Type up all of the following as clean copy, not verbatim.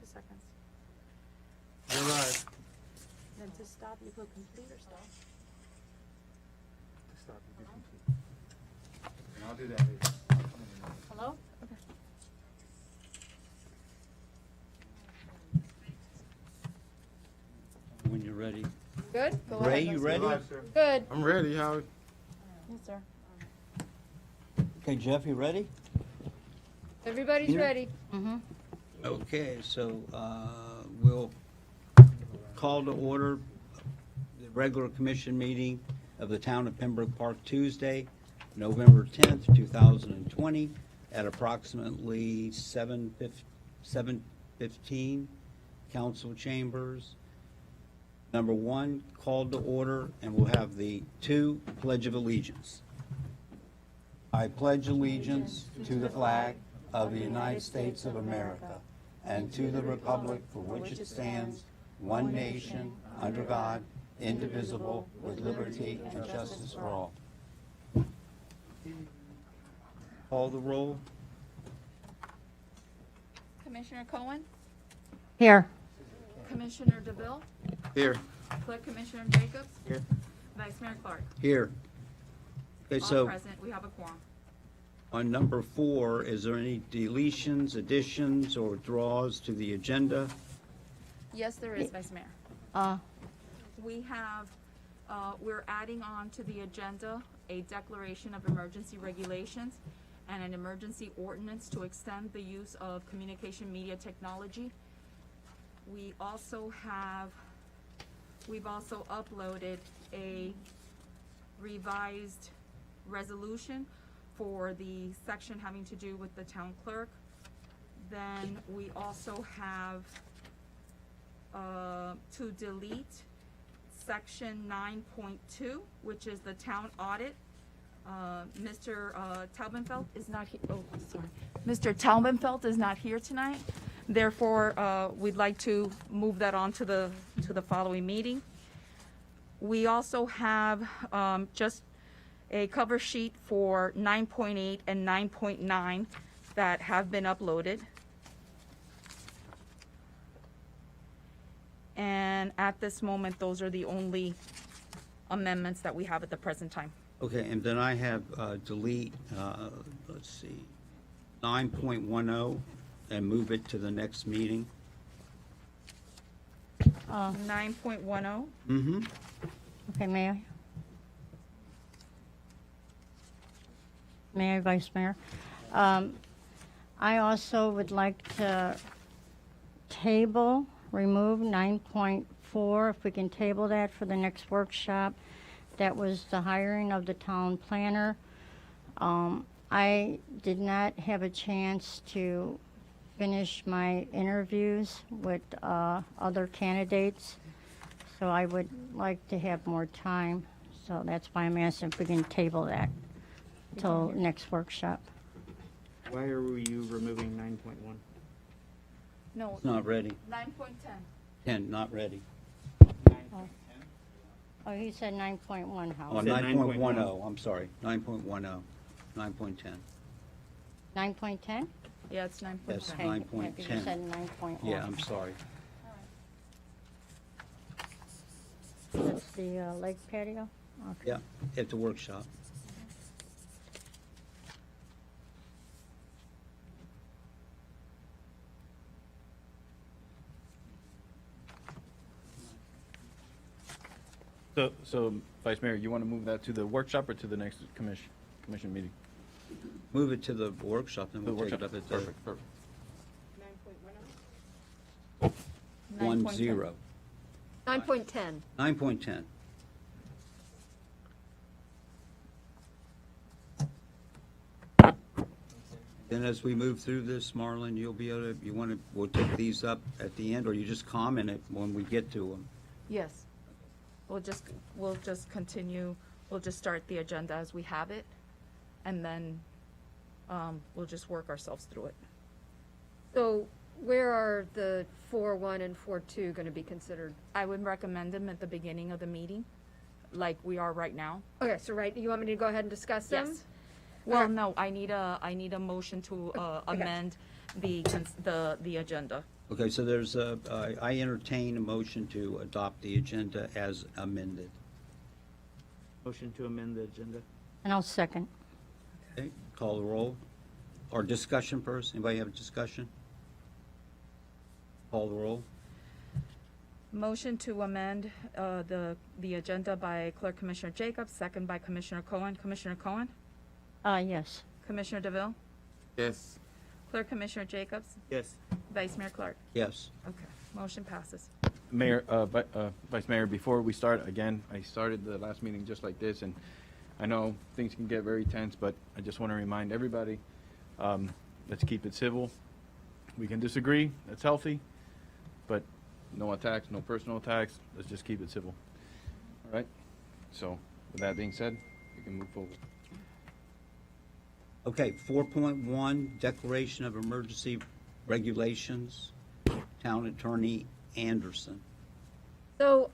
2 seconds. You're right. Then to stop, you put complete or stop? Stop, you complete. And I'll do that later. Hello? Okay. When you're ready. Good? Go Ray, ahead. you ready? You're live, sir. Good. I'm ready, Howard. Yes, sir. Okay, Jeff, you ready? Everybody's Here? ready. Mm-hmm. Okay, so we'll call to order the regular commission meeting of the Town of Pembroke Park Tuesday, November 10th, 2020, at approximately 7:15, council chambers. Number one, called to order, and we'll have the two Pledge of Allegiance. I pledge allegiance to the flag of the United States of America and to the republic for which it stands, one nation, under God, indivisible, with liberty and justice for all. Call the roll. Commissioner Cohen? Here. Commissioner DeVille? Here. Clerk Commissioner Jacobs? Here. Vice Mayor Clark? Here. Okay, All so present. We have a quorum. on number 4, is there any deletions, additions, or withdrawals to the agenda? Yes, there is, Vice Mayor. We have, we're adding on to the agenda a declaration of emergency regulations and an emergency ordinance to extend the use of communication media technology. We've also uploaded a revised resolution for the section having to do with the town clerk. Then we also have to delete section 9.2, which is the town audit. Mr. Taubenfeld is not here. Oh, sorry. Mr. Taubenfeld is not here tonight. Therefore, we'd like to move that on to the following meeting. We also have just a cover sheet for 9.8 and 9.9 that have been uploaded. And at this moment, those are the only amendments that we have at the present time. Okay, and then I have delete, let's see, 9.10 and move it to the next meeting. 9.10, Mm-hmm. Okay, Mayor. Mayor, Vice Mayor. I also would like to remove 9.4, if we can table that for the next workshop. That was the hiring of the town planner. I did not have a chance to finish my interviews with other candidates, so I would like to have more time. So that's why I'm asking if we can table that till next workshop. Why are you removing 9.1? no, It's not ready. 9.10. 10, not ready. Oh, he said 9.1, Oh, Howard. Said 9.10, I'm sorry, 9.10, 9.10. 9.10? Yeah, it's 9.10. Yes, Okay, 9.10. You said 9.1. Yeah, I'm sorry. That's the lake patio? Okay. Yeah, at the workshop. So, Vice Mayor, you want to move that to the workshop or to the next commission meeting? Move it to the workshop, then The we'll take workshop. it up at the Perfect. 10. 9.10. 9.10. Then as we move through this, Marlon, you'll be able to, we'll take these up at the end, or you just comment it when we get to them? Yes. We'll just continue, we'll just start the agenda as we have it, and then we'll just work ourselves through it. So where are the 4.1 and 4.2 going to be considered? I would recommend them at the beginning of the meeting, like we are right now. Okay, so you want me to go ahead and discuss them? Yes. Well, no, I need a motion to amend the agenda. Okay, so there's I entertain a motion to adopt the agenda as amended. Motion to amend the agenda. And I'll second. Okay, call the roll. Or discussion first. Anybody have a discussion? Call the roll. Motion to amend the agenda by Clerk Commissioner Jacobs, second by Commissioner Cohen. Commissioner Cohen? Yes. Commissioner DeVille? Yes. Clerk Commissioner Jacobs? Yes. Vice Mayor Clark? Yes. Okay, motion passes. Mayor, Vice Mayor, before we start, again, I started the last meeting just like this, and I know things can get very tense, but I just want to remind everybody, let's keep it civil. We can disagree, that's healthy, but no attacks, no personal attacks, let's just keep it civil. All right? So, with that being said, we can move forward. Okay, 4.1, Declaration of Emergency Regulations, Town Attorney Anderson. So,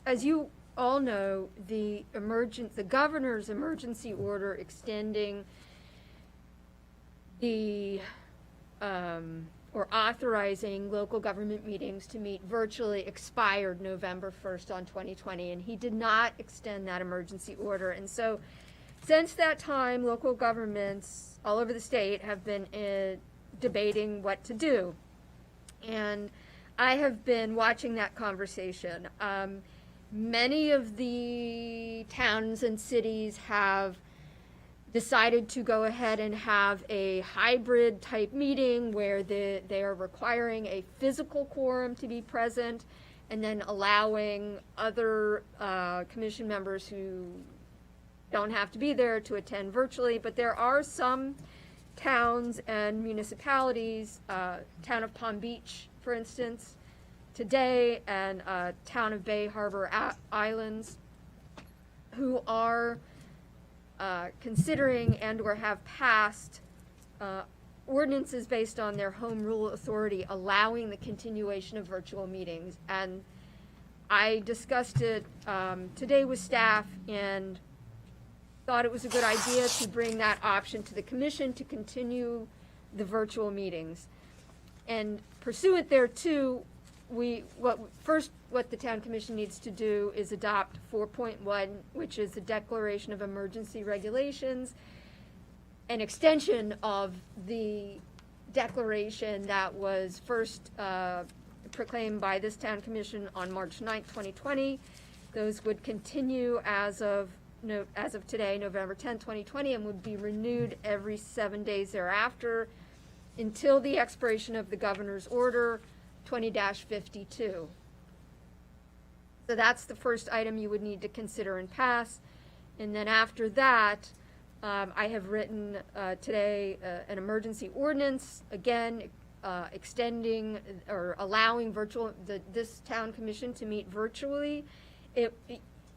as you all know, the governor's emergency order extending the, or authorizing local government meetings to meet virtually expired November 1st on 2020, and he did not extend that emergency order. And so, since that time, local governments all over the state have been debating what to do. And I have been watching that conversation. Many of the towns and cities have decided to go ahead and have a hybrid type meeting where they are requiring a physical quorum to be present and then allowing other commission members who don't have to be there to attend virtually. But there are some towns and municipalities, town of Palm Beach, for instance, today, and town of Bay Harbor Islands, who are considering and or have passed ordinances based on their home rule authority allowing the continuation of virtual meetings. And I discussed it today with staff and thought it was a good idea to bring that option to the commission to continue the virtual meetings. And pursuant thereto, what the town commission needs to do is adopt 4.1, which is the Declaration of Emergency Regulations, an extension of the declaration that was first proclaimed by this town commission on March 9th, 2020. Those would continue as of today, November 10th, 2020, and would be renewed every 7 days thereafter until the expiration of the governor's order 20-52. So that's the first item you would need to consider and pass. And then after that, I have written today an emergency ordinance, again, extending or allowing this town commission to meet virtually.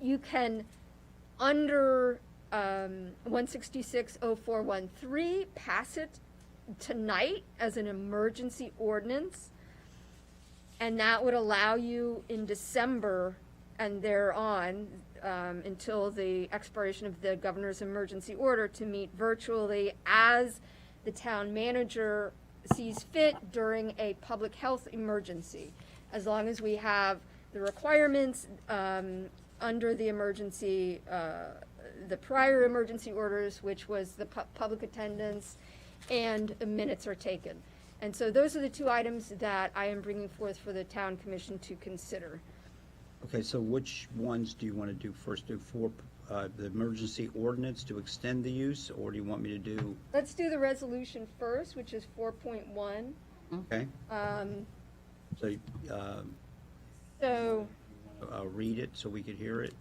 You can, under 166-0413, pass it tonight as an emergency ordinance, and that would allow you in December and thereon, until the expiration of the governor's emergency order, to meet virtually as the town manager sees fit during a public health emergency, as long as we have the requirements under the emergency, the prior emergency orders, which was the public attendance, and minutes are taken. And so those are the two items that I am bringing forth for the town commission to consider. Okay, so which ones do you want to do first? Do the emergency ordinance to extend the use, or do you want me to do? Let's do the resolution first, which is 4.1. Okay, so So, read it so we could hear it.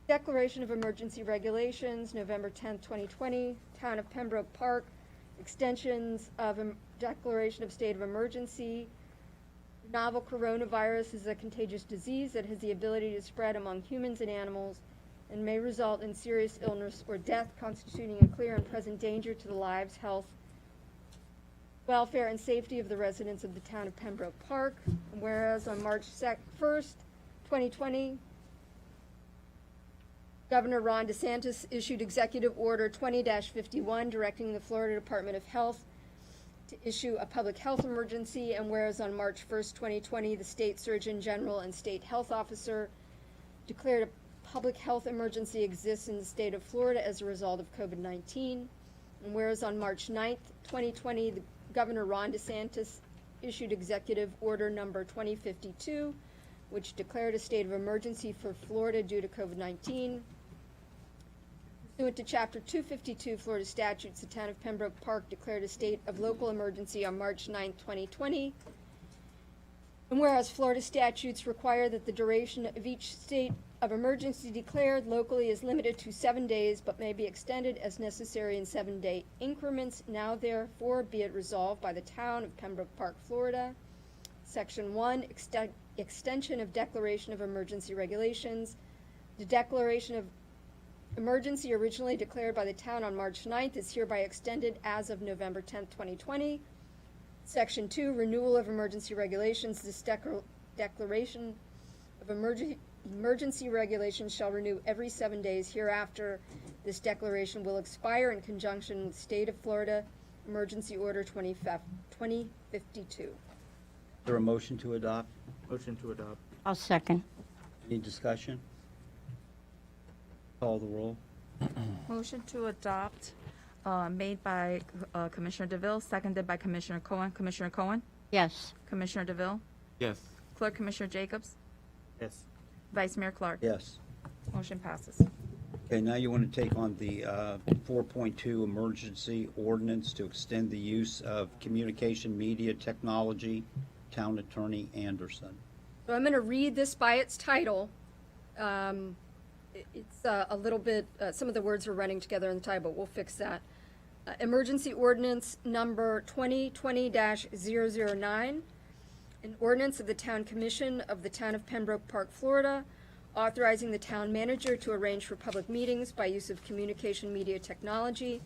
Declaration of Emergency Regulations, November 10th, 2020, Town of Pembroke Park, extensions of Declaration of State of Emergency. Novel coronavirus is a contagious disease that has the ability to spread among humans and animals and may result in serious illness or death, constituting a clear and present danger to the lives, health, welfare, and safety of the residents of the town of Pembroke Park. And whereas on March 1st, 2020, Governor Ron DeSantis issued Executive Order 20-51 directing the Florida Department of Health to issue a public health emergency, and whereas on March 1st, 2020, the state surgeon general and state health officer declared a public health emergency exists in the state of Florida as a result of COVID-19. And whereas on March 9th, 2020, the Governor Ron DeSantis issued Executive Order Number 2052, which declared a state of emergency for Florida due to COVID-19. Pursuant to Chapter 252 Florida Statutes, the town of Pembroke Park declared a state of local emergency on March 9, 2020. And whereas Florida statutes require that the duration of each state of emergency declared locally is limited to 7 days, but may be extended as necessary in 7-day increments, now therefore be it resolved by the town of Pembroke Park, Florida. Section 1, extension of declaration of emergency regulations. The declaration of emergency originally declared by the town on March 9th is hereby extended as of November 10th, 2020. Section 2, renewal of emergency regulations. This declaration of emergency regulations shall renew every 7 days hereafter. This declaration will expire in conjunction with State of Florida Emergency Order 2052. Is there a motion to adopt? Motion to adopt. I'll second. Any discussion? Call the roll. Motion to adopt, made by Commissioner DeVille, seconded by Commissioner Cohen. Commissioner Cohen? Yes. Commissioner DeVille? Yes. Clerk Commissioner Jacobs? Yes. Vice Mayor Clark? Yes. Motion passes. Okay, now you want to take on the 4.2 emergency ordinance to extend the use of communication media technology. Town Attorney Anderson. So I'm going to read this by its title. It's a little bit, some of the words are running together in the title, but we'll fix that. Emergency Ordinance Number 2020-009, an ordinance of the Town Commission of the Town of Pembroke Park, Florida, authorizing the town manager to arrange for public meetings by use of communication media technology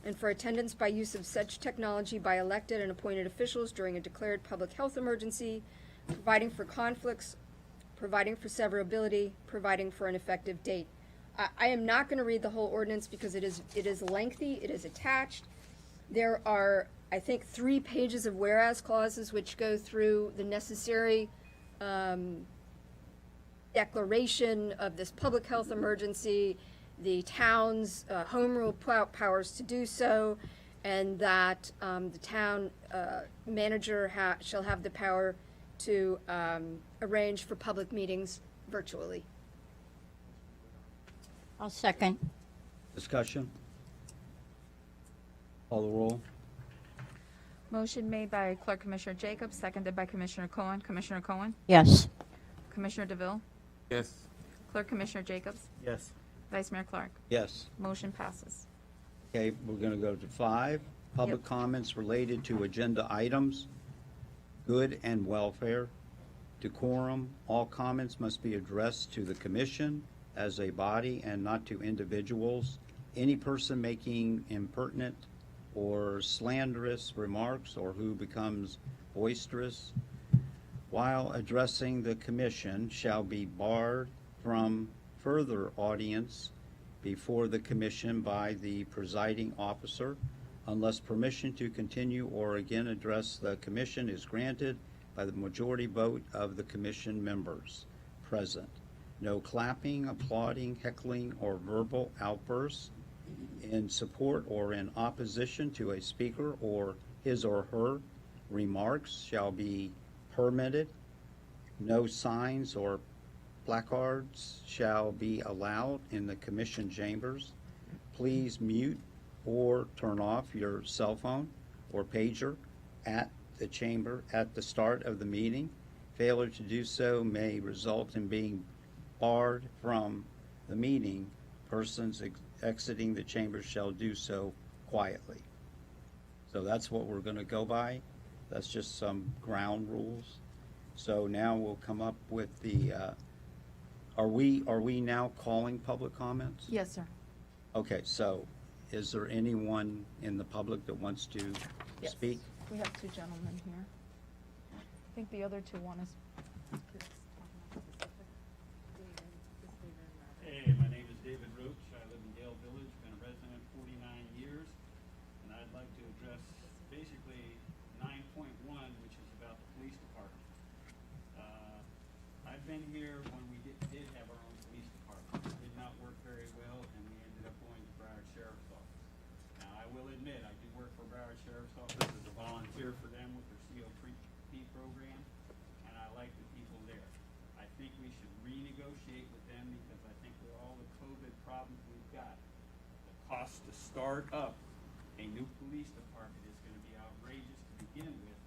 and for attendance by use of such technology by elected and appointed officials during a declared public health emergency, providing for conflicts, providing for severability, providing for an effective date. I am not going to read the whole ordinance because it is lengthy, it is attached. There are, I think, 3 pages of whereas clauses which go through the necessary declaration of this public health emergency, the town's home rule powers to do so, and that the town manager shall have the power to arrange for public meetings virtually. I'll second. Discussion? Call the roll. Motion made by Clerk Commissioner Jacobs, seconded by Commissioner Cohen. Commissioner Cohen? Yes. Commissioner DeVille? Yes. Clerk Commissioner Jacobs? Yes. Vice Mayor Clark? Yes. Motion passes. Okay, we're going to go to 5. Public Yep. comments related to agenda items, good and welfare, decorum. All comments must be addressed to the commission as a body and not to individuals. Any person making impertinent or slanderous remarks or who becomes boisterous while addressing the commission shall be barred from further audience before the commission by the presiding officer unless permission to continue or again address the commission is granted by the majority vote of the commission members present. No clapping, applauding, heckling, or verbal outbursts in support or in opposition to a speaker or his or her remarks shall be permitted. No signs or placards shall be allowed in the commission chambers. Please mute or turn off your cell phone or pager at the chamber at the start of the meeting. Failure to do so may result in being barred from the meeting. Persons exiting the chamber shall do so quietly. So that's what we're going to go by. That's just some ground rules. So now we'll come up with the, are we now calling public comments? Yes, sir. Okay, so is there anyone in the public that wants to Yes. speak? We have 2 gentlemen here. I think the other 2 want us. Hey, my name is David Roach. I live in Dale Village, been a resident 49 years, and I'd like to address basically I've been here when we did have our own police department. It did not work very well, and we ended up going to Broward Sheriff's Office. Now, I will admit, I do work for Broward Sheriff's Office as a volunteer for them with their COP program, and I like the people there. I think we should renegotiate with them because I think with all the COVID problems we've got, the cost to start up a new police department is gonna be outrageous to begin with.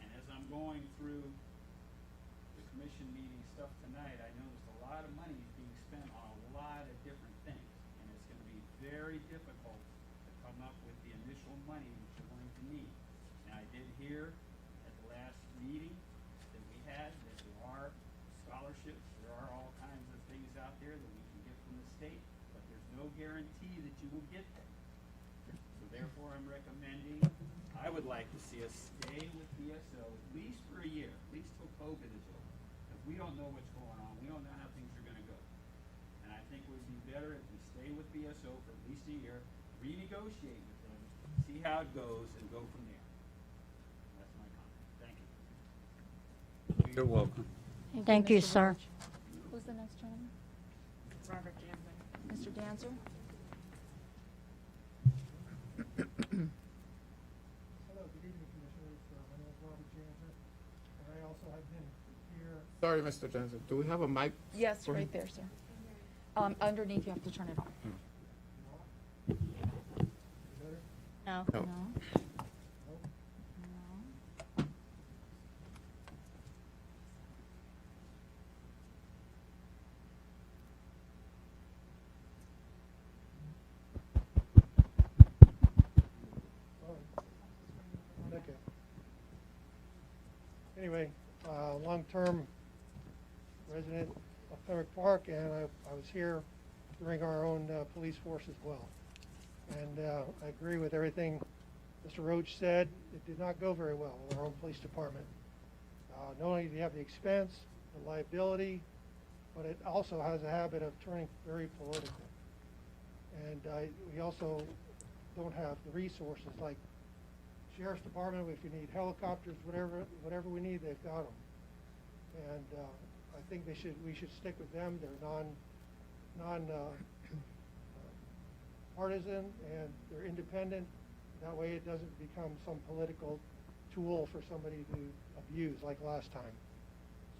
And as I'm going through the commission meeting stuff tonight, I noticed a lot of money is being spent on a lot of different things. And it's gonna be very difficult to come up with the initial money that you're going to need. And I did hear at the last meeting that we had that there are scholarships, there are all kinds of things out there that we can get from the state, but there's no guarantee that you will get them. So therefore, I'm recommending, I would like to see us stay with BSO at least for a year, at least till COVID is over. Because we don't know what's going on, we don't know how things are gonna go. And I think it would be better if we stay with BSO for at least a year, renegotiate with them, see how it goes, and go from there. That's my comment. Thank you. You're welcome. Thank you, Mr. sir. Roach. Who's the next gentleman? Robert Danzer. Mr. Danzer? Hello, good evening, Commissioners. My name is Robert Janser, and I also have been here. Sorry, Mr. Johnson. Do we have a mic? Yes, for him? right there, sir. Underneath, you have to turn it on. Better? No. No. No? Nope. No? All right. Okay. Anyway, long-term resident of Pembroke Park, and I was here during our own police force as well. And I agree with everything Mr. Roach said. It did not go very well with our own police department. Not only do you have the expense, the liability, but it also has a habit of turning very political. And we also don't have the resources like Sheriff's Department. If you need helicopters, whatever we need, they've got them. And I think we should stick with them. They're partisan, and they're independent. That way it doesn't become some political tool for somebody to abuse like last time.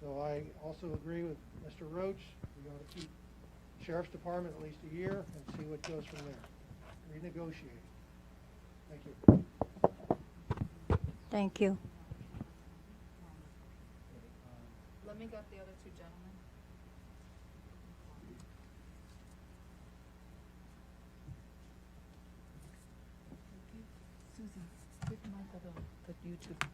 So I also agree with Mr. Roach. We're going to keep Sheriff's Department at least a year and see what goes from there. Renegotiate. Thank you. Thank you. Let me get the other two gentlemen. Susan, give Michael the YouTube thing.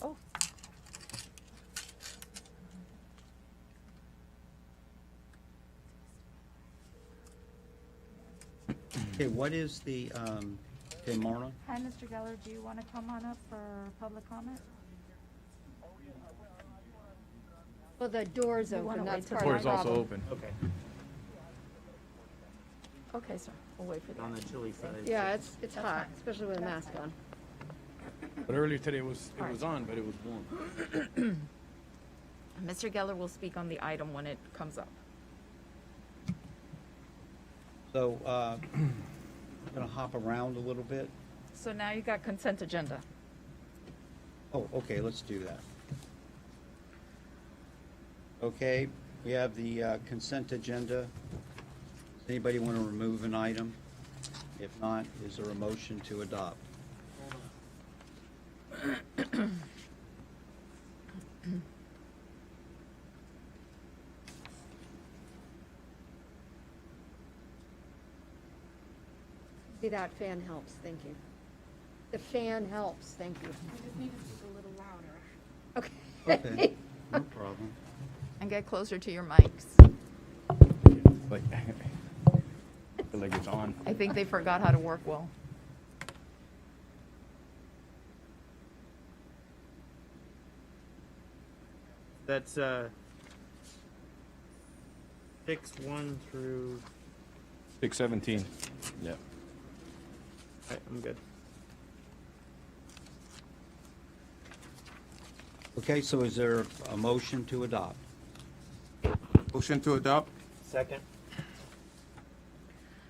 Oh. Okay, what is the, okay, Marla? Hi, Mr. Geller, do you want to come on up for public comment? Well, the door's We open, wanna that's wait till part Door of is the also problem. open. Okay, Okay, sir, we'll wait for the on the answer. chilly side. Yeah, it's That's hot, fine. especially with a That's mask fine. on. But earlier today it was Alright. on, but it was warm. Mr. Geller will speak on the item when it comes up. So, I'm gonna hop around a little bit. So now you got consent agenda. Oh, okay, let's do that. Okay, we have the consent agenda. Does anybody want to remove an item? If not, is there a motion to adopt? See, that fan helps, thank you. The fan helps, thank you. I just need to speak a little louder. Okay. Okay, no problem. And get closer to your mics. Like, I feel like it's on. I think they forgot how to work well. That's 6-1 through 6/17. Yeah. Okay, I'm good. Okay, so is there a motion to adopt? Motion to adopt? Second?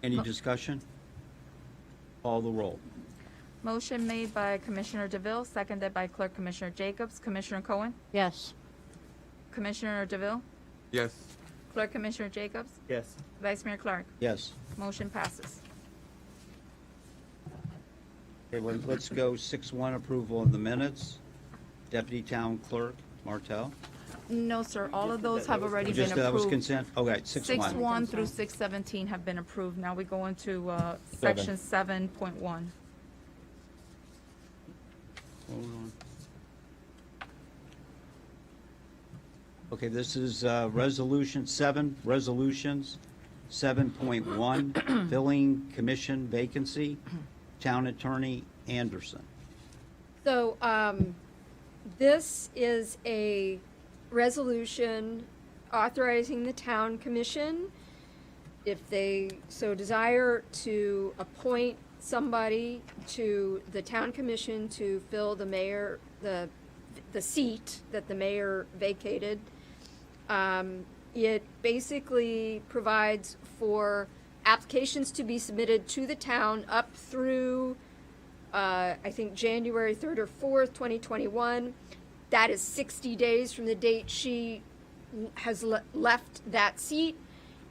Any discussion? Call the roll. Motion made by Commissioner DeVille, seconded by Clerk Commissioner Jacobs. Commissioner Cohen? Yes. Commissioner DeVille? Yes. Clerk Commissioner Jacobs? Yes. Vice Mayor Clark? Yes. Motion passes. Okay, well, let's go 6-1, approval of the minutes. Deputy Town Clerk, Martell. No, sir, all of those have already been Just, that was approved. consent? Okay, 6-1. 6-1 through 6-17 have been approved. Now we go into section 7.1. Hold on. Okay, this is resolutions, 7.1, filling commission vacancy, Town Attorney Anderson. So, this is a resolution authorizing the town commission, if they so desire, to appoint somebody to the town commission to fill the mayor, the seat that the mayor vacated. It basically provides for applications to be submitted to the town up through, I think, January 3rd or 4th, 2021. That is 60 days from the date she has left that seat.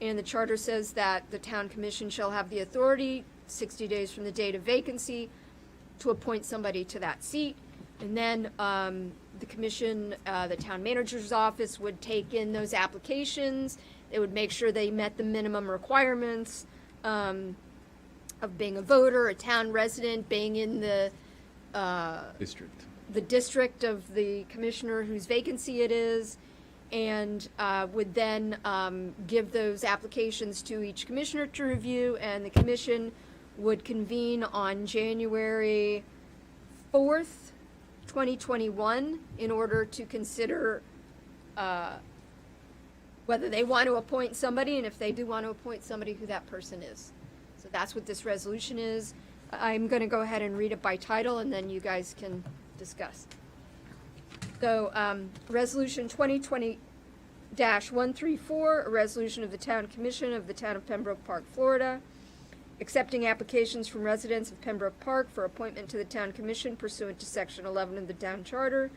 And the charter says that the town commission shall have the authority, 60 days from the date of vacancy, to appoint somebody to that seat. And then the commission, the town manager's office would take in those applications. They would make sure they met the minimum requirements of being a voter, a town resident, being in the district of the commissioner whose vacancy it is, and would then give those applications to each commissioner to review, and the commission would convene on January 4th, 2021, in order to consider whether they want to appoint somebody, and if they do want to appoint somebody, who that person is. So that's what this resolution is. I'm going to go ahead and read it by title, and then you guys can discuss. So, Resolution 2020-134, a resolution of the Town Commission of the Town of Pembroke Park, Florida, accepting applications from residents of Pembroke Park for appointment to the Town Commission pursuant to Section 11 of the Town Charter,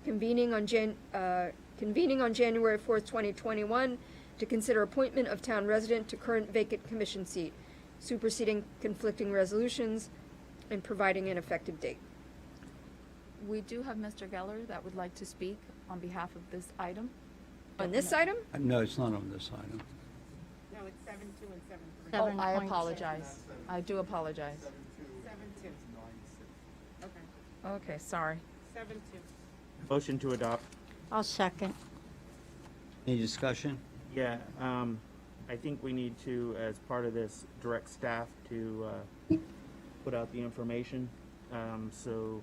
convening on January 4th, 2021, to consider appointment of town resident to current vacant commission seat, superseding conflicting resolutions, and providing an effective date. We do have Mr. Geller that would like to speak on behalf of this item. On this item? No, it's not on this item. No, it's 7.2 and 7.3. Oh, I 7.6. apologize. I do apologize. 7.2. Okay. Okay, sorry. 7.2. Motion to adopt? I'll second. Any discussion? Yeah, I think we need to, as part of this, direct staff to put out the information, so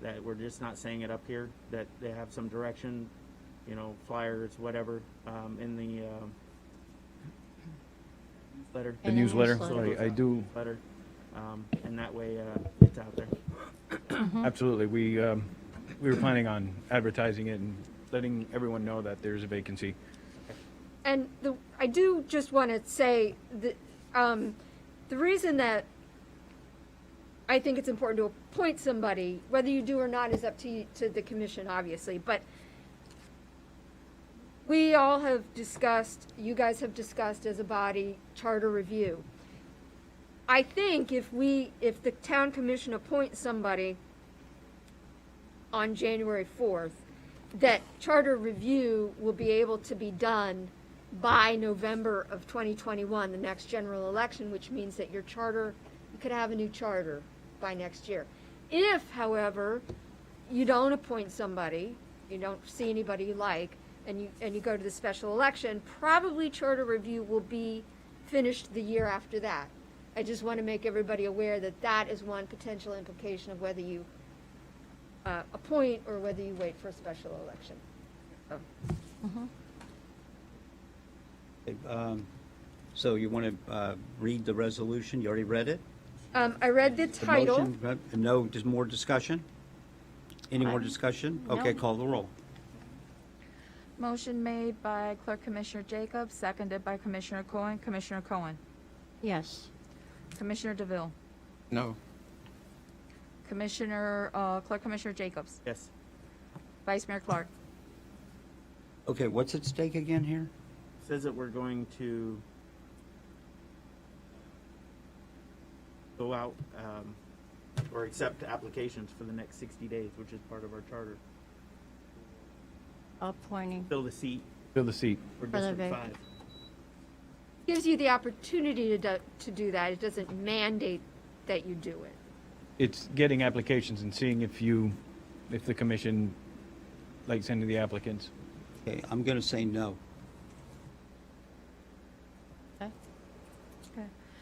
that we're just not saying it up here, that they have some direction, you know, flyers, whatever, in the letter. The In the newsletter, newsletter. I do, Letter, and that way, it's out there. absolutely. We were planning on advertising it and letting everyone know that there's a vacancy. And I do just want to say that the reason that I think it's important to appoint somebody, whether you do or not, is up to the commission, obviously. But we all have discussed, you guys have discussed as a body, charter review. I think if the town commission appoints somebody on January 4th, that charter review will be able to be done by November of 2021, the next general election, which means that your charter, you could have a new charter by next year. If, however, you don't appoint somebody, you don't see anybody you like, and you go to the special election, probably charter review will be finished the year after that. I just want to make everybody aware that that is one potential implication of whether you appoint or whether you wait for a special election. So. Okay, So you want to read the resolution? You already read it? I read the The title. motion, no, just more discussion? Any more discussion? Okay, No. call the roll. Motion made by Clerk Commissioner Jacobs, seconded by Commissioner Cohen. Commissioner Cohen. Yes. Commissioner DeVille. No. Clerk Commissioner Jacobs. Yes. Vice Mayor Clark. Okay, what's at stake again here? Says that we're going to go out or accept applications for the next 60 days, which is part of our charter. Appointing. Fill the seat Fill the seat. for For the District vac- 5. Gives you the opportunity to do that. It doesn't mandate that you do it. It's getting applications and seeing if the commission likes any of the applicants. Okay, I'm going to say no. Okay.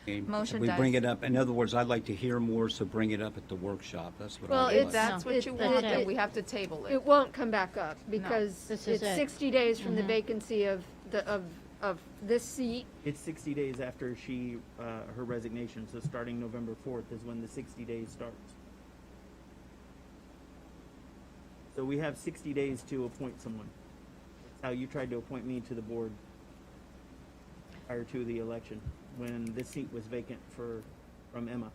Okay, Motion We bring dies. it up, in other words, I'd like to hear more, so bring it up at the workshop. That's what Well, I If would like. that's No. what you That's want, it. then we have to table it. It won't come back up because This is it's it. 60 days from the vacancy of this seat. It's 60 days after her resignation, so starting November 4th is when the 60 days starts. So we have 60 days to appoint someone. That's how you tried to appoint me to the board prior to the election, when this seat was vacant from Emma.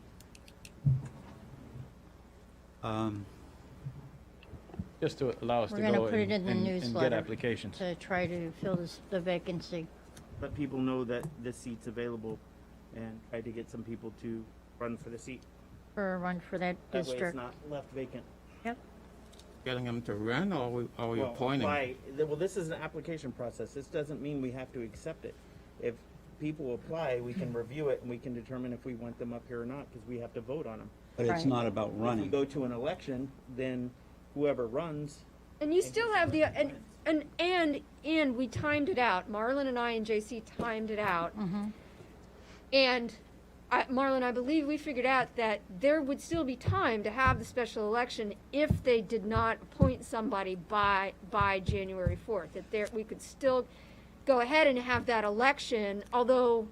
Just to allow us to We're gonna go put it in and the and get newsletter. applications. To try to fill the vacancy. Let people know that this seat's available and try to get some people to run for the seat. For a run for that That way it's district. not left vacant. Yep. Getting them to run, or we Well, appointing? Well, this is an application process. This doesn't mean we have to accept it. If people apply, we can review it and we can determine if we want them up here or not, because we have to vote on them. But it's Right. not about If we running. go to an election, then whoever runs, And you still have the, and we timed it out. Marlon and I and JC timed it out. And Marlon, I believe we figured out that there would still be time to have the special election if they did not appoint somebody by January 4th. That we could still go ahead and have that election, although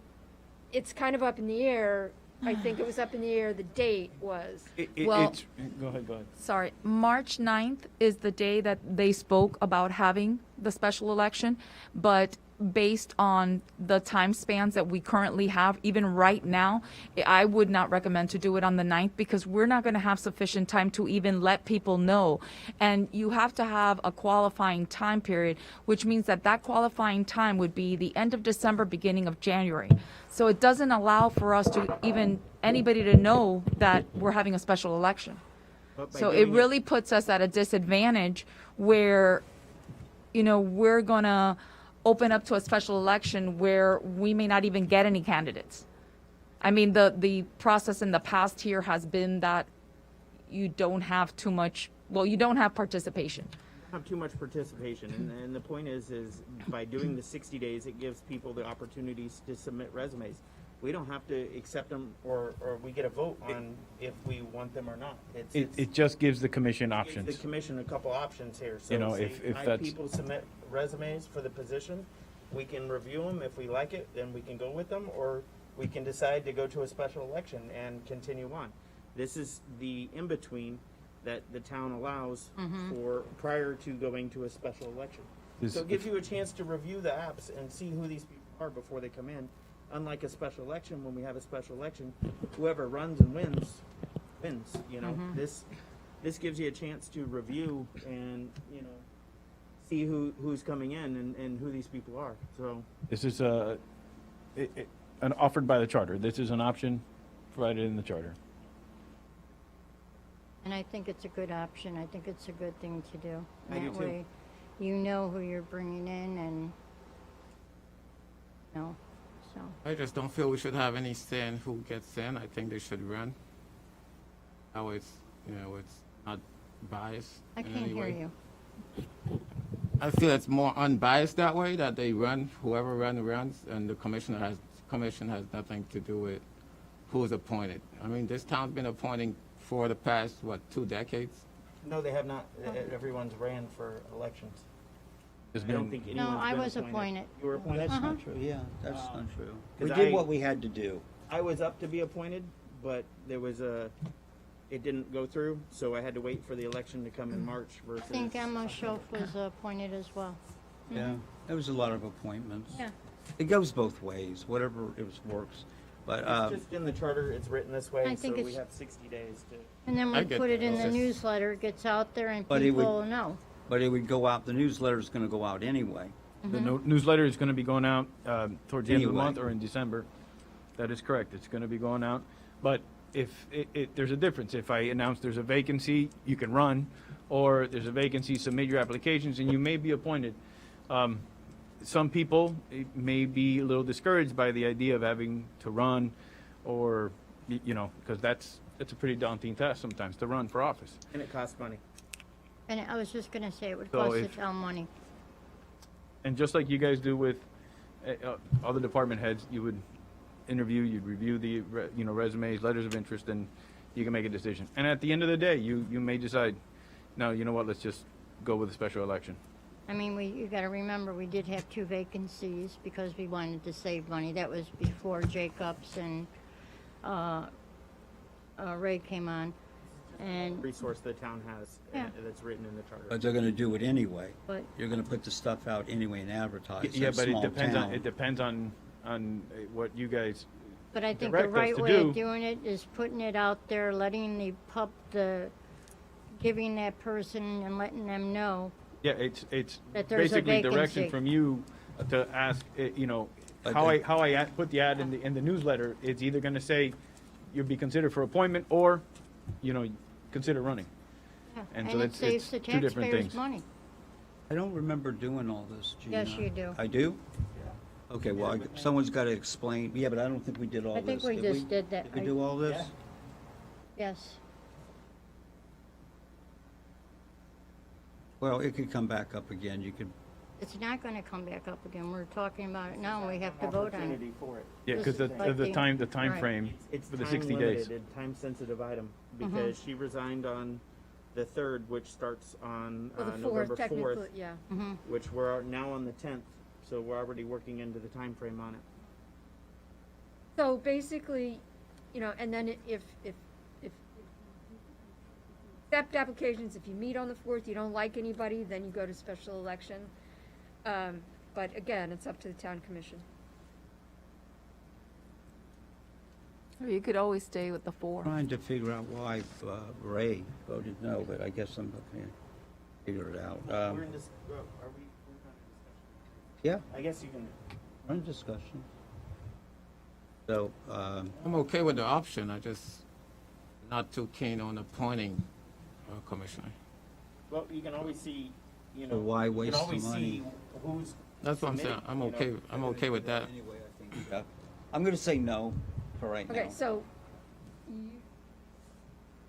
it's kind of up in the air. I think it was up in the air, the date was. Well- Go ahead. Sorry, March 9th is the day that they spoke about having the special election, but based on the time spans that we currently have, even right now, I would not recommend to do it on the 9th because we're not going to have sufficient time to even let people know. And you have to have a qualifying time period, which means that that qualifying time would be the end of December, beginning of January. So it doesn't allow for us to even, anybody to know that we're having a special election. But by So it doing really puts us at a disadvantage where, we're going to open up to a special election where we may not even get any candidates. I mean, the process in the past here has been that you don't have too much, you don't have participation. have too much participation, and the point is by doing the 60 days, it gives people the opportunities to submit resumes. We don't have to accept them, or we get a vote on if we want them or not. It just gives the commission gives options. the commission a couple options here. So You know, say if 5 that's- people submit resumes for the position, we can review them. If we like it, then we can go with them, or we can decide to go to a special election and continue on. This is the in-between that the town allows for prior to going to a special election. Is- So it gives you a chance to review the apps and see who these people are before they come in. Unlike a special election, when we have a special election, whoever runs and wins. This gives you a chance to review and, see who's coming in and who these people are. So This is an offered by the charter. This is an option provided in the charter. And I think it's a good option. I think it's a good thing to do. I do That too. way, you know who you're bringing in and, so. I just don't feel we should have any say in who gets in. I think they should run. That way it's, it's not biased I in can't any hear way. you. I feel it's more unbiased that way, that they run, whoever runs, and the commission has nothing to do with who's appointed. I mean, this town's been appointing for the past, 2 decades? no, they have not. Everyone's ran for elections. There's I don't been- think No, anyone's I been was appointed. You were appointed? That's not true, yeah, that's not true. We 'cause did I- what we had to do. I was up to be appointed, but there was it didn't go through, so I had to wait for the election to come in March I versus. think Emma Schoaf was appointed as well. Yeah, there was a lot of appointments. Yeah. It goes both ways, whatever works. But, It's just in the charter, it's written this way, I so think we it's- have 60 days to. And then I we get put it that. in It's the just- newsletter, it gets out there and But it would- people know. but it would go out, the newsletter's gonna go out anyway. The newsletter is going to be going out towards the end of the Anyway. month or in December. That is correct. It's going to be going out. But if there's a difference. If I announce there's a vacancy, you can run, or there's a vacancy, submit your applications, and you may be appointed. Some people may be a little discouraged by the idea of having to run, or because that's a pretty daunting task sometimes to run for office. And it costs money. And I was just gonna say, it would So cost the if- town money. And just like you guys do with other department heads, you would interview, you'd review the resumes, letters of interest, and you can make a decision. And at the end of the day, you may decide, no, you know what, let's just go with a special election. I mean, you gotta remember, we did have 2 vacancies because we wanted to save money. That was before Jacobs and, Ray came on. And, Resource the town has, Yeah. that's written in the charter. But they're gonna do it anyway. but You're gonna put the stuff out anyway and advertise. Yeah, It's a but it small depends town. on what you guys. But I think direct the us right to way do. of doing it is putting it out there, letting giving that person and letting them know. Yeah, it's That there's a basically direction vacancy. from you to ask. But How they- I put the ad in the newsletter. It's either going to say you'll be considered for appointment, or consider running. Yeah, And so it it's saves the two different taxpayers things. money. I don't remember doing all this, Gina. Yes, you do. I do? Okay, well, someone's gotta explain, yeah, but I don't think we did all I this. think we did just did that. Did we do all this? Yes. Well, it could come back up again, you could, It's not gonna come back up again. We're talking about it now and we have to vote on it. Opportunity for it. Yeah, because Just like the time right. frame It's for the time 60 limited days. and time sensitive item because she resigned on the 3rd, which starts on Well, the November 4th, technically, 4th, yeah. which we're now on the 10th. So we're already working into the time frame on it. So basically, and then if accept applications, if you meet on the 4th, you don't like anybody, then you go to special election. But again, it's up to the town commission. Or you could always stay with the 4. trying to figure out why Ray voted no, but I guess I'm okay. Figure it out. We're in this, are we, we're not in discussion? Yeah, I guess you can. we're in discussion. So, I'm okay with the option, I just not too keen on appointing a commissioner. Well, you can always see, So why you waste can the always money? see who's. That's what I'm saying, submitting, I'm you know. okay, I'm okay with that. Anyway, I think, yeah. I'm gonna say no for right now. Okay, so,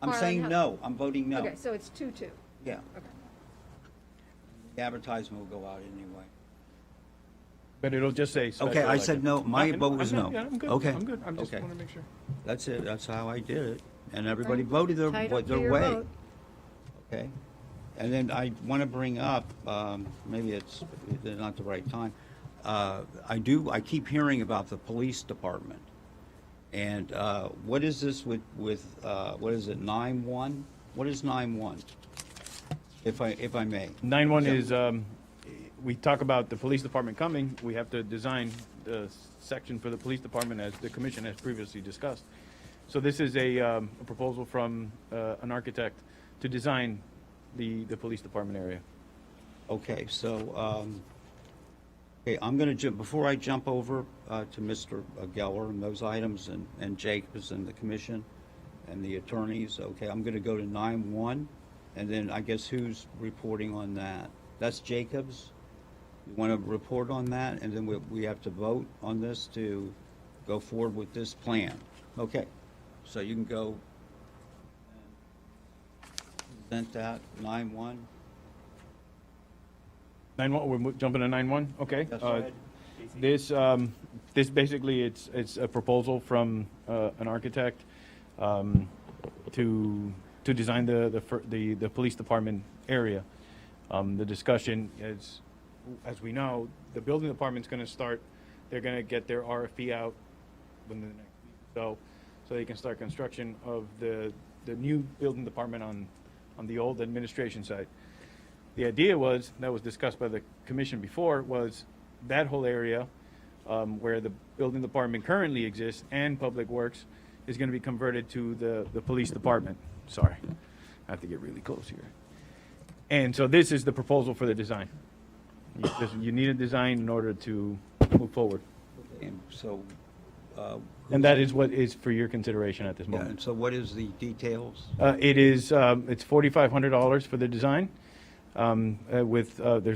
I'm Marlon, saying how- no, I'm voting no. okay, so it's 2-2. Yeah. Okay. The advertisement will go out anyway. But it'll just say. special Okay, I election. said no, my I'm vote was good, no. yeah, I'm good. Okay. I'm good. I just Okay. want to make sure. That's it, that's how I did it. And everybody Right. voted their Entitled to their your way. vote. Okay? And then I want to bring up, maybe it's not the right time. I keep hearing about the police department. And what is this with what is it, 9-1? What is 9-1? If I may. 9-1 is, we talk about the police department coming, we have to design the section for the police department as the commission has previously discussed. So this is a proposal from an architect to design the police department area. Okay, so, okay, I'm going to jump, before I jump over to Mr. Geller and those items and Jacobs and the commission and the attorneys, okay, I'm going to go to 9-1, and then I guess who's reporting on that? That's Jacobs? You want to report on that, and then we have to vote on this to go forward with this plan? Okay, so you can go and present that, 9-1. 9-1, we're jumping to 9-1, okay. That's right. This basically, it's a proposal from an architect to design the police department area. The discussion is, as we know, the building department's gonna start, they're gonna get their RFP out within the next week. So they can start construction of the new building department on the old administration site. The idea was, that was discussed by the commission before, was that whole area where the building department currently exists and Public Works is gonna be converted to the police department. Sorry, I have to get really close here. And so this is the proposal for the design. You need a design in order to move forward. And so, And that is what is for your consideration at this yeah, moment. and so what is the details? It's $4,500 for the design. There's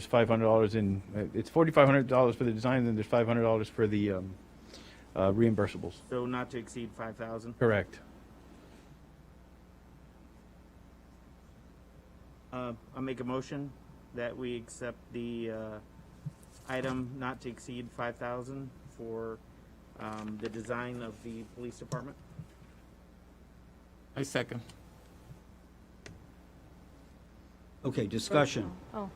$500 in, it's $4,500 for the design, and then there's $500 for the reimbursables. So not to exceed 5,000. Correct. I'll make a motion that we accept the item not to exceed 5,000 for the design of the police department. I second. Okay, discussion. Oh,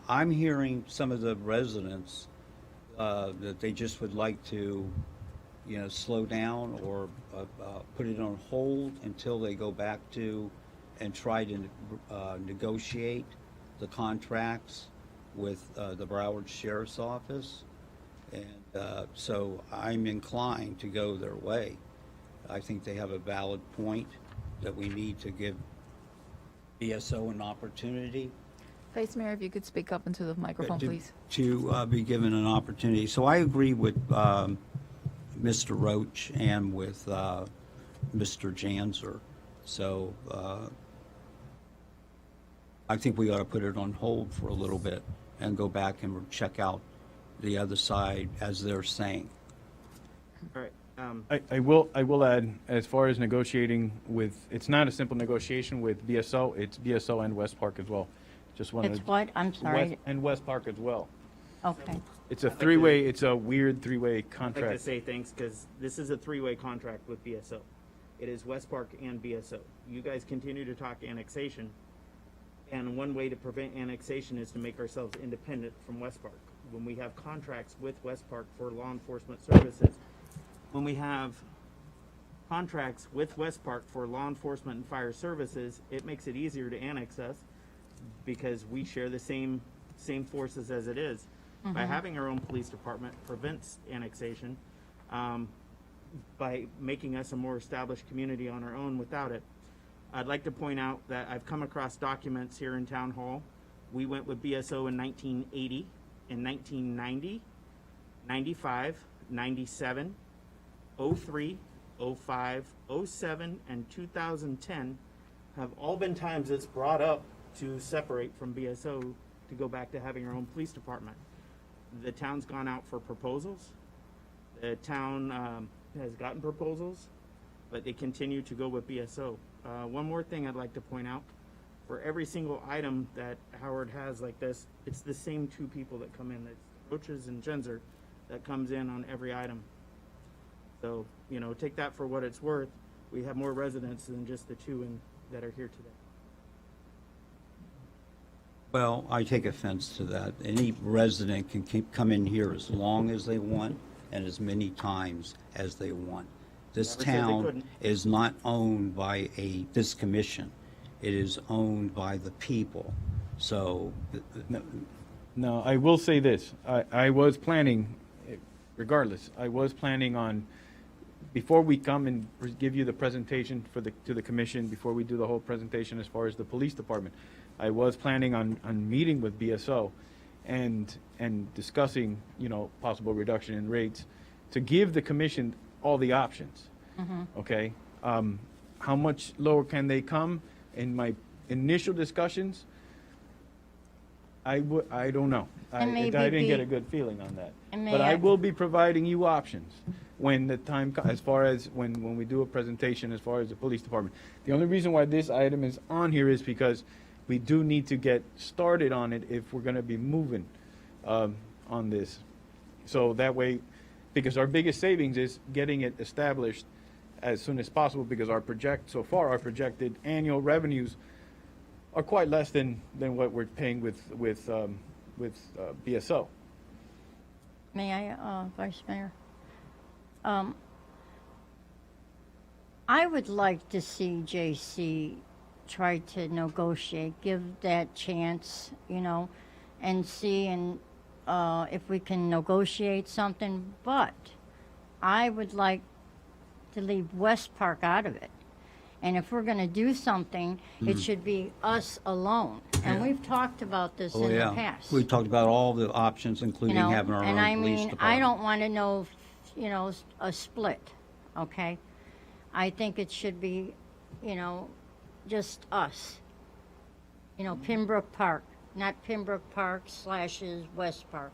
I'm hearing some of the residents that they just would like to, slow down or put it on hold until they go back to and try to negotiate the contracts with the Broward Sheriff's Office. And so I'm inclined to go their way. I think they have a valid point that we need to give BSO an opportunity Vice Mayor, if you could speak up into the microphone, please. to be given an opportunity. So I agree with Mr. Roach and with Mr. Janzer. So I think we ought to put it on hold for a little bit and go back and check out the other side as they're saying. All right. I will add, as far as negotiating with, it's not a simple negotiation with BSO, it's BSO and West Park as well. Just wanted. it's what? I'm sorry. And West Park as well. Okay. It's a three-way, it's a weird three-way I'd like to contract. say thanks because this is a three-way contract with BSO. It is West Park and BSO. You guys continue to talk annexation, and one way to prevent annexation is to make ourselves independent from West Park. When we have contracts with West Park for law enforcement services, when we have contracts with West Park for law enforcement and fire services, it makes it easier to annex us because we share the same forces as it is. By having our own police department prevents annexation by making us a more established community on our own without it. I'd like to point out that I've come across documents here in Town Hall. We went with BSO in 1980, in 1990, 95, 97, 03, 05, 07, and 2010 have all been times it's brought up to separate from BSO to go back to having our own police department. The town's gone out for proposals. The town has gotten proposals, but they continue to go with BSO. One more thing I'd like to point out. For every single item that Howard has like this, it's the same two people that come in. It's Roaches and Genzer that comes in on every item. So, take that for what it's worth. We have more residents than just the two that are here today. Well, I take offense to that. Any resident can come in here as long as they want and as many times as they want. This Never said they town couldn't. is not owned by this commission. It is owned by the people. So, No, I will say this. I was planning, regardless, I was planning on, before we come and give you the presentation to the commission, before we do the whole presentation as far as the police department, I was planning on meeting with BSO and discussing, possible reduction in rates to give the commission all the options. Okay? How much lower can they come? In my initial discussions, I don't know. I And maybe didn't get be- a good feeling on that. And But may I I- will be providing you options when the time, as far as when we do a presentation as far as the police department. The only reason why this item is on here is because we do need to get started on it if we're gonna be moving on this. So that way, because our biggest savings is getting it established as soon as possible, because our projected annual revenues are quite less than what we're paying with BSO. May I, Vice Mayor? I would like to see JC try to negotiate, give that chance, you know, and see if we can negotiate something, but I would like to leave West Park out of it. And if we're gonna do something, it should be us alone. And we've talked about this Oh, in the yeah. past. We talked about all the options, You including know, having our and I own police mean, department. I don't want to know, you know, a split, okay? I think it should be, you know, just us. You know, Pembroke Park, not Pembroke Park / West Park.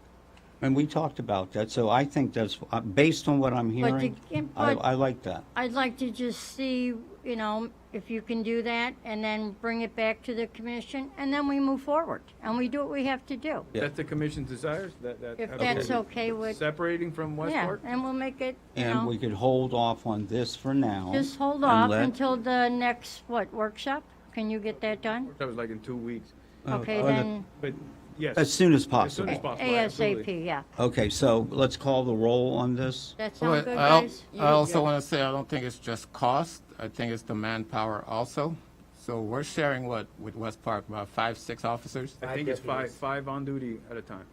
And we talked about that, so I think that's, based on what I'm But hearing, but I like that. I'd like to just see, you know, if you can do that, and then bring it back to the commission, and then we move forward, and we do what we have to do. Yeah. That's the commission's desires, that. If have that's it okay with, Separating from West yeah, Park? and we'll make it, you And we know, could hold off on this for now. just hold and off let- until the next, workshop? Can you get that done? That was like in 2 weeks. Okay, uh, then, But, yes. As soon as As soon possible. as possible, absolutely. ASAP, yeah. Okay, so let's call the roll on this. That sound good, I guys? also want to say, I don't think it's just cost. I think it's the manpower also. So we're sharing what with West Park, about 5, 6 officers? I think it's five on duty at a time.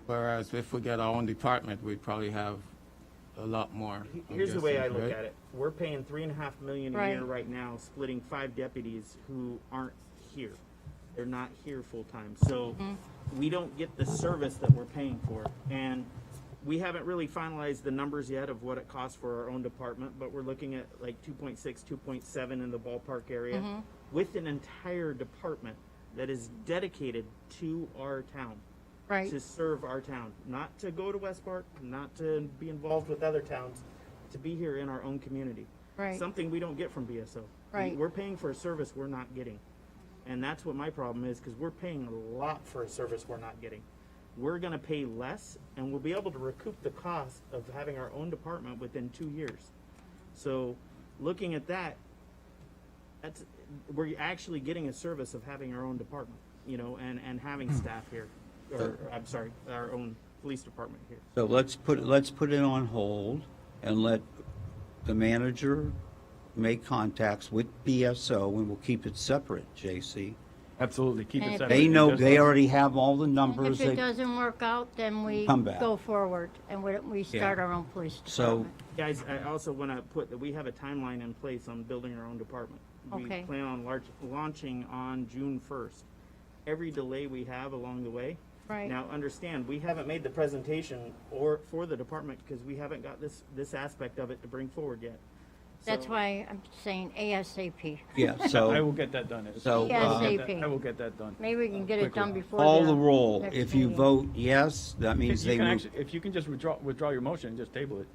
Whereas if we get our own department, we'd probably have a lot more. I'm Here's the way I guessing, look right? at it. We're paying $3.5 million a Right. year right now, splitting 5 deputies who aren't here. They're not here full-time. So we don't get the service that we're paying for. And we haven't really finalized the numbers yet of what it costs for our own department, but we're looking at like 2.6, 2.7 in the ballpark area with an entire department that is dedicated to our town. Right, To serve our town, not to go to West Park, not to be involved with other towns, to be here in our own community. right. Something we don't get from BSO. Right. We're paying for a service we're not getting. And that's what my problem is, because we're paying a lot for a service we're not getting. We're gonna pay less, and we'll be able to recoup the cost of having our own department within 2 years. So, looking at that, we're actually getting a service of having our own department, you know, and having staff here, or, I'm sorry, our own police department here. So let's put it on hold and let the manager make contacts with BSO, and we'll keep it separate, JC. Absolutely, keep And it if separate. They know, Just they us. already have all the numbers. If it They- doesn't work out, then we Come back. go forward, and we start our own police So, department. Guys, I also want to put that we have a timeline in place on building our own department. Okay. We plan on launching on June 1st. Every delay we have along the way. Right. Now, understand, we haven't made the presentation for the department because we haven't got this aspect of it to bring forward yet. That's So- why I'm saying ASAP. yeah, I so will get that done. So, Yes, uh, ASAP. I will get that done. Maybe we can get it done before call the roll. next If you meeting. vote yes, that means You they can move. actually, if you can just withdraw your motion and just table it.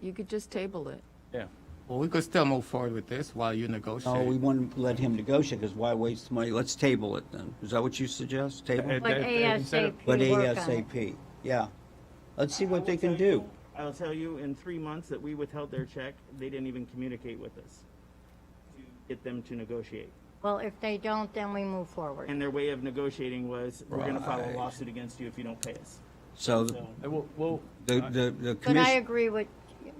You could just table it. Yeah. Well, we could still move forward with this while you negotiate. No, we want to let him negotiate, because why waste money? Let's table it then. Is that what you suggest? Table? And- But instead of- ASAP, But work on it. ASAP, yeah. Let's see I what they will can tell do. you- I'll tell you, in 3 months that we withheld their check, they didn't even communicate with us to get them to negotiate. Well, if they don't, then we move forward. And their way of negotiating was, we're gonna file a Right. lawsuit against you if you don't pay us. So So, We'll, the But I commission, agree with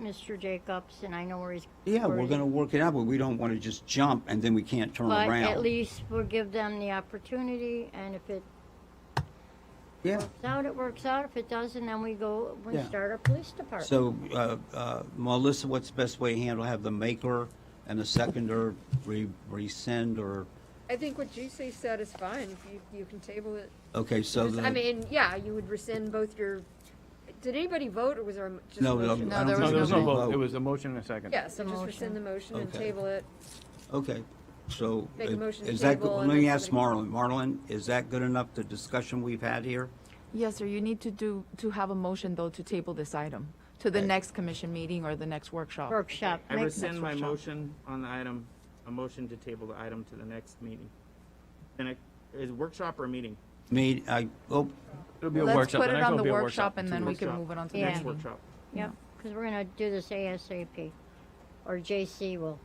Mr. Jacobs, and I know where he's. yeah, where we're he- going to work it out, but we don't want to just jump and then we can't turn But around. at least we'll give them the opportunity, and if it Yeah. works out, it works out. If it doesn't, then we Yeah. start our police department. So, Melissa, what's the best way to handle, have the maker and the seconder rescind, or, I think what GC said is fine. You can table it. okay, so Just- I the, mean, yeah, you would rescind both your, did anybody vote or was there just a no, motion? I No, don't there think No, there was no a vote. It was a motion and a second. Yeah, so The just motion. rescind the motion and Okay. table it. Okay, so, Make a motion to is that, table let and me then ask Marlon. Marlon, is that good enough, the discussion we've had here? Yes, sir, you need to have a motion, though, to table this item to the Okay. next commission meeting or the next workshop. Workshop. I make- rescind my workshop. motion on the item, a motion to table the item to the next meeting. And is workshop or a meeting? Me, It'll be a Let's workshop. put The it next on will the be a workshop, and then we Workshop. can move it on to the Yeah. next Next meeting. workshop. Yeah, because we're gonna do this ASAP, or JC will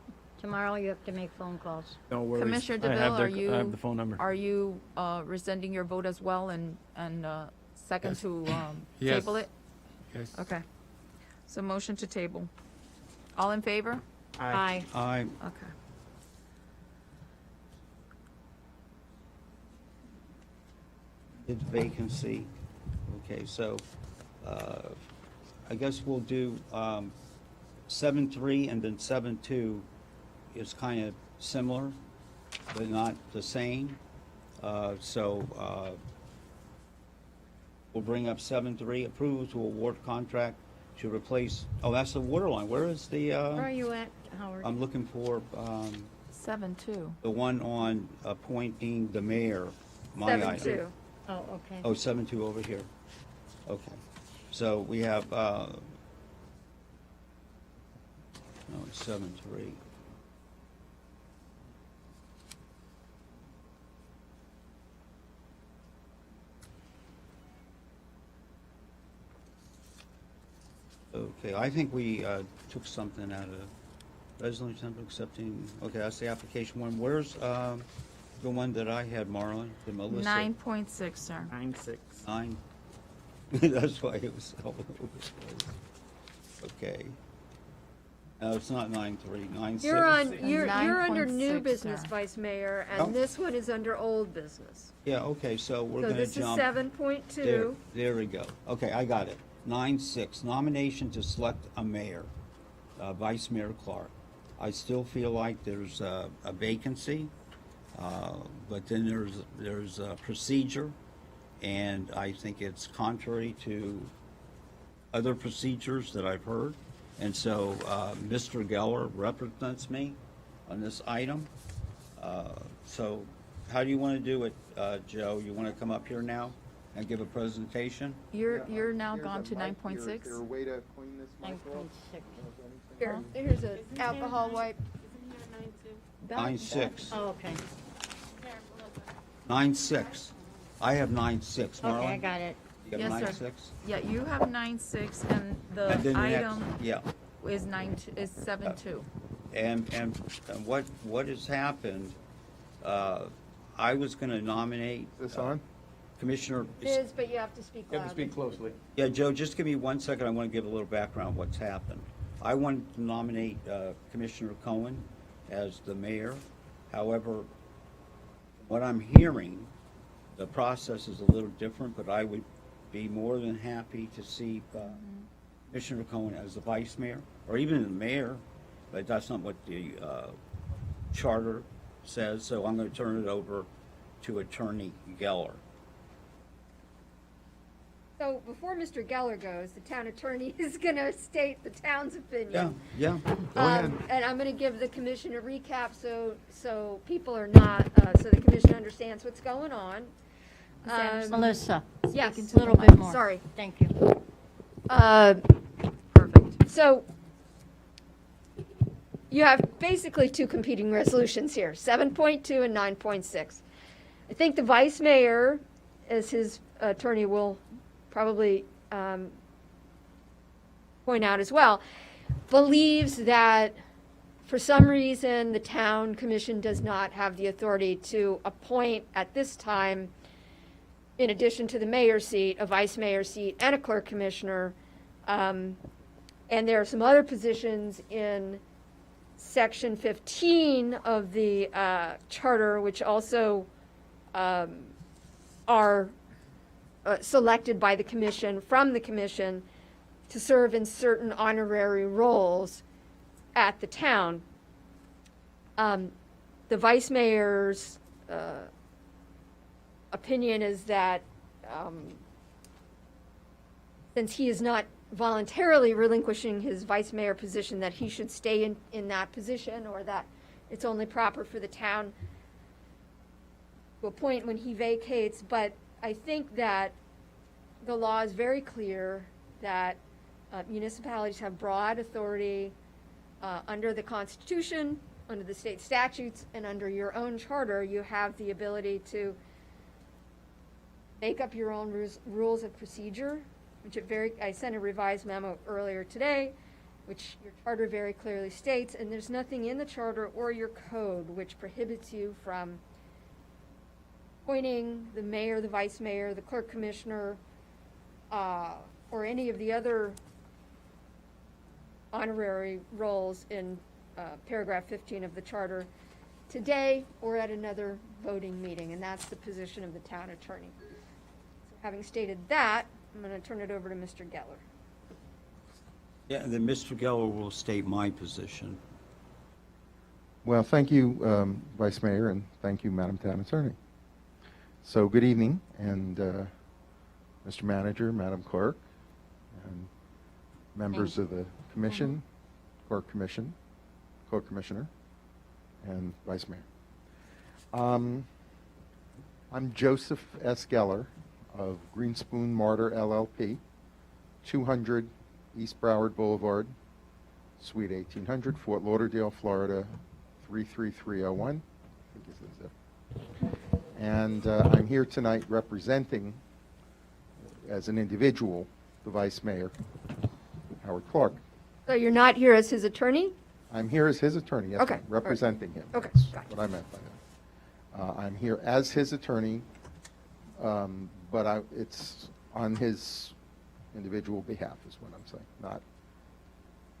Tomorrow you have to make phone calls. No worries. Commissioner I have DeVille, their- are you? I have the phone number. Are you rescinding your vote as well and second Yes. to Yes. table it? Yes. Okay. So motion to table. All in favor? Aye. I, Okay. it's vacancy. Okay, so, I guess we'll do, 7.3 and then 7.2 is kind of similar, but not the same. We'll bring up 7.3, approval to award contract to replace, oh, that's the water line. Where is the, Where are you at, Howard? I'm looking for, 7-2. the one on appointing the mayor. My item. 7-2. Oh, okay. Oh, 7.2 over here. Okay. So we have, no, it's 7.3. Okay, I think we took something out of resolution accepting, okay, that's the application one. Where's the one that I had, Marlon, the Melissa? 9.6, sir. 9-6. 9. That's why it was all over the place. Okay. No, it's not 9.3, 9.6. You're under 9.6, new business, sir. Vice Mayor, Oh. and this one is under old business. Yeah, okay, so we're So gonna this is jump. 7.2. There we go. Okay, I got it. 9.6, nomination to select a mayor, Vice Mayor Clark. I still feel like there's a vacancy, but then there's a procedure, and I think it's contrary to other procedures that I've heard. And so Mr. Geller represents me on this item. So how do you want to do it, Joe? You want to come up here now and give a presentation? You're now gone to 9.6? Is there a way to clean this mic off? 9.6. Here's an alcohol wipe. Isn't he on 9-2? 9.6. Oh, okay. 9.6. I have 9.6. Marlon? Okay, I got it. You have Yes, sir. 9.6? Yeah, you have 9.6, and the And then the next- item Yeah. is 7.2. And what has happened, I was going to nominate. Is this on? Commissioner. It is, but you have to speak You have to loudly. speak closely. Yeah, Joe, just give me 1 second. I want to give a little background on what's happened. I wanted to nominate Commissioner Cohen as the mayor. However, what I'm hearing, the process is a little different, but I would be more than happy to see Commissioner Cohen as the vice mayor, or even the mayor, but that's not what the charter says, so I'm going to turn it over to Attorney Geller. So before Mr. Geller goes, the town attorney is going to state the town's opinion. Yeah. Go ahead. And I'm going to give the commission a recap so people are not, so the commission understands what's going on. Melissa, Yes, a little bit more. sorry. Thank you. Perfect. So you have basically two competing resolutions here, 7.2 and 9.6. I think the vice mayor, as his attorney will probably point out as well, believes that for some reason the town commission does not have the authority to appoint at this time, in addition to the mayor's seat, a vice mayor's seat and a clerk commissioner. And there are some other positions in section 15 of the charter, which also are selected by the commission, from the commission, to serve in certain honorary roles at the town. The vice mayor's opinion is that since he is not voluntarily relinquishing his vice mayor position, that he should stay in that position, or that it's only proper for the town to appoint when he vacates. But I think that the law is very clear that municipalities have broad authority under the Constitution, under the state statutes, and under your own charter. You have the ability to make up your own rules of procedure, which I sent a revised memo earlier today, which your charter very clearly states, and there's nothing in the charter or your code which prohibits you from appointing the mayor, the vice mayor, the clerk commissioner, or any of the other honorary roles in paragraph 15 of the charter today or at another voting meeting, and that's the position of the town attorney. So having stated that, I'm going to turn it over to Mr. Geller. Yeah, and then Mr. Geller will state my position. Well, thank you, Vice Mayor, and thank you, Madam Town Attorney. So, good evening, and Mr. Manager, Madam Clerk, and members of the Commission, Clerk Commissioner, and Vice Mayor. I'm Joseph S. Geller of Greenspoon Martyr LLP, 200 East Broward Boulevard, Suite 1800, Fort Lauderdale, Florida, 33301. I think it says there. And I'm here tonight representing, as an individual, the Vice Mayor, Howard Clark. So you're not here as his attorney? I'm here as his attorney, yes, Okay, ma'am, representing him. Okay, That's gotcha. what I meant by that. I'm here as his attorney, but it's on his individual behalf, is what I'm saying,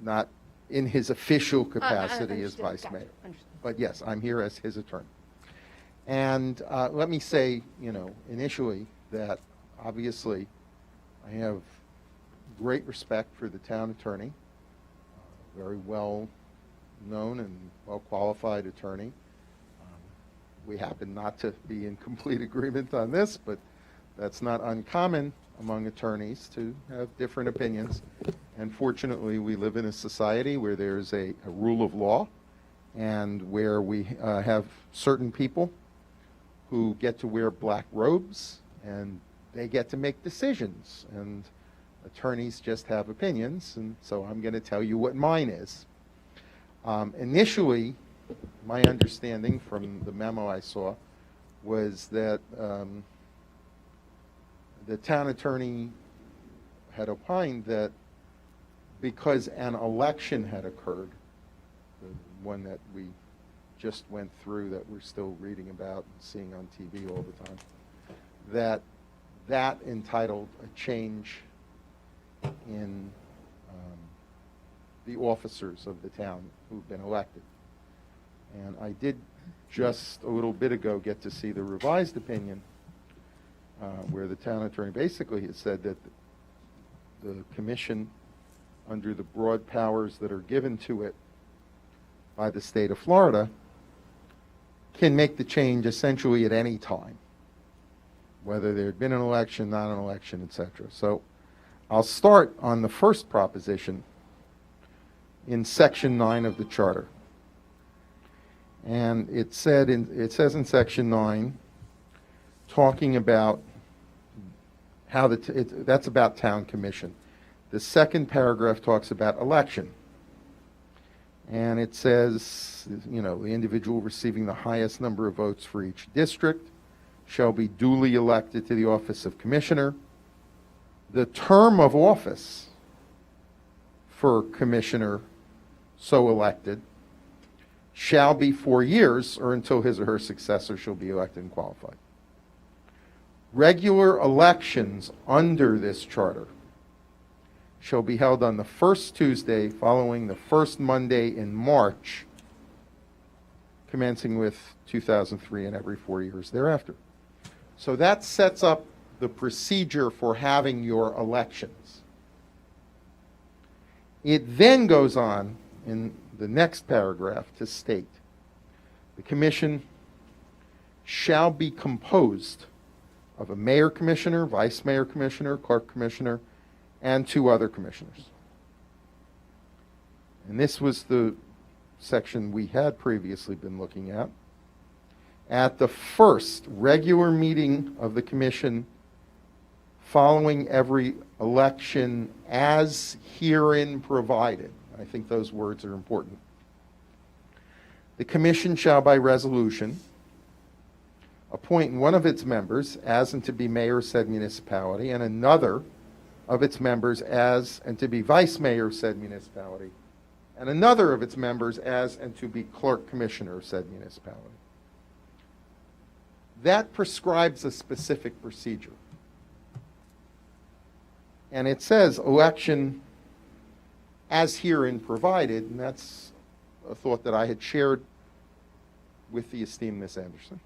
not in his official capacity as Understood. Vice Gotcha. Mayor. Understood. But yes, I'm here as his attorney. And let me say, initially, that obviously I have great respect for the town attorney, very well known and well qualified attorney. We happen not to be in complete agreement on this, but that's not uncommon among attorneys to have different opinions. And fortunately, we live in a society where there's a rule of law, and where we have certain people who get to wear black robes, and they get to make decisions, and attorneys just have opinions, and so I'm going to tell you what mine is. Initially, my understanding from the memo I saw was that the town attorney had opined that because an election had occurred, the one that we just went through, that we're still reading about and seeing on TV all the time, that entitled a change in the officers of the town who've been elected. And I did just a little bit ago get to see the revised opinion, where the town attorney basically has said that the commission, under the broad powers that are given to it by the state of Florida, can make the change essentially at any time, whether there had been an election, not an election, etc. So I'll start on the first proposition in Section 9 of the Charter. And it says in Section 9, talking about how that's about town commission. The second paragraph talks about election. And it says, the individual receiving the highest number of votes for each district shall be duly elected to the office of commissioner. The term of office for commissioner so elected shall be 4 years, or until his or her successor shall be elected and qualified. Regular elections under this charter shall be held on the first Tuesday following the first Monday in March, commencing with 2003, and every 4 years thereafter. So that sets up the procedure for having your elections. It then goes on in the next paragraph to state, the commission shall be composed of a mayor commissioner, vice mayor commissioner, clerk commissioner, and 2 other commissioners. And this was the section we had previously been looking at. At the first regular meeting of the commission following every election as herein provided. I think those words are important. The commission shall by resolution appoint one of its members as and to be mayor of said municipality, and another of its members as and to be vice mayor of said municipality, and another of its members as and to be clerk commissioner of said municipality. That prescribes a specific procedure. And it says election as herein provided, and that's a thought that I had shared with the esteemed Ms. Anderson,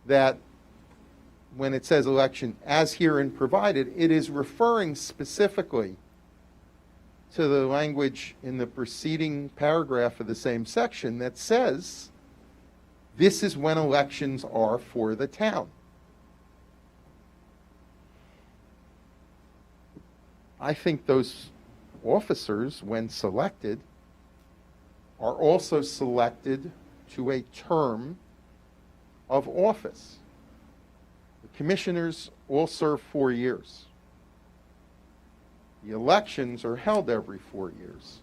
that when it says election as herein provided, it is referring specifically to the language in the preceding paragraph of the same section that says this is when elections are for the town. I think those officers, when selected, are also selected to a term of office. The commissioners all serve 4 years. The elections are held every 4 years.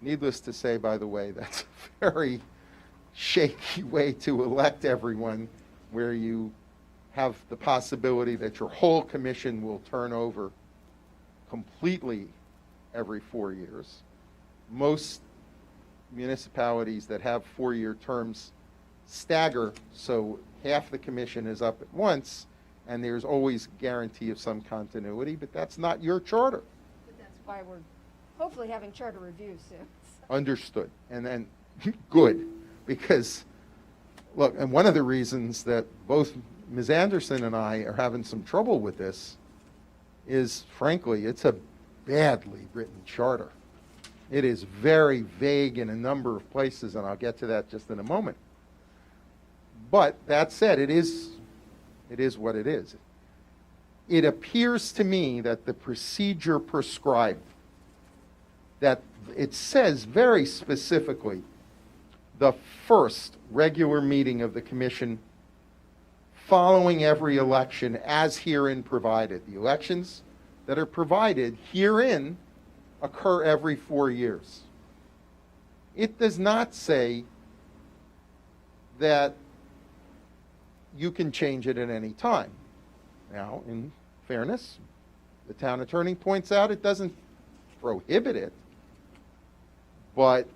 Needless to say, by the way, that's a very shaky way to elect everyone, where you have the possibility that your whole commission will turn over completely every 4 years. Most municipalities that have 4-year terms stagger, so half the commission is up at once, and there's always guarantee of some continuity, but that's not your charter. But that's why we're hopefully having charter review soon. Understood. And then, good, because, look, and one of the reasons that both Ms. Anderson and I are having some trouble with this is, frankly, it's a badly written charter. It is very vague in a number of places, and I'll get to that just in a moment. But that said, it is what it is. It appears to me that the procedure prescribed, that it says very specifically, the first regular meeting of the commission following every election as herein provided. The elections that are provided herein occur every 4 years. It does not say that you can change it at any time. Now, in fairness, the town attorney points out it doesn't prohibit it, but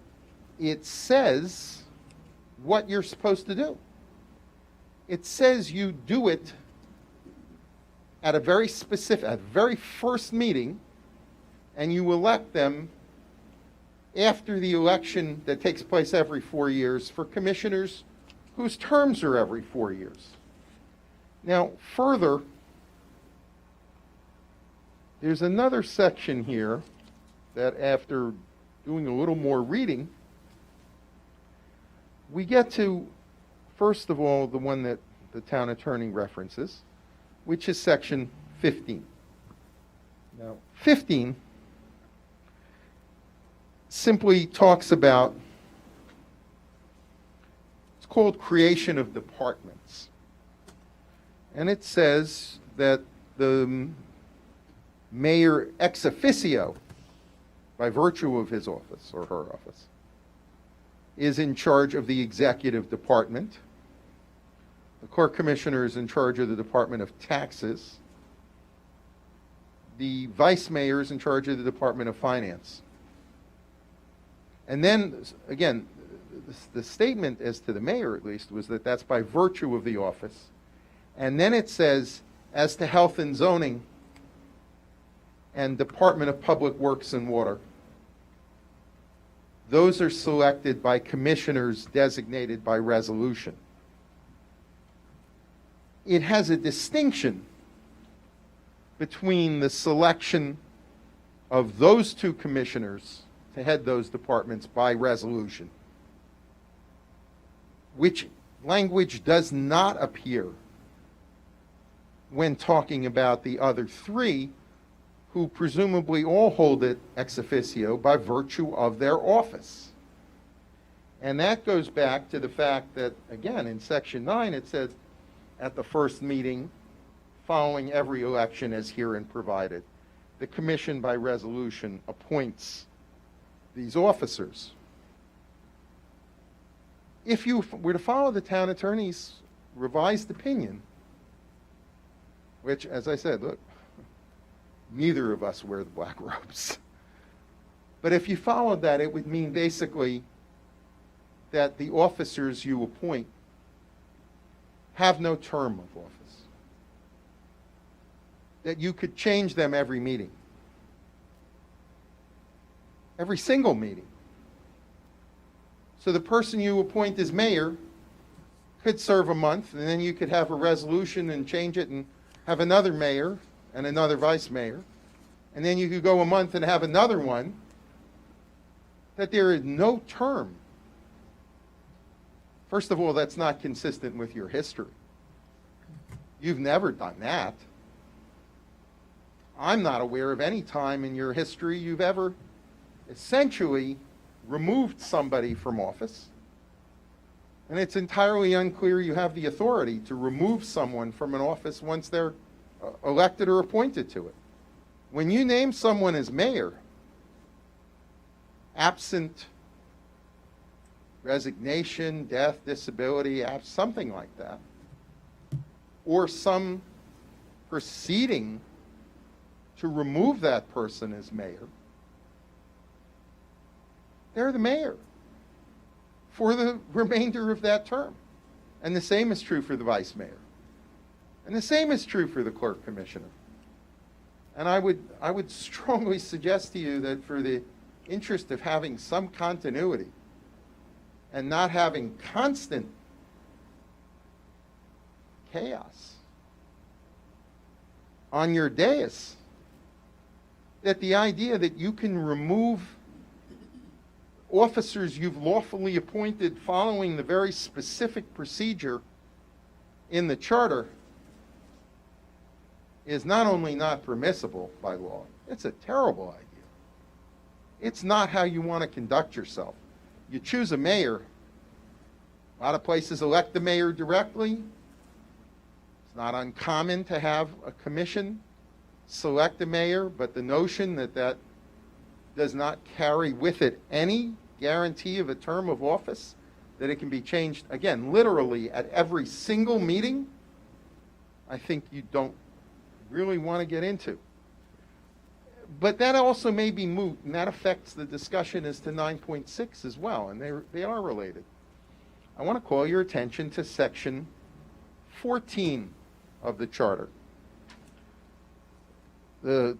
it says what you're supposed to do. It says you do it at a very specific, at the very first meeting, and you elect them after the election that takes place every 4 years for commissioners whose terms are every 4 years. Now, further, there's another section here that, after doing a little more reading, we get to, first of all, the one that the town attorney references, which is section 15. Now, 15 simply talks about, it's called creation of departments. And it says that the mayor ex officio, by virtue of his office or her office, is in charge of the executive department. The clerk commissioner is in charge of the Department of Taxes. The vice mayor is in charge of the Department of Finance. And then, again, the statement as to the mayor, at least, was that that's by virtue of the office. And then it says, as to health and zoning and Department of Public Works and Water, those are selected by commissioners designated by resolution. It has a distinction between the selection of those two commissioners to head those departments by resolution, which language does not appear when talking about the other three, who presumably all hold it ex officio by virtue of their office. And that goes back to the fact that, again, in section 9, it said at the first meeting following every election as herein provided, the commission by resolution appoints these officers. If you were to follow the town attorney's revised opinion, which, as I said, look, neither of us wear the black robes. But if you followed that, it would mean basically that the officers you appoint have no term of office, that you could change them every meeting, every single meeting. So the person you appoint as mayor could serve a month, and then you could have a resolution and change it and have another mayor and another vice mayor. And then you could go a month and have another one, that there is no term. First of all, that's not consistent with your history. You've never done that. I'm not aware of any time in your history you've ever essentially removed somebody from office. And it's entirely unclear you have the authority to remove someone from an office once they're elected or appointed to it. When you name someone as mayor, absent resignation, death, disability, something like that, or some proceeding to remove that person as mayor, they're the mayor for the remainder of that term. And the same is true for the vice mayor. And the same is true for the clerk commissioner. And I would strongly suggest to you that for the interest of having some continuity and not having constant chaos on your dais, that the idea that you can remove officers you've lawfully appointed following the very specific procedure in the charter is not only not permissible by law, it's a terrible idea. It's not how you want to conduct yourself. You choose a mayor. A lot of places elect the mayor directly. It's not uncommon to have a commission select a mayor, but the notion that that does not carry with it any guarantee of a term of office, that it can be changed, again, literally at every single meeting, I think you don't really want to get into. But that also may be moot, and that affects the discussion as to 9.6 as well, and they are related. I want to call your attention to section 14 of the charter. The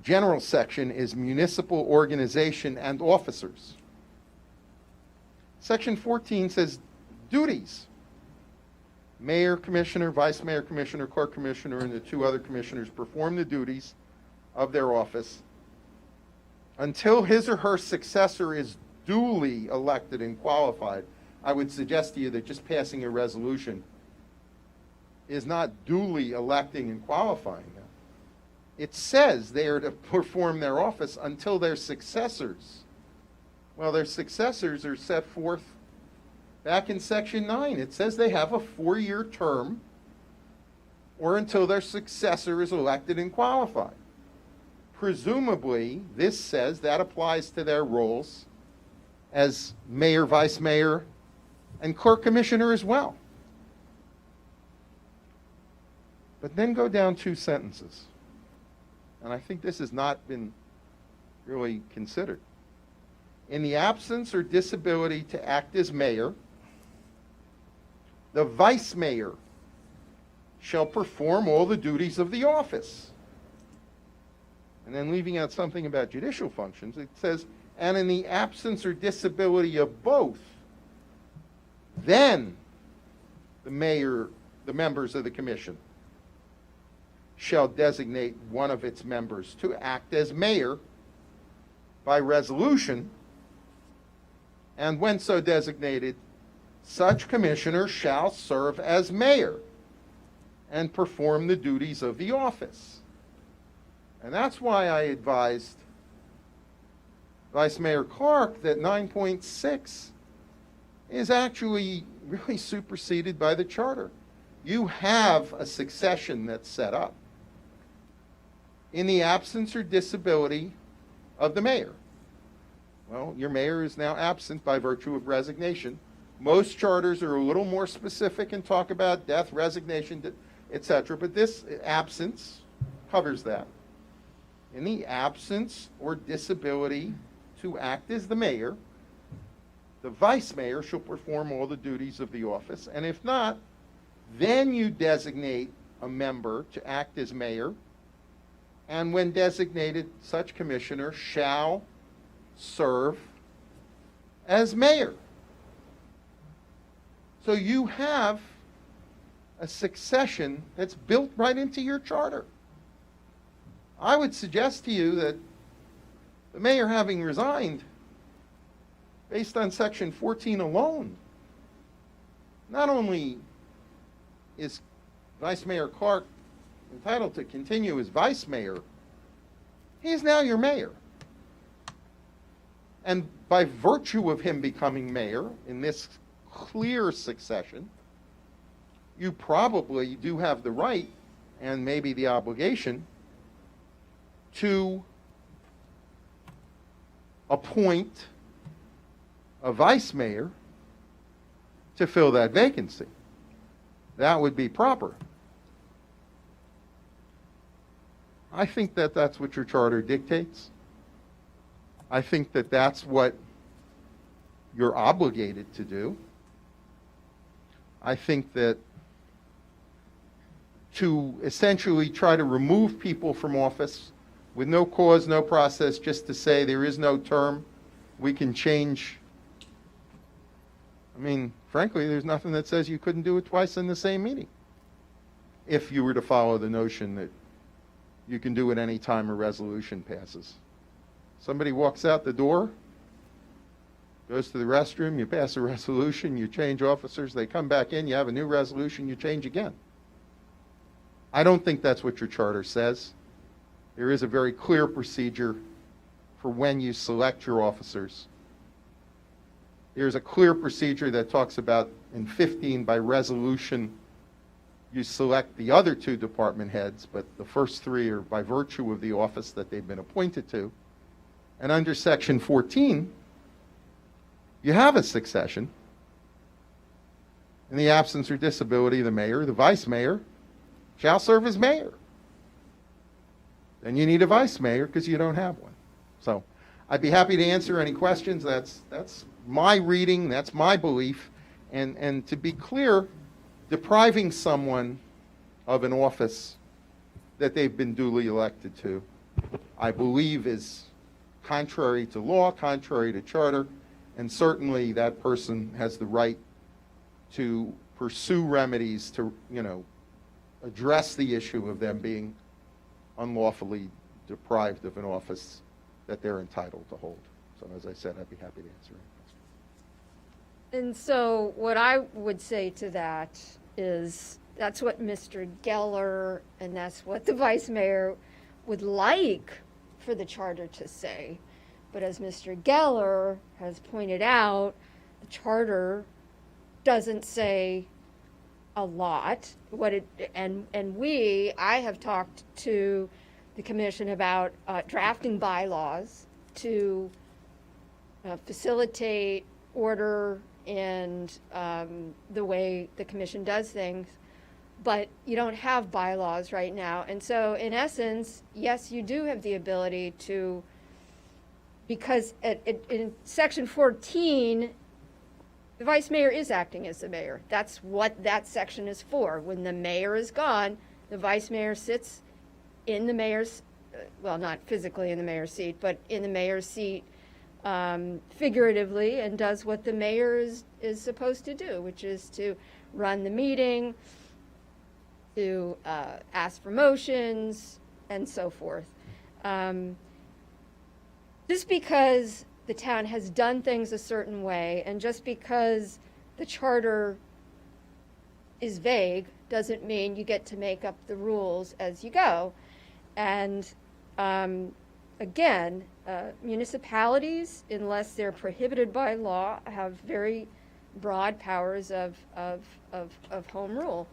general section is municipal organization and officers. Section 14 says duties. Mayor, commissioner, vice mayor, commissioner, clerk commissioner, and the two other commissioners perform the duties of their office until his or her successor is duly elected and qualified. I would suggest to you that just passing a resolution is not duly electing and qualifying them. It says they are to perform their office until their successors. Well, their successors are set forth back in section 9. It says they have a 4-year term or until their successor is elected and qualified. Presumably, this says that applies to their roles as mayor, vice mayor, and clerk commissioner as well. But then go down 2 sentences. And I think this has not been really considered. In the absence or disability to act as mayor, the vice mayor shall perform all the duties of the office. And then leaving out something about judicial functions, it says, and in the absence or disability of both, then the mayor, the members of the commission, shall designate one of its members to act as mayor by resolution, and when so designated, such commissioner shall serve as mayor and perform the duties of the office. And that's why I advised Vice Mayor Clark that 9.6 is actually really superseded by the charter. You have a succession that's set up in the absence or disability of the mayor. Well, your mayor is now absent by virtue of resignation. Most charters are a little more specific and talk about death, resignation, etc. But this absence covers that. In the absence or disability to act as the mayor, the vice mayor shall perform all the duties of the office, and if not, then you designate a member to act as mayor, and when designated, such commissioner shall serve as mayor. So you have a succession that's built right into your charter. I would suggest to you that the mayor having resigned, based on section 14 alone, not only is Vice Mayor Clark entitled to continue as vice mayor, he is now your mayor. And by virtue of him becoming mayor in this clear succession, you probably do have the right and maybe the obligation to appoint a vice mayor to fill that vacancy. That would be proper. I think that that's what your charter dictates. I think that that's what you're obligated to do. I think that to essentially try to remove people from office with no cause, no process, just to say there is no term, we can change. I mean, frankly, there's nothing that says you couldn't do it twice in the same meeting if you were to follow the notion that you can do it any time a resolution passes. Somebody walks out the door, goes to the restroom, you pass a resolution, you change officers, they come back in, you have a new resolution, you change again. I don't think that's what your charter says. There is a very clear procedure for when you select your officers. There's a clear procedure that talks about in 15 by resolution you select the other two department heads, but the first three are by virtue of the office that they've been appointed to. And under section 14, you have a succession. In the absence or disability of the mayor, the vice mayor shall serve as mayor. Then you need a vice mayor because you don't have one. So I'd be happy to answer any questions. That's my reading, that's my belief. And to be clear, depriving someone of an office that they've been duly elected to, I believe is contrary to law, contrary to charter, and certainly that person has the right to pursue remedies to, address the issue of them being unlawfully deprived of an office that they're entitled to hold. So as I said, I'd be happy to answer any questions. And so what I would say to that is that's what Mr. Geller and that's what the vice mayor would like for the charter to say. But as Mr. Geller has pointed out, the charter doesn't say a lot. I have talked to the commission about drafting bylaws to facilitate order and the way the commission does things, but you don't have bylaws right now. And so in essence, yes, you do have the ability to, because in section 14, the vice mayor is acting as the mayor. That's what that section is for. When the mayor is gone, the vice mayor sits in the mayor's, well, not physically in the mayor's seat, but in the mayor's seat figuratively, and does what the mayor is supposed to do, which is to run the meeting, to ask for motions, and so forth. Just because the town has done things a certain way, and just because the charter is vague, doesn't mean you get to make up the rules as you go. And again, municipalities, unless they're prohibited by law, have very broad powers of home rule.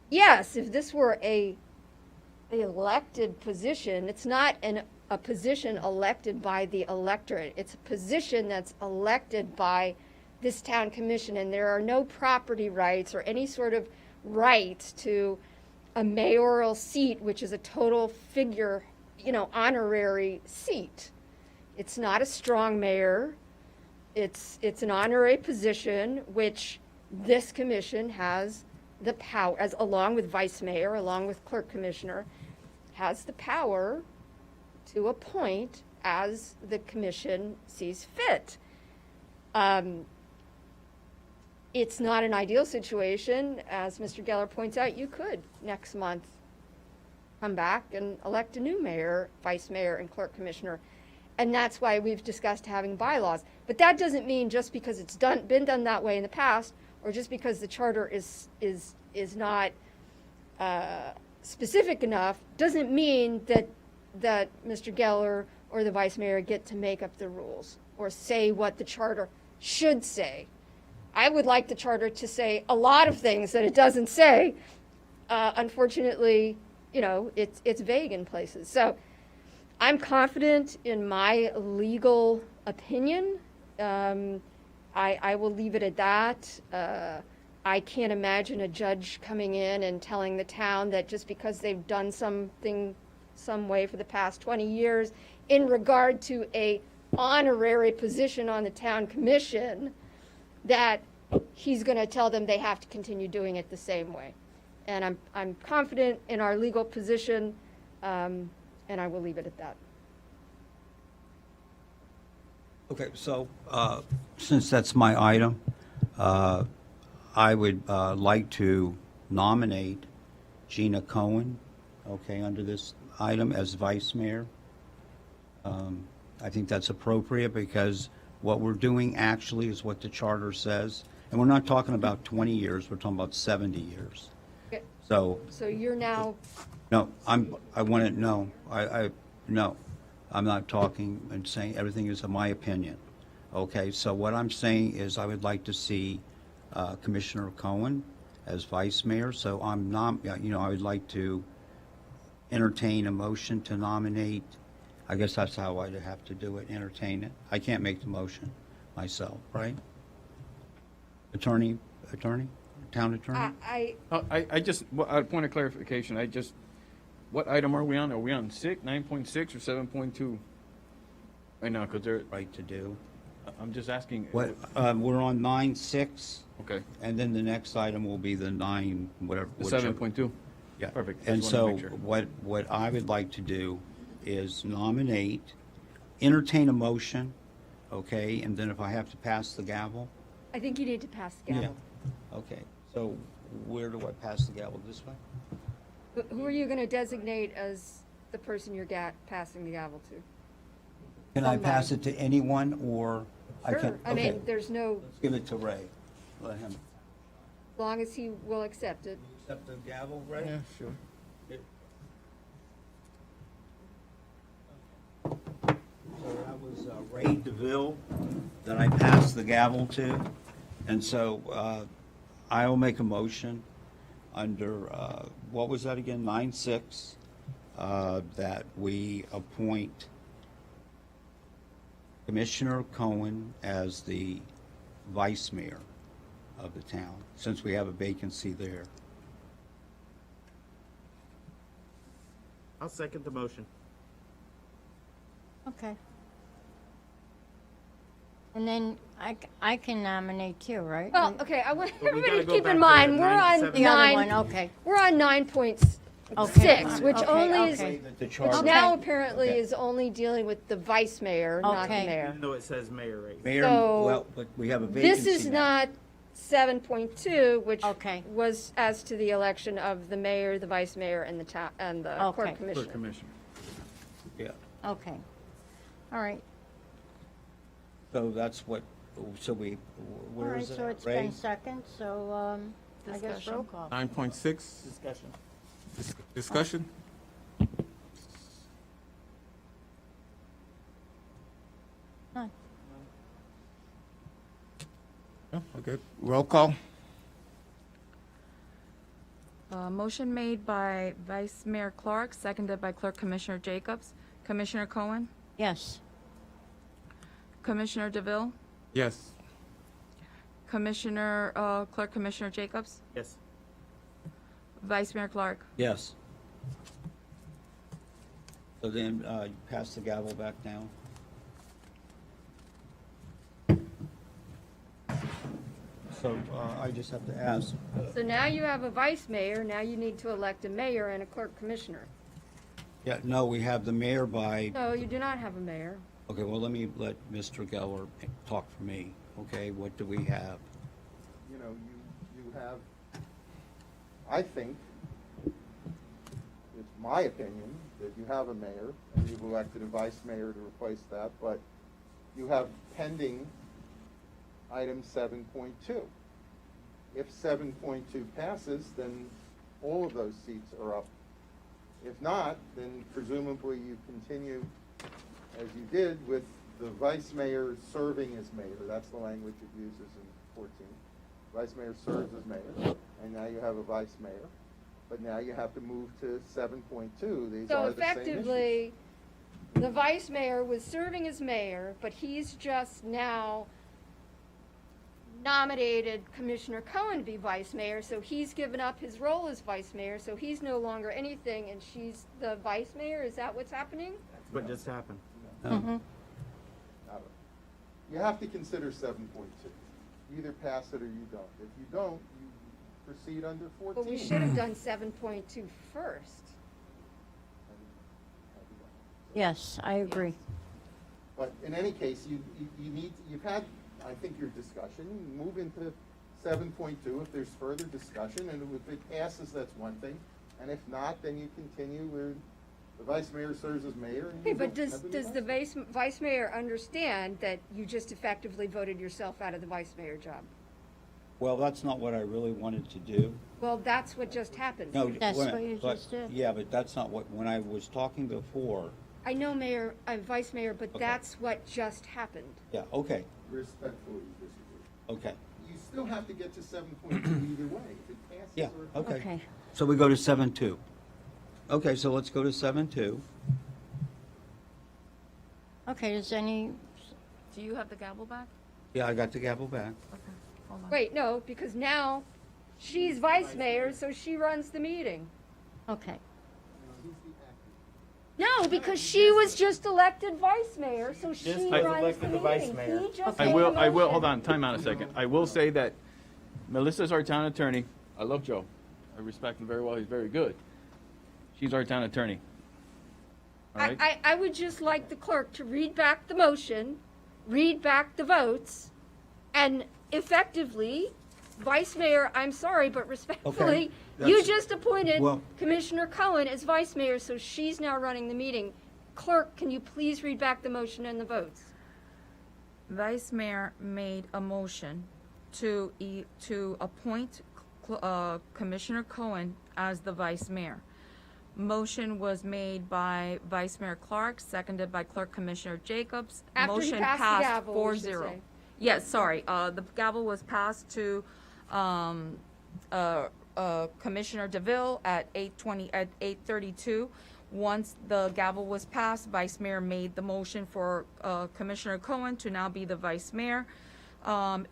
Yes, if this were a elected position, it's not a position elected by the electorate. It's a position that's elected by this town commission, and there are no property rights or any sort of rights to a mayoral seat, which is a total figure, honorary seat. It's not a strong mayor. It's an honorary position, which this commission has the power, as along with vice mayor, along with clerk commissioner, has the power to appoint as the commission sees fit. It's not an ideal situation. As Mr. Geller points out, you could next month come back and elect a new mayor, vice mayor, and clerk commissioner. And that's why we've discussed having bylaws. But that doesn't mean just because it's been done that way in the past, or just because the charter is not specific enough, doesn't mean that Mr. Geller or the vice mayor get to make up the rules or say what the charter should say. I would like the charter to say a lot of things that it doesn't say. Unfortunately, it's vague in places. So I'm confident in my legal opinion. I will leave it at that. I can't imagine a judge coming in and telling the town that just because they've done something some way for the past 20 years in regard to a honorary position on the town commission, that he's going to tell them they have to continue doing it the same way. And I'm confident in our legal position, and I will leave it at that. Okay, so since that's my item, I would like to nominate Gina Cohen, okay, under this item as vice mayor. I think that's appropriate because what we're doing actually is what the charter says. And we're not talking about 20 years, we're talking about 70 years. Okay. So, So you're now, no, no, I'm not talking and saying everything is my opinion. Okay, so what I'm saying is I would like to see Commissioner Cohen as vice mayor. So I'm not, I would like to entertain a motion to nominate. I guess that's how I'd have to do it, entertain it. I can't make the motion myself, right? Attorney, town attorney? I just, a point of clarification, what item are we on? Are we on 9.6 or 7.2? Right now, because they're, Right to do. I'm just asking. What, we're on 9.6, Okay, and then the next item will be the 9, whatever. the whichever. 7.2? Yeah. Perfect. And Just wanted so to make sure. what I would like to do is nominate, entertain a motion, okay, and then if I have to pass the gavel? I think you need to pass the gavel. Okay, so where do I pass the gavel? This way? Who are you going to designate as the person you're passing the gavel to? Can I Somebody. pass it to anyone, or I can? Sure. I okay, mean, there's no, let's give it to Ray. Let him. as long as he will accept it. Accept the gavel, Ray? Yeah, sure. So that was Ray DeVille that I passed the gavel to. And so I'll make a motion under, what was that again, 9.6, that we appoint Commissioner Cohen as the vice mayor of the town, since we have a vacancy there. I'll second the motion. Okay. And then I can nominate too, right? Well, okay, I want But we everybody gotta to go keep back in to mind, we're 9, on The other one, 9, okay. we're on 9.6, Okay, which okay, only is, okay. The which charter, now apparently Okay. is only dealing with the vice mayor, not the Okay. mayor. Even though it says mayor right. mayor, So, well, but we have a vacancy This is now. not 7.2, which Okay. was as to the election of the mayor, the vice mayor, and the Okay. court commissioner. Clerk commissioner. Yeah, Okay. All right. so that's what, so we, All where right, is it so at, it's Ray? been second, so I guess Discussion. roll call. 9.6, Discussion. discussion? None. Yeah, okay. Roll call? Motion made by Vice Mayor Clark, seconded by Clerk Commissioner Jacobs. Commissioner Cohen? Yes. Commissioner DeVille? Yes. Commissioner, Clerk Commissioner Jacobs? Yes. Vice Mayor Clark. Yes. So then, pass the gavel back now. So, I just have to ask, So now you have a vice mayor, now you need to elect a mayor and a clerk commissioner. yeah, no, we have the mayor by, No, you do not have a mayor. okay, well, let Mr. Geller talk for me, okay? What do we have? You know, you have, I think, it's my opinion, that you have a mayor, and you've elected a vice mayor to replace that, but you have pending item 7.2. If 7.2 passes, then all of those seats are up. If not, then presumably you continue as you did with the vice mayor serving as mayor. That's the language it uses in 14. Vice mayor serves as mayor, and now you have a vice mayor. But now you have to move to 7.2. These So are the same issues. effectively, the vice mayor was serving as mayor, but he's just now nominated Commissioner Cohen to be vice mayor, so he's given up his role as vice mayor, so he's no longer anything, and she's the vice mayor? Is that what's happening? What just happened? No. You have to consider 7.2. You either pass it or you don't. If you don't, you proceed under 14. But we should have done 7.2 first. Yes, I agree. But in any case, you've had, I think, your discussion. Move into 7.2 if there's further discussion, and if it passes, that's one thing. And if not, then you continue where the vice mayor serves as mayor. And Okay, you but don't does have the the vice mayor understand that you just effectively voted yourself out of the vice mayor job? Well, that's not what I really wanted to do. Well, that's what just happened. No, That's wait a what you minute, but- just did. Yeah, but that's not what, when I was talking before, I know mayor, I'm vice mayor, but Okay. that's what just happened. yeah, okay, Respectfully disagree. okay, You still have to get to 7.2 either way. If it passes yeah, or okay. Okay. So we go to 7.2. Okay, so let's go to 7.2. Okay, does any, Do you have the gavel back? Yeah, I got the gavel back. Okay, hold on. Wait, no, because now she's vice mayor, so she runs the meeting. okay. No, because she was just elected vice mayor, so she Just runs elected the the vice meeting. mayor. He just I made will, the I will, motion. hold on, time out a second. I will say that Melissa's our town attorney. I love Joe. I respect him very well. He's very good. She's our town attorney. All right? I would just like the clerk to read back the motion, read back the votes, and effectively, vice mayor, I'm sorry, but respectfully, you that's- just appointed well- Commissioner Cohen as vice mayor, so she's now running the meeting. Clerk, can you please read back the motion and the votes? Vice Mayor made a motion to appoint Commissioner Cohen as the Vice Mayor. Motion was made by Vice Mayor Clark, seconded by Clerk Commissioner Jacobs. After he Motion passed the gavel, we should 4-0. say. Yes, sorry, the gavel was passed to Commissioner DeVille at 8:32. Once the gavel was passed, Vice Mayor made the motion for Commissioner Cohen to now be the Vice Mayor.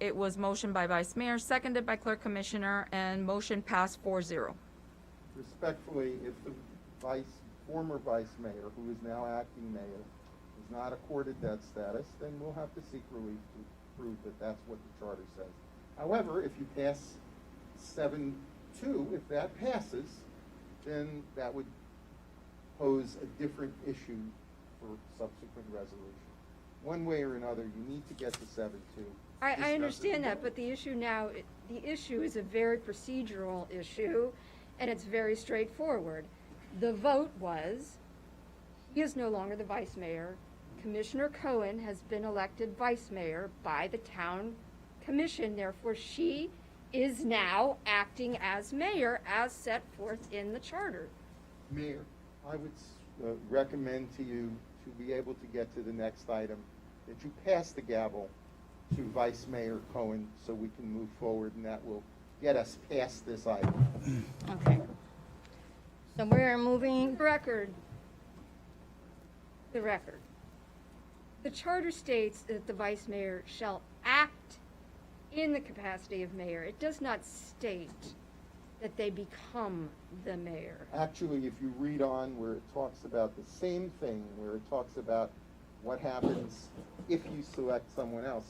It was motioned by Vice Mayor, seconded by Clerk Commissioner, and motion passed 4-0. Respectfully, if the former vice mayor, who is now acting mayor, is not accorded that status, then we'll have to seek relief to prove that that's what the charter says. However, if you pass 7.2, if that passes, then that would pose a different issue for subsequent resolution. One way or another, you need to get to 7.2. I understand that, but the issue now, the issue is a very procedural issue, and it's very straightforward. The vote was, he is no longer the vice mayor. Commissioner Cohen has been elected vice mayor by the town commission, therefore she is now acting as mayor as set forth in the charter. Mayor, I would recommend to you, to be able to get to the next item, that you pass the gavel to Vice Mayor Cohen so we can move forward, and that will get us past this item. Okay. So we're moving, The record. The charter states that the vice mayor shall act in the capacity of mayor. It does not state That they become the mayor. Actually, if you read on where it talks about the same thing, where it talks about what happens if you select someone else,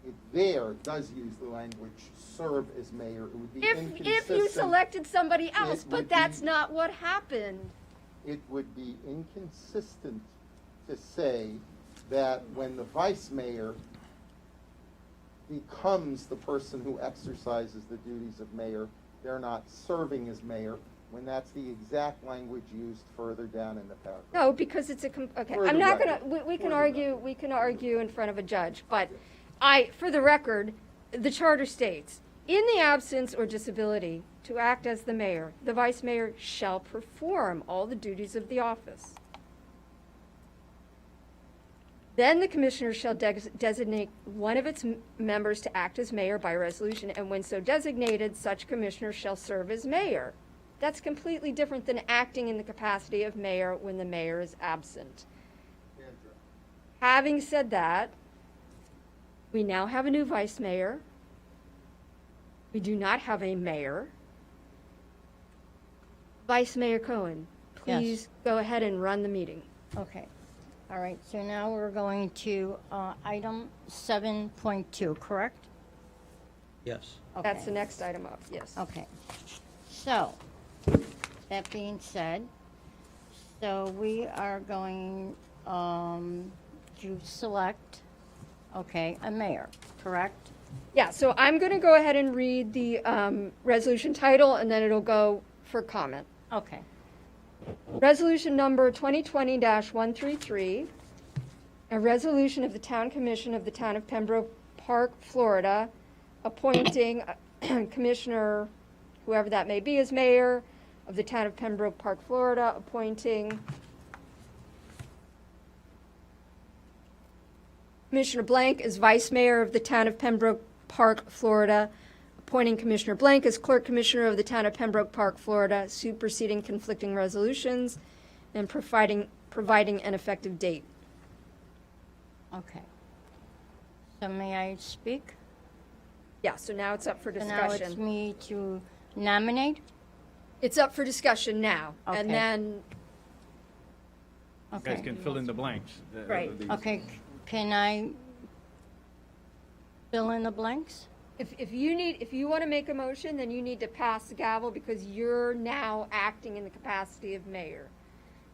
it there does use the language serve as mayor. It would be If inconsistent. you selected somebody else, It but would that's be- not what happened. It would be inconsistent to say that when the vice mayor becomes the person who exercises the duties of mayor, they're not serving as mayor, when that's the exact language used further down in the paragraph. No, because it's okay, For I'm the not record. gonna, we can For the argue, in front of a judge, but for the record, the charter states, in the absence or disability to act as the mayor, the vice mayor shall perform all the duties of the office. Then the commissioner shall designate one of its members to act as mayor by resolution, and when so designated, such commissioner shall serve as mayor. That's completely different than acting in the capacity of mayor when the mayor is absent. Having said that, we now have a new vice mayor. We do not have a mayor. Vice Mayor Cohen, Yes. please go ahead and run the meeting. Okay. All right, so now we're going to item 7.2, correct? Yes. That's Okay. the next item up, yes. Okay. So, that being said, so we are going to select, okay, a mayor, correct? Yeah, so I'm going to go ahead and read the resolution title, and then it'll go for comment. Okay. Resolution number 2020-133, a resolution of the Town Commission of the Town of Pembroke Park, Florida, appointing Commissioner, whoever that may be, as mayor of the Town of Pembroke Park, Florida, appointing Commissioner Blank as vice mayor of the Town of Pembroke Park, Florida, appointing Commissioner Blank as clerk commissioner of the Town of Pembroke Park, Florida, superseding conflicting resolutions, and providing an effective date. Okay. So may I speak? Yeah, so now it's up for So now it's discussion. me to nominate? It's up for discussion now, Okay. and then, You guys Okay. can fill in the blanks. Right. These. Okay, can I fill in the blanks? if you want to make a motion, then you need to pass the gavel because you're now acting in the capacity of mayor.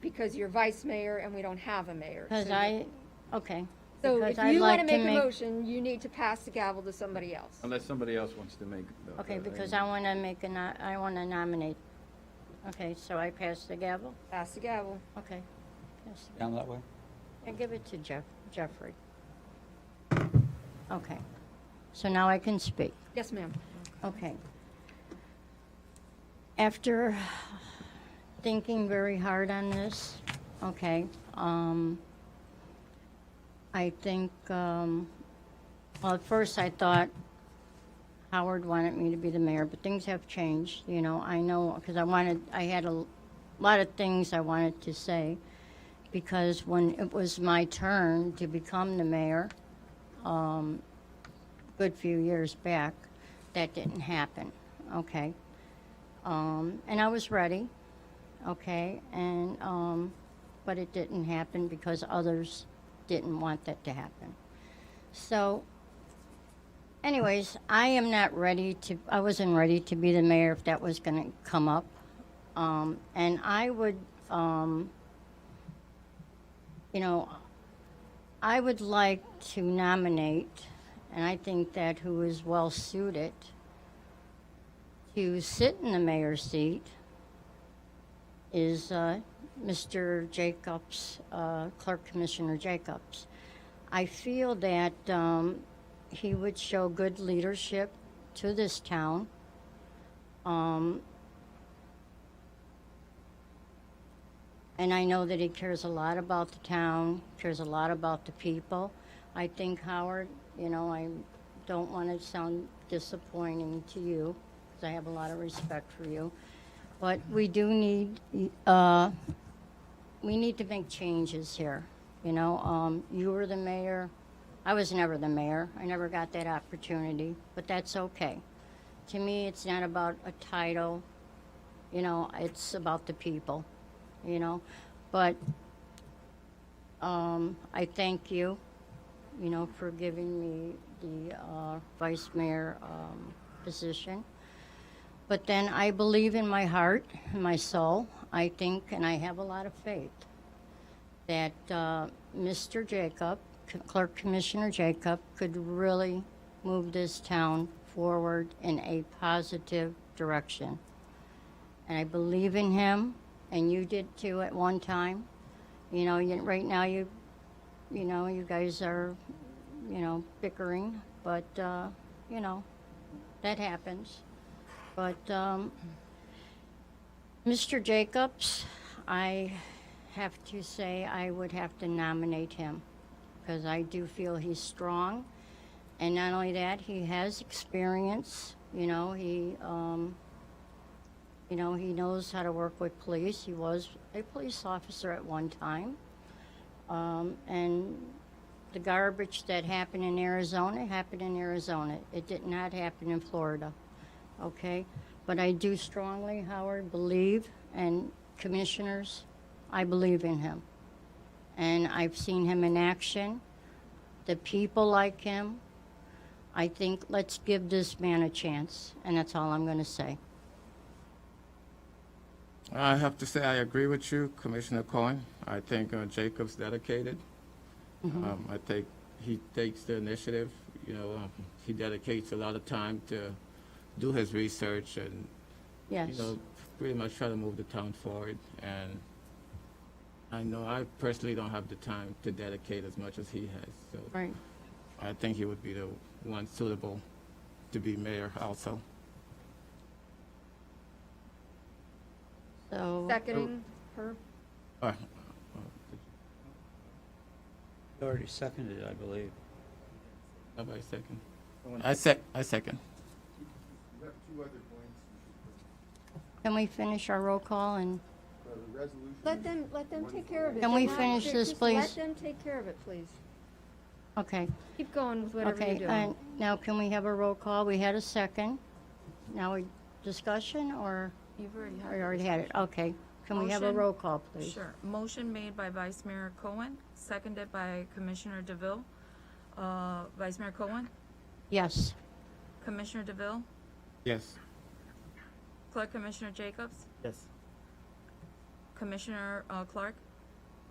Because you're vice mayor and we don't have a mayor. Because So okay. if Because I'd you want like to make a motion, you need to pass the gavel to somebody else. Unless somebody else wants to make. Okay, because I want to I want to nominate. Okay, so I pass the gavel? Pass the gavel. Okay. Pass the Down that way? I give it to Jeffrey. Okay. So now I can speak. Yes, ma'am. Okay. After thinking very hard on this, okay, I think, well, at first I thought Howard wanted me to be the mayor, but things have changed, you know, I know, because I had a lot of things I wanted to say, because when it was my turn to become the mayor, good few years back, that didn't happen, okay? And I was ready, okay, and, but it didn't happen because others didn't want that to happen. So, anyways, I wasn't ready to be the mayor if that was gonna come up. And I would, you know, I would like to nominate, and I think that who is well-suited to sit in the mayor's seat is Mr. Jacobs, Clerk Commissioner Jacobs. I feel that he would show good leadership to this town. And I know that he cares a lot about the town, cares a lot about the people. I think, Howard, you know, I don't want to sound disappointing to you, because I have a lot of respect for you. But we do need, we need to make changes here. You know, you were the mayor. I was never the mayor. I never got that opportunity, but that's okay. To me, it's not about a title. You know, it's about the people, you know. But I thank you, you know, for giving me the vice mayor position. But then I believe in my heart, in my soul, I think, and I have a lot of faith, that Mr. Jacob, Clerk Commissioner Jacob, could really move this town forward in a positive direction. And I believe in him, and you did too at one time. You know, right now you know, you guys are, you know, bickering, but, you know, that happens. But Mr. Jacobs, I have to say I would have to nominate him because I do feel he's strong. And not only that, he has experience. You know, he knows how to work with police. He was a police officer at one time. And the garbage that happened in Arizona happened in Arizona. It did not happen in Florida. Okay? But I do strongly, Howard, believe, and commissioners, I believe in him. And I've seen him in action. The people like him. I think let's give this man a chance. And that's all I'm going to say. I have to say I agree with you, Commissioner Cohen. I think Jacob's dedicated. I think he takes the initiative. You know, he dedicates a lot of time to do his research and, Yes. you know, pretty much try to move the town forward. And I know I personally don't have the time to dedicate as much as he has. So Right. I think he would be the one suitable to be mayor also. So. Seconding her. Uh, You already seconded it, I believe. Nobody second. Someone- I second. You have two other points. Can we finish our roll call and, The resolution. Let them take care of it. Can we They're not- finish they're this, just please? Let them take care of it, please. okay. Keep going with whatever you're Okay, doing. and now can we have a roll call? We had a second. Now we, discussion or, You've already had. we already had it? Okay. Can we have a Motion? roll call, please? Sure. Motion made by Vice Mayor Cohen, seconded by Commissioner DeVille. Vice Mayor Cohen, Yes. Commissioner DeVille, Yes. Clerk Commissioner Jacobs, Yes. Commissioner Clark.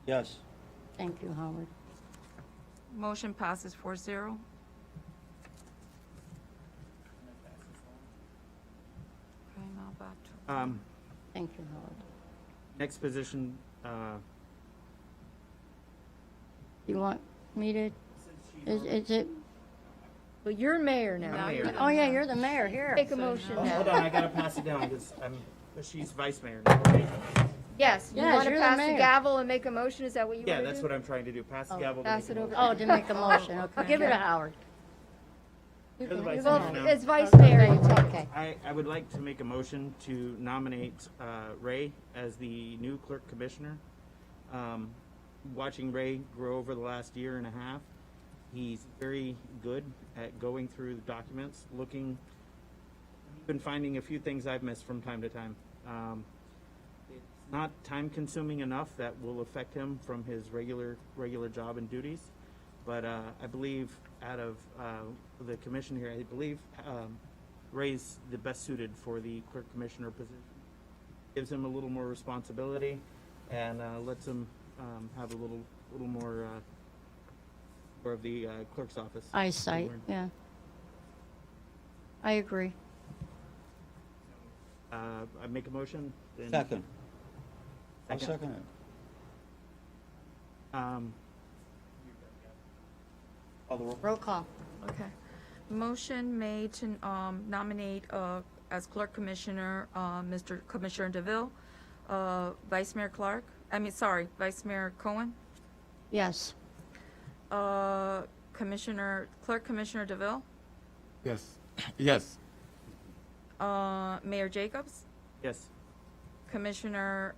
Yes. Thank you, Howard. Motion passes 4-0. Okay, now back to. Thank you, Howard. Next position, You want me to, is it, Well, you're mayor now. Now you're oh yeah, you're the mayor here. Take a motion oh, now. hold on, I gotta pass it down because she's vice mayor. Yes, you Yes, want to you're the pass the mayor. gavel and make a motion? Is that what you want to Yeah, do? that's what I'm trying to do. Pass the gavel. to Pass make it a over. motion. Oh, to make a motion, okay. Give it to Howard. You're the vice Well, mayor now. as vice mayor, you take it. Okay. I would like to make a motion to nominate Ray as the new clerk commissioner. Watching Ray grow over the last year and a half, he's very good at going through the documents, looking, been finding a few things I've missed from time to time. It's not time consuming enough that will affect him from his regular job and duties. But I believe out of the commission here, I believe Ray's the best suited for the clerk commissioner position. Gives him a little more responsibility and lets him have a little more of the clerk's office. Eyesight, yeah. I agree. I make a motion. Then Second. I'll Second. second it. Call the roll. Roll call. Okay. Motion made to nominate as clerk commissioner, Mr. Commissioner DeVille, Vice Mayor Clark, Vice Mayor Cohen, Yes. Clerk Commissioner DeVille, Yes. Yes. Mayor Jacobs, Yes. Commissioner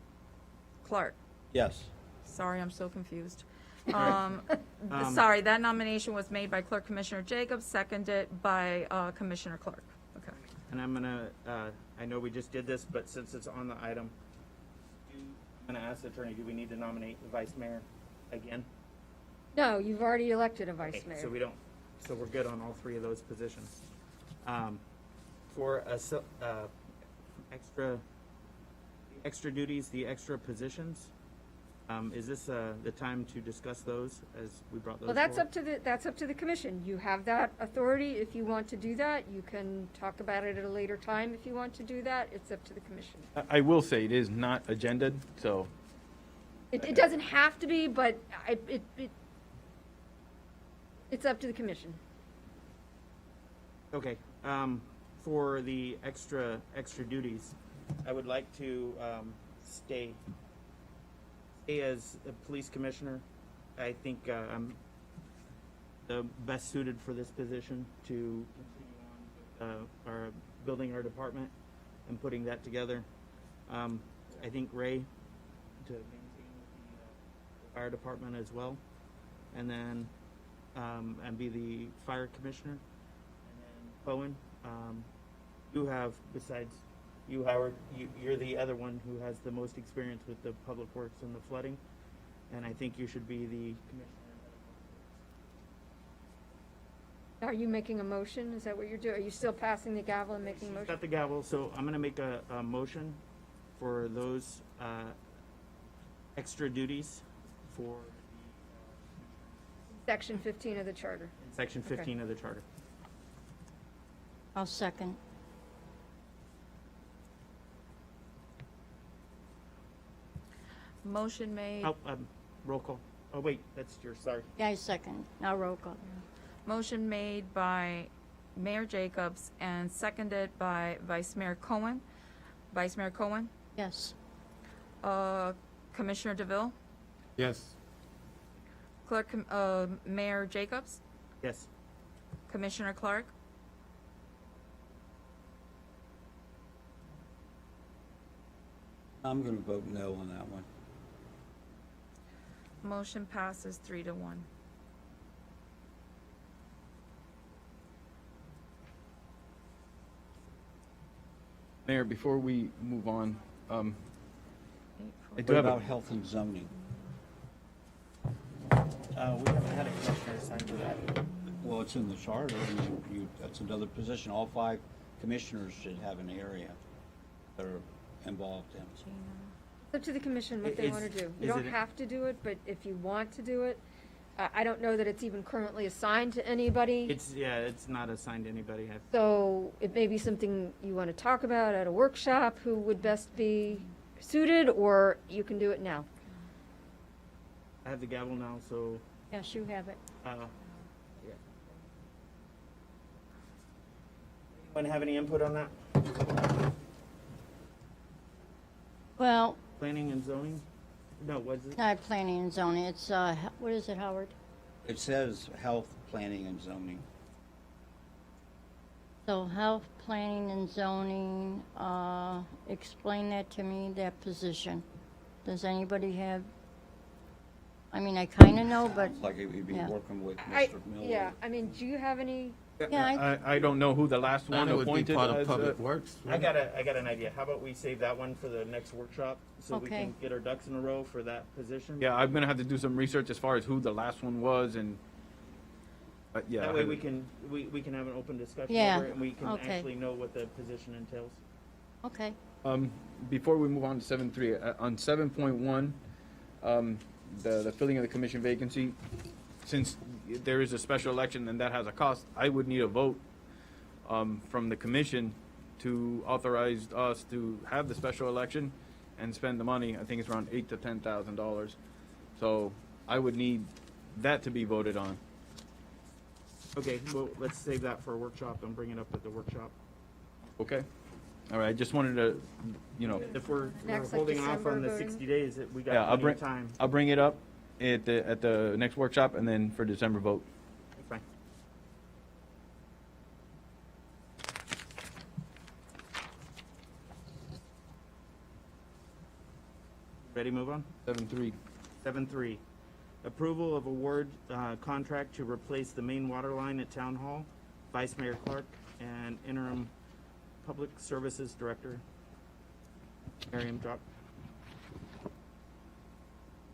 Clark. Yes. Sorry, I'm so confused. Sorry, that nomination was made by Clerk Commissioner Jacobs, seconded by Commissioner Clark. Okay. and I'm gonna, I know we just did this, but since it's on the item, I'm gonna ask the attorney, do we need to nominate the vice mayor again? No, you've already elected a vice Okay, mayor. so we don't, so we're good on all three of those positions. For extra duties, the extra positions, is this the time to discuss those as we brought those Well, that's forward? up to the commission. You have that authority if you want to do that. You can talk about it at a later time if you want to do that. It's up to the commission. I will say it is not agended, so It doesn't have to be, but it's up to the commission. Okay, for the extra duties, I would like to, stay as a police commissioner. I think, I'm the best suited for this position to continue on, our, building our department and putting that together. I think Ray to maintain the fire department as well, and then, and be the fire commissioner. And then Bowen, you have, besides you, Howard, you're the other one who has the most experience with the public works and the flooding, and I think you should be the commissioner. Are you making a motion? Is that what you're doing? Are you still passing the gavel and making a motion? Got the gavel, so I'm gonna make a motion for those, extra duties for Section 15 of the charter. section 15 of the charter. I'll second. Motion made, Oh, roll call. Oh, wait, that's yours, sorry. Yeah, I second. Now roll call. motion made by Mayor Jacobs and seconded by Vice Mayor Cohen. Vice Mayor Cohen, Yes. Commissioner DeVille, Yes. Clerk, Mayor Jacobs, Yes. Commissioner Clark, I'm going to vote no on that one. motion passes 3-1. Mayor, before we move on, I do What have about a, health and zoning? We haven't had a commissioner assigned to that. Well, it's in the charter, and that's another position. All 5 commissioners should have an area they're involved in. It's up to the commission what they Is- want to do. is You don't it- have to do it, but if you want to do it, I don't know that it's even currently assigned to anybody. It's not assigned to anybody. So it may be something you want to talk about at a workshop, who would best be suited, or you can do it now. I have the gavel now, so, Yes, you have it. yeah. Anyone have any input on that? Well, Planning and zoning? No, what's it? not planning and zoning. It's, what is it, Howard? It says health, planning, and zoning. So health, planning and zoning, explain that to me, that position. Does anybody have, I mean, I kind of know, but, Sounds like it would be yeah. working with Mr. Miller. Yeah, I mean, do you have any? Yeah, I don't know who the last one And it would be appointed part of as, Public Works. I got an idea. How about we save that one for the next workshop, so we Okay. can get our ducks in a row for that position? yeah, I'm gonna have to do some research as far as who the last one was and, yeah. That way we can have an open discussion Yeah, over it, and we can okay. actually know what the position entails. okay. Before we move on to 7.3, on 7.1, the filling of the commission vacancy, since there is a special election and that has a cost, I would need a vote from the commission to authorize us to have the special election and spend the money. I think it's around $8,000 to $10,000. So I would need that to be voted on. Okay, well, let's save that for a workshop and bring it up at the workshop. Okay? All right, I just wanted to, If we're Next, like holding off December on the voting? 60 days, we yeah, got plenty of time. I'll bring it up at the next workshop and then for December vote. Fine. Ready, move on? 7.3. 7.3, approval of award contract to replace the main water line at Town Hall, Vice Mayor Clark, and interim Public Services Director. Miriam, drop.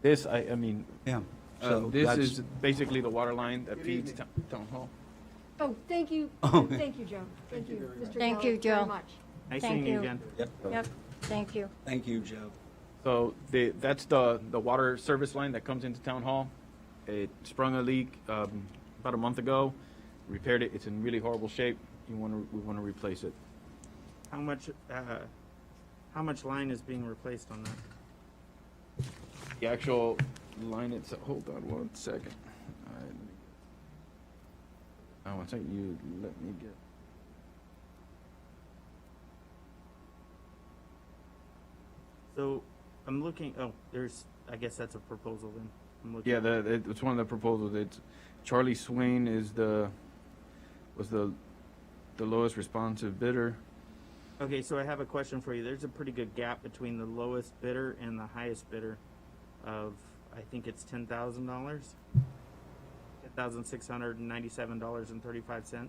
This, I mean, Yeah. So this that's- is basically the water line that feeds town hall. Oh, thank you, Oh. thank you, Joe. Thank you, Mr. Thank Geller, you, Joe. very much. Nice Thank seeing you you. again. Yep. Yep, thank you. Thank you, Joe. So that's the water service line that comes into town hall. It sprung a leak about a month ago. Repaired it. It's in really horrible shape. We want to replace it. How much line is being replaced on that? The actual line itself. Hold on 1 second. Oh, 1 second. You let me get. So I'm looking, I guess that's a proposal then. I'm looking. Yeah, it's one of the proposals. It's Charlie Swain was the lowest responsive bidder. Okay, so I have a question for you. There's a pretty good gap between the lowest bidder and the highest bidder of, I think it's $10,000. $10,697.35.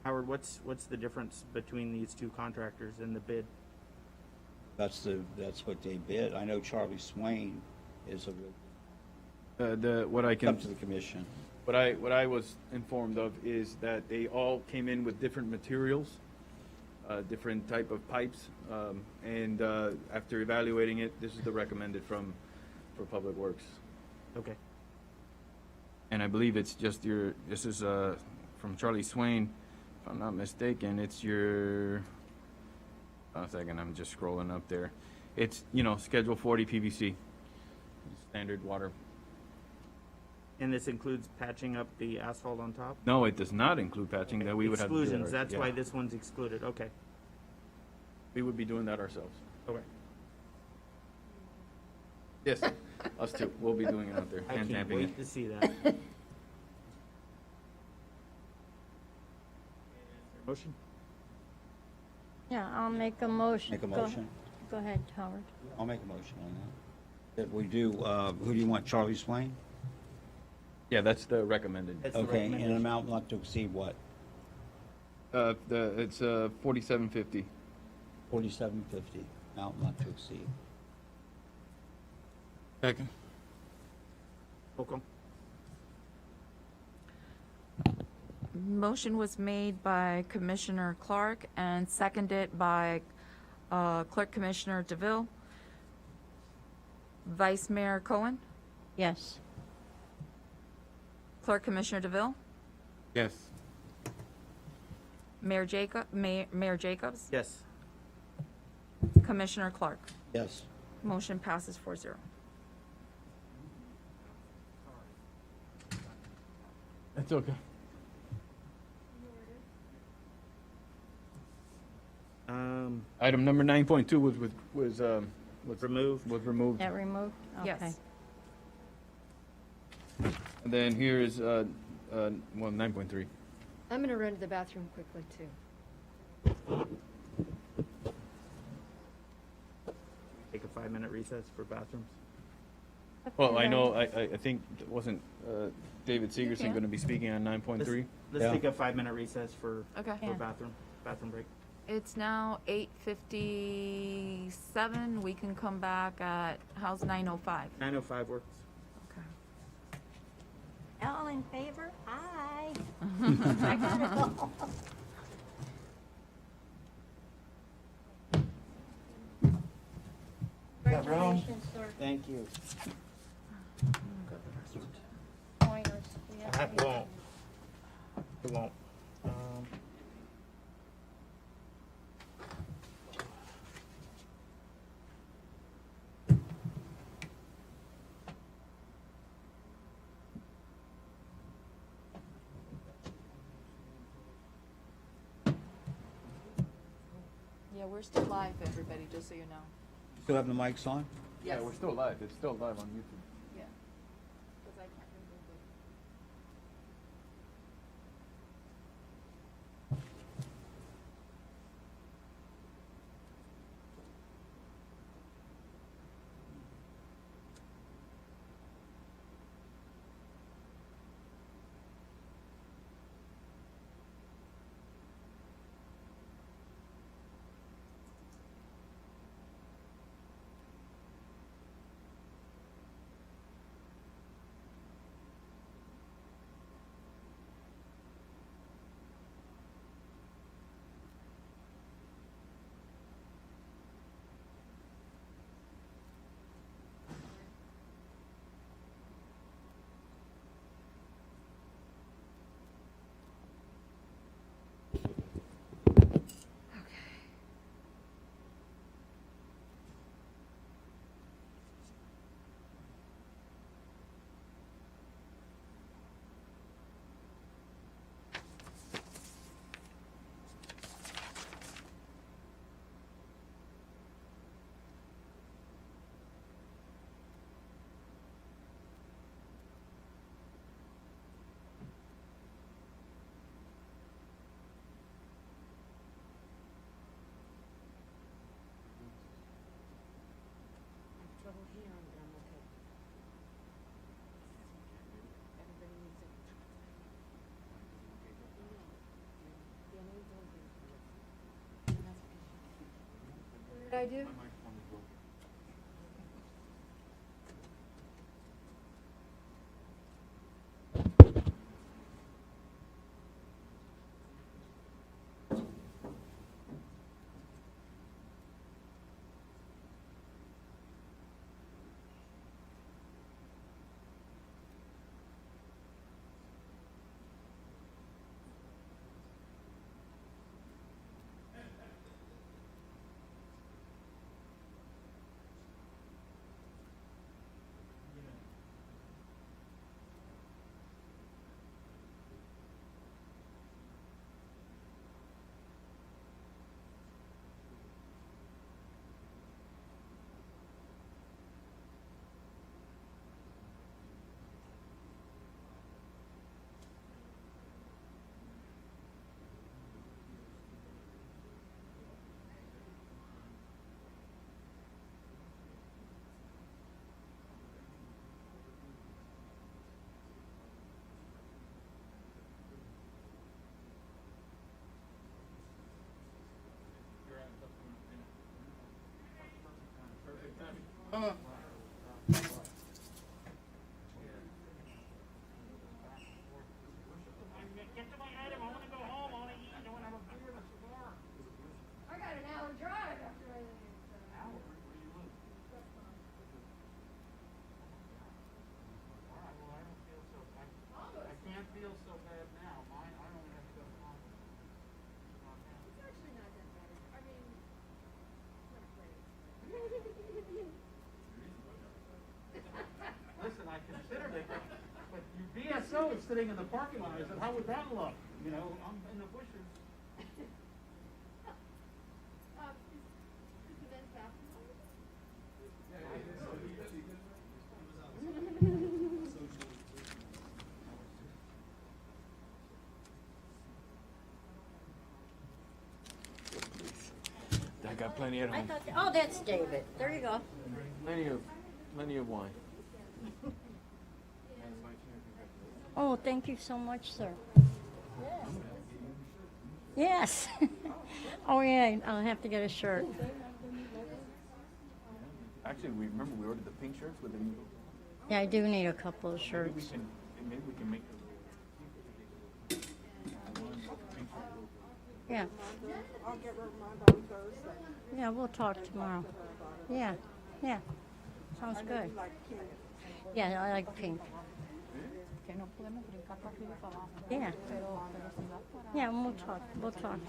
Howard, what's the difference between these two contractors in the bid? That's what they bid. I know Charlie Swain is a real, What I can up to the commission. What I was informed of is that they all came in with different materials, different type of pipes, and after evaluating it, this is the recommended for Public Works. Okay. And I believe it's just this is from Charlie Swain, if I'm not mistaken, it's your, a second, I'm just scrolling up there. It's, Schedule 40 PVC, standard water. And this includes patching up the asphalt on top? No, it does not include patching, that we would have to do that Exclusions, that's why yeah. this one's excluded, okay. We would be doing that ourselves. Okay. Yes, us too. We'll be doing it out there. I hand can't tamping wait it. to see that. Motion? Yeah, I'll make a motion. Make a Go- motion. Go ahead, Howard. I'll make a motion on that. That we do, who do you want, Charlie Swain? Yeah, that's the recommended. That's the Okay, in an recommendation. amount not to exceed what? It's $47.50. $47.50, amount not to exceed. Second. Roll call. Motion was made by Commissioner Clark and seconded by Clerk Commissioner DeVille. Vice Mayor Cohen, Yes. Clerk Commissioner DeVille, Yes. Mayor Jacobs, Yes. Commissioner Clark. Yes. Motion passes 4-0. That's okay. Item number 9.2 was Removed. removed. That removed? Yes. Okay. And then here is 9.3. I'm gonna run to the bathroom quickly, too. Take a 5-minute recess for bathrooms. Well, I know, I think, wasn't David Segerson can. going to be speaking on 9.3? Let's Yeah. take a 5-minute recess for Okay. Yeah. bathroom break. It's now 8:57. We can come back at, how's 9:05? 9:05 works. Okay. All in favor? Aye. Congratulations, sir. Thank you. Pointers. We have That to- won't. It won't. Yeah, we're still live, everybody, just so you know. Still have the mics on? Yeah, we're still live. It's still live on YouTube. Yeah. 'Cause I can't remove it. I do? Get to my item, I wanna go home, I wanna eat, I wanna have a beer and a cigar. I got an hour drive after I leave. Howard, where do you live? All right, well, I don't feel so, I can't feel so bad now, mine, I don't have to go home. It's actually not that bad. I mean, it's not great. Listen, I considered it, but your BSO is sitting in the parking lot, I said, how would that look? You know, I'm in the bushes. Is the men's bathroom open? I got plenty at home. Oh, that's David. There you go. Plenty of wine. Oh, thank you so much, sir. Yes. Oh, yeah, I'll have to get a shirt. Actually, we remember we ordered the pink shirts with the. Yeah, I do need a couple of Maybe shirts. we can make. Yeah. I'll get rid of mine by Thursday. Yeah, we'll talk tomorrow. Yeah, yeah. Sounds good. Like pink. Yeah, I like pink. Yeah. Yeah, and we'll talk. We'll talk.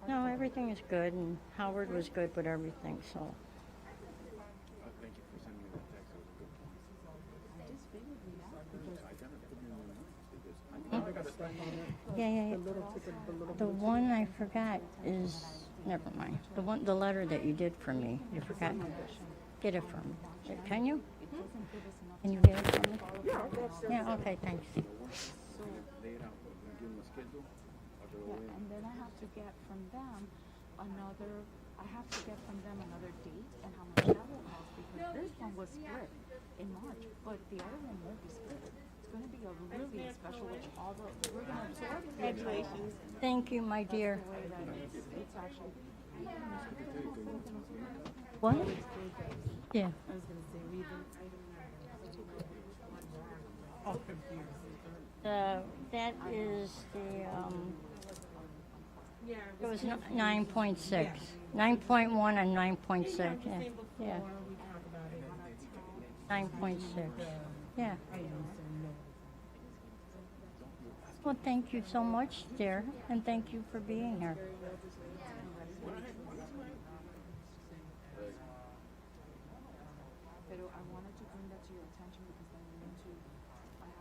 No, everything is good, and Howard was good with everything, so. Thank you for sending me that text. That was a good point. Yeah, yeah, yeah. The one I forgot is, never mind. The letter that you did for me, you forgot. Get it from me. Can you? Can you get it from me? Yeah, okay, thanks. And then I have to get from them another date and how much that will cost, because this one was split in March, but the other one won't be split. It's gonna be a really special, with all the, we're gonna absorb. Congratulations. Thank you, my dear. It's actually. What? Yeah. I was gonna say, we That is the, it was 9.6. 9.1 and 9.6, yeah. Yeah. 9.6, yeah. Well, thank you so much, dear, and thank you for being here.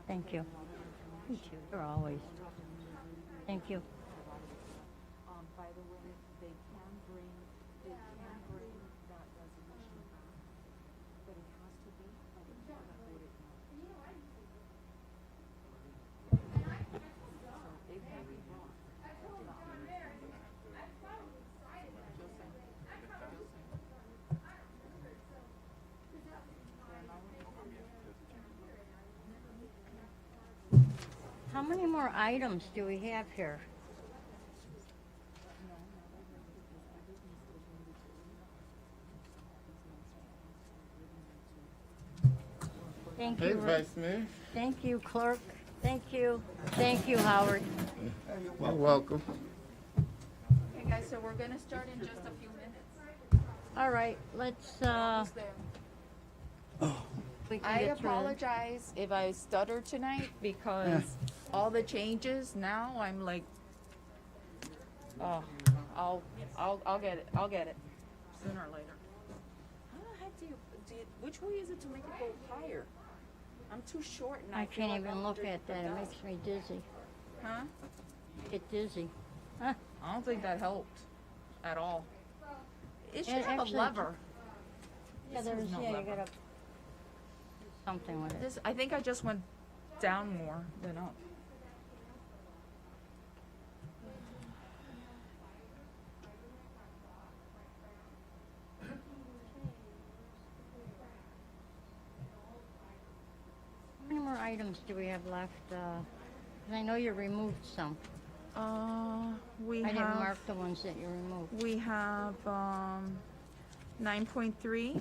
Thank you. You too. You're always. Thank you. By the way, they can bring that resolution back, but it has to be by the people that voted no. So it can be brought. How many more items do we have here? Thank Hey, you. Vice Mayor. Thank you, Clerk. Thank you. Thank you, Howard. You're welcome. Okay, guys, so we're gonna start in just a few minutes. All right, let's, Almost there. we can I get through. apologize if I stutter tonight because all the changes now, I'm like, oh, I'll get it. I'll get it sooner or later. How the heck do you, which way is it to make it go higher? I'm too short and I feel can't like even I'm look under at the that. It desk. makes me dizzy. Huh? Get dizzy. Huh? I don't think that helped at all. It should It have actually- a lever. Yeah, This has there's, no yeah, you lever. gotta do something with it. This, I think I just went down more than up. How many more items do we have left? 'Cause I know you removed some. We I didn't have, mark the ones that you removed. we have, 9.3,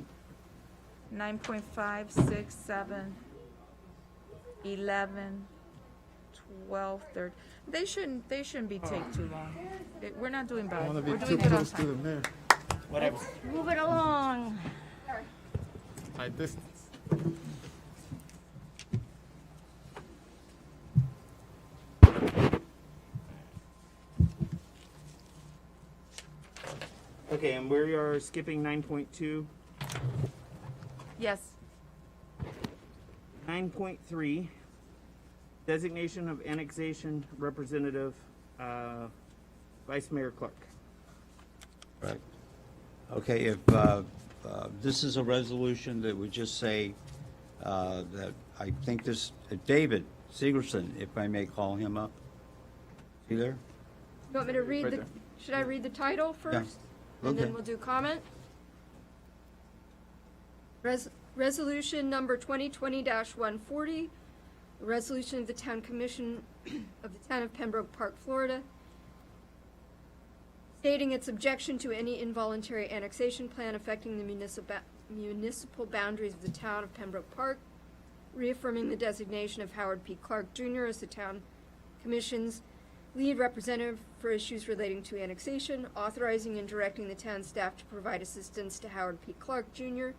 9.5, 6, 7, 11, 12, 13. They shouldn't be take too long. We're not doing I bad. want to We're be doing too good on close to the time. mayor. Whatever. Move it along. My distance. Okay, and we are skipping 9.2. Yes. 9.3, designation of annexation representative, Vice Mayor Clerk. Right. Okay, if, this is a resolution that would just say, that I think this, David Segerson, if I may call him up. Is he there? You want me to read Right the, there. should I read the title first? And then Okay. we'll do comment? Resolution number 2020-140, a resolution of the Town Commission of the Town of Pembroke Park, Florida, stating its objection to any involuntary annexation plan affecting the municipal boundaries of the Town of Pembroke Park, reaffirming the designation of Howard P. Clark Jr. as the Town Commission's lead representative for issues relating to annexation, authorizing and directing the town staff to provide assistance to Howard P. Clark Jr.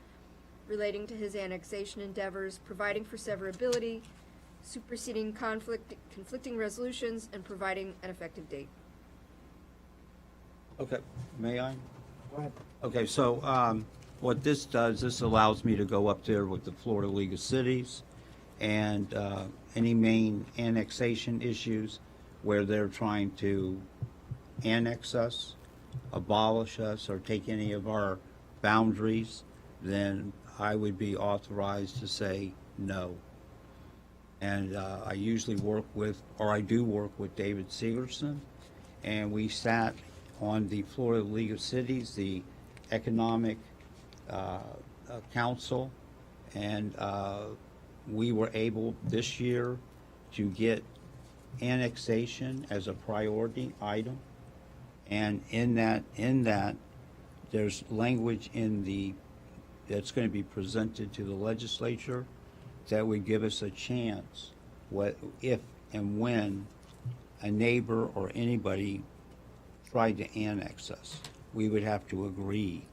relating to his annexation endeavors, providing for severability, superseding conflicting resolutions, and providing an effective date. Okay, may I? Go ahead. Okay, so what this does, this allows me to go up there with the Florida League of Cities and any main annexation issues where they're trying to annex us, abolish us, or take any of our boundaries, then I would be authorized to say no. And I usually work with, or I do work with David Segerson, and we sat on the Florida League of Cities, the Economic Council, and we were able this year to get annexation as a priority item. And in that, there's language in the, that's going to be presented to the legislature that would give us a chance, what, if and when a neighbor or anybody tried to annex us, we would have to agree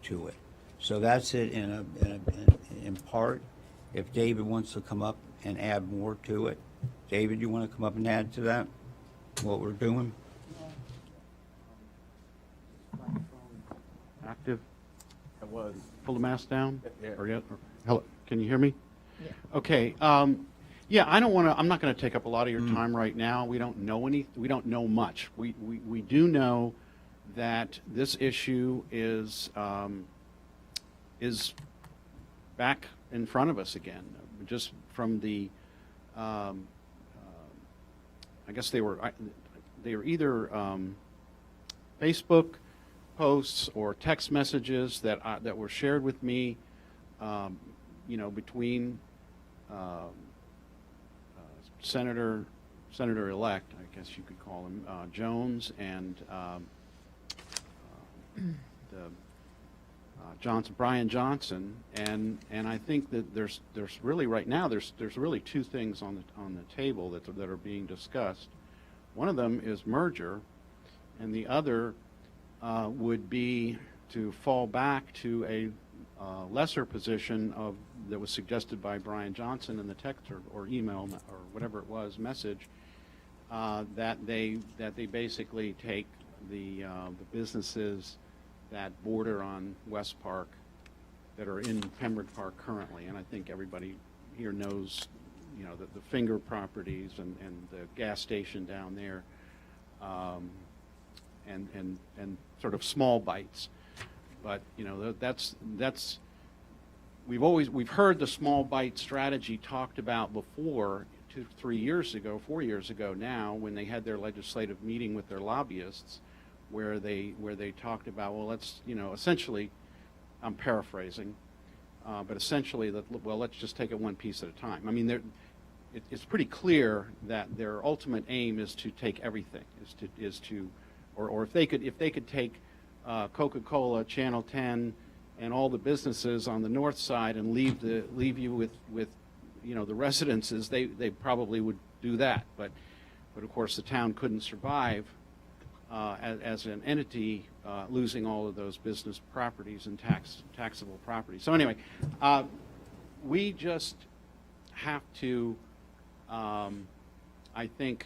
to it. So that's it in part. If David wants to come up and add more to it, David, you want to come up and add to that, what we're doing? Active? It was. Pull the mask down? Yeah. Or yet? Hello, can you hear me? Yeah. Okay, yeah, I don't want to, I'm not going to take up a lot of your time right now. We don't know we don't know much. We do know that this issue is back in front of us again, just from the, I guess they were either Facebook posts or text messages that were shared with me, between Senator-elect, I guess you could call him, Jones, and the Brian Johnson, and I think that there's really right now there's really two things on the table that are being discussed. One of them is merger, and the other would be to fall back to a lesser position that was suggested by Brian Johnson in the text or email or whatever it was message, that they basically take the businesses that border on West Park that are in Pembroke Park currently, and I think everybody here knows, the Finger properties and the gas station down there, and sort of small bites. But that's we've heard the small bite strategy talked about before 4 years ago now, when they had their legislative meeting with their lobbyists, where they talked about, well, let's essentially, I'm paraphrasing, but essentially let's just take it one piece at a time. I mean, it's pretty clear that their ultimate aim is to take everything, or if they could take Coca-Cola, Channel 10, and all the businesses on the north side and leave you with the residences, they probably would do that. But of course the town couldn't survive as an entity losing all of those business properties and taxable properties. So anyway, we just have to, I think,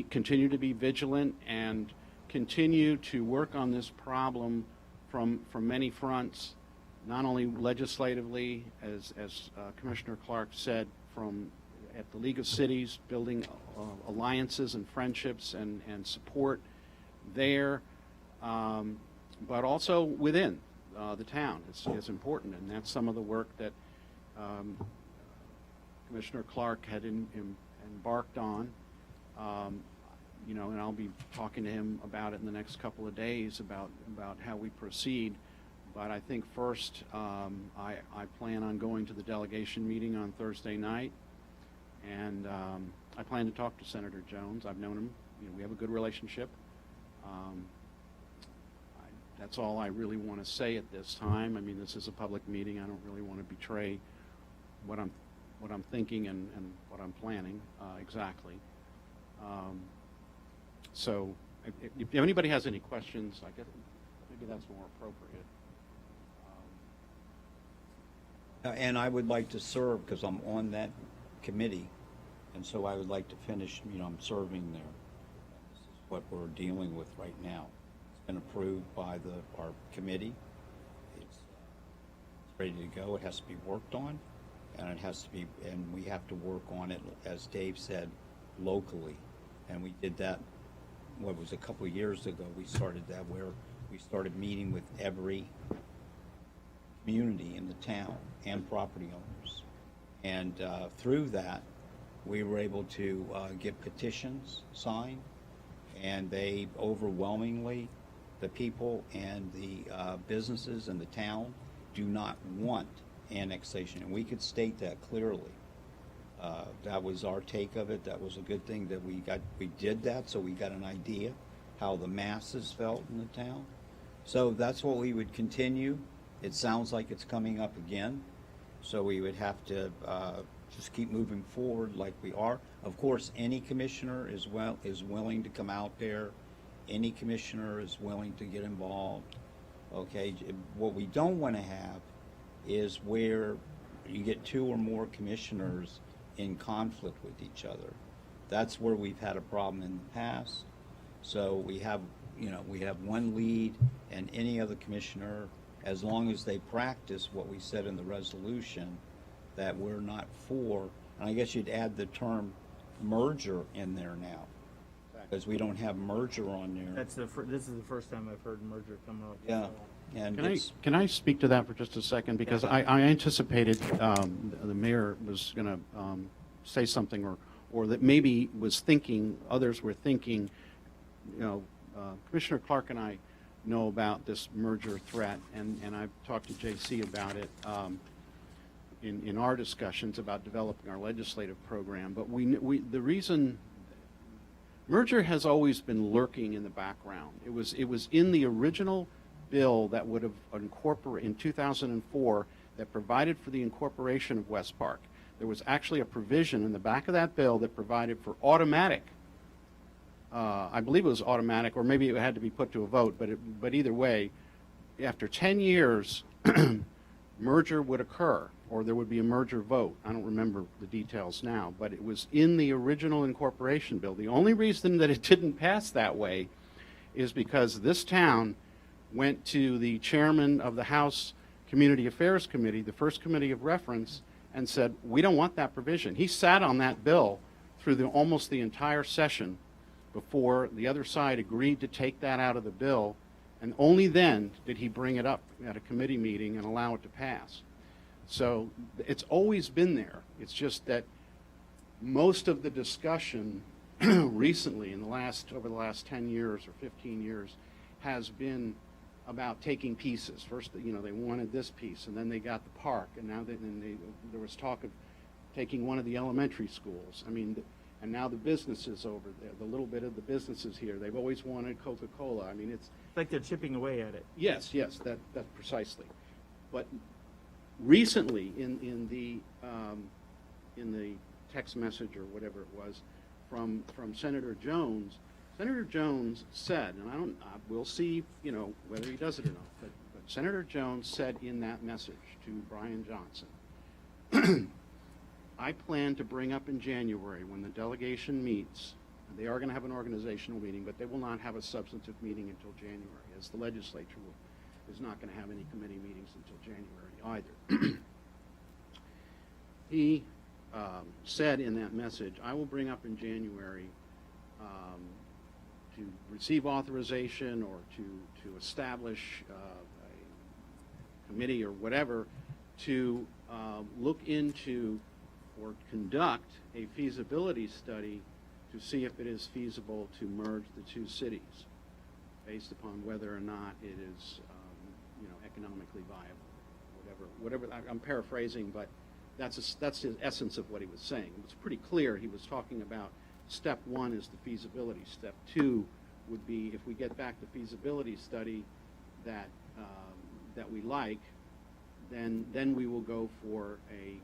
continue to be vigilant and continue to work on this problem from many fronts, not only legislatively, as Commissioner Clark said, at the League of Cities, building alliances and friendships and support there, but also within the town is important, and that's some of the work that Commissioner Clark had embarked on. And I'll be talking to him about it in the next couple of days about how we proceed. But I think first, I plan on going to the delegation meeting on Thursday night, and I plan to talk to Senator Jones. I've known him. We have a good relationship. That's all I really want to say at this time. I mean, this is a public meeting. I don't really want to betray what I'm thinking and what I'm planning exactly. So if anybody has any questions, I guess maybe that's more appropriate. And I would like to serve, because I'm on that committee, and so I would like to finish, I'm serving there. This is what we're dealing with right now. It's been approved by our committee. It's ready to go. It has to be worked on, and we have to work on it, as Dave said, locally. And we did that, a couple of years ago, we started that, where we started meeting with every community in the town and property owners. And through that, we were able to get petitions signed, and they overwhelmingly, the people and the businesses in the town do not want annexation. And we could state that clearly. That was our take of it. That was a good thing that we did that, so we got an idea how the masses felt in the town. So that's what we would continue. It sounds like it's coming up again, so we would have to just keep moving forward like we are. Of course, any commissioner is willing to come out there. Any commissioner is willing to get involved. Okay, what we don't want to have is where you get two or more commissioners in conflict with each other. That's where we've had a problem in the past. So we have one lead, and any other commissioner, as long as they practice what we said in the resolution, that we're not for, and I guess you'd add the term merger in there now, because we don't have merger on there. This is the first time I've heard merger come up. Yeah. And Can I speak to that for just a second? Because I anticipated the mayor was going to say something, or that maybe was thinking, others were thinking, Commissioner Clark and I know about this merger threat, and I've talked to JC about it in our discussions about developing our legislative program. But the reason merger has always been lurking in the background. It was in the original bill that would have incorporated, in 2004, that provided for the incorporation of West Park. There was actually a provision in the back of that bill that provided for automatic, I believe it was automatic, or maybe it had to be put to a vote, but either way, after 10 years, merger would occur, or there would be a merger vote. I don't remember the details now, but it was in the original incorporation bill. The only reason that it didn't pass that way is because this town went to the chairman of the House Community Affairs Committee, the first committee of reference, and said, we don't want that provision. He sat on that bill through almost the entire session before the other side agreed to take that out of the bill, and only then did he bring it up at a committee meeting and allow it to pass. So it's always been there. It's just that most of the discussion recently over the last 10 years or 15 years has been about taking pieces. First, they wanted this piece, and then they got the park, and now there was talk of taking one of the elementary schools. I mean, and now the businesses over there, the little bit of the businesses here, they've always wanted Coca-Cola. I mean, it's like they're chipping away at it. Yes, that's precisely. But recently, in the text message or whatever it was from Senator Jones, Senator Jones said, and we'll see, whether he does it or not, but Senator Jones said in that message to Brian Johnson, I plan to bring up in January when the delegation meets, and they are going to have an organizational meeting, but they will not have a substantive meeting until January, as the legislature is not going to have any committee meetings until January either. He said in that message, I will bring up in January to receive authorization or to establish a committee or whatever to look into or conduct a feasibility study to see if it is feasible to merge the two cities based upon whether or not it is economically viable. Whatever. I'm paraphrasing, but that's the essence of what he was saying. It was pretty clear. He was talking about step one is the feasibility. Step two would be if we get back the feasibility study that we like, then we will go for a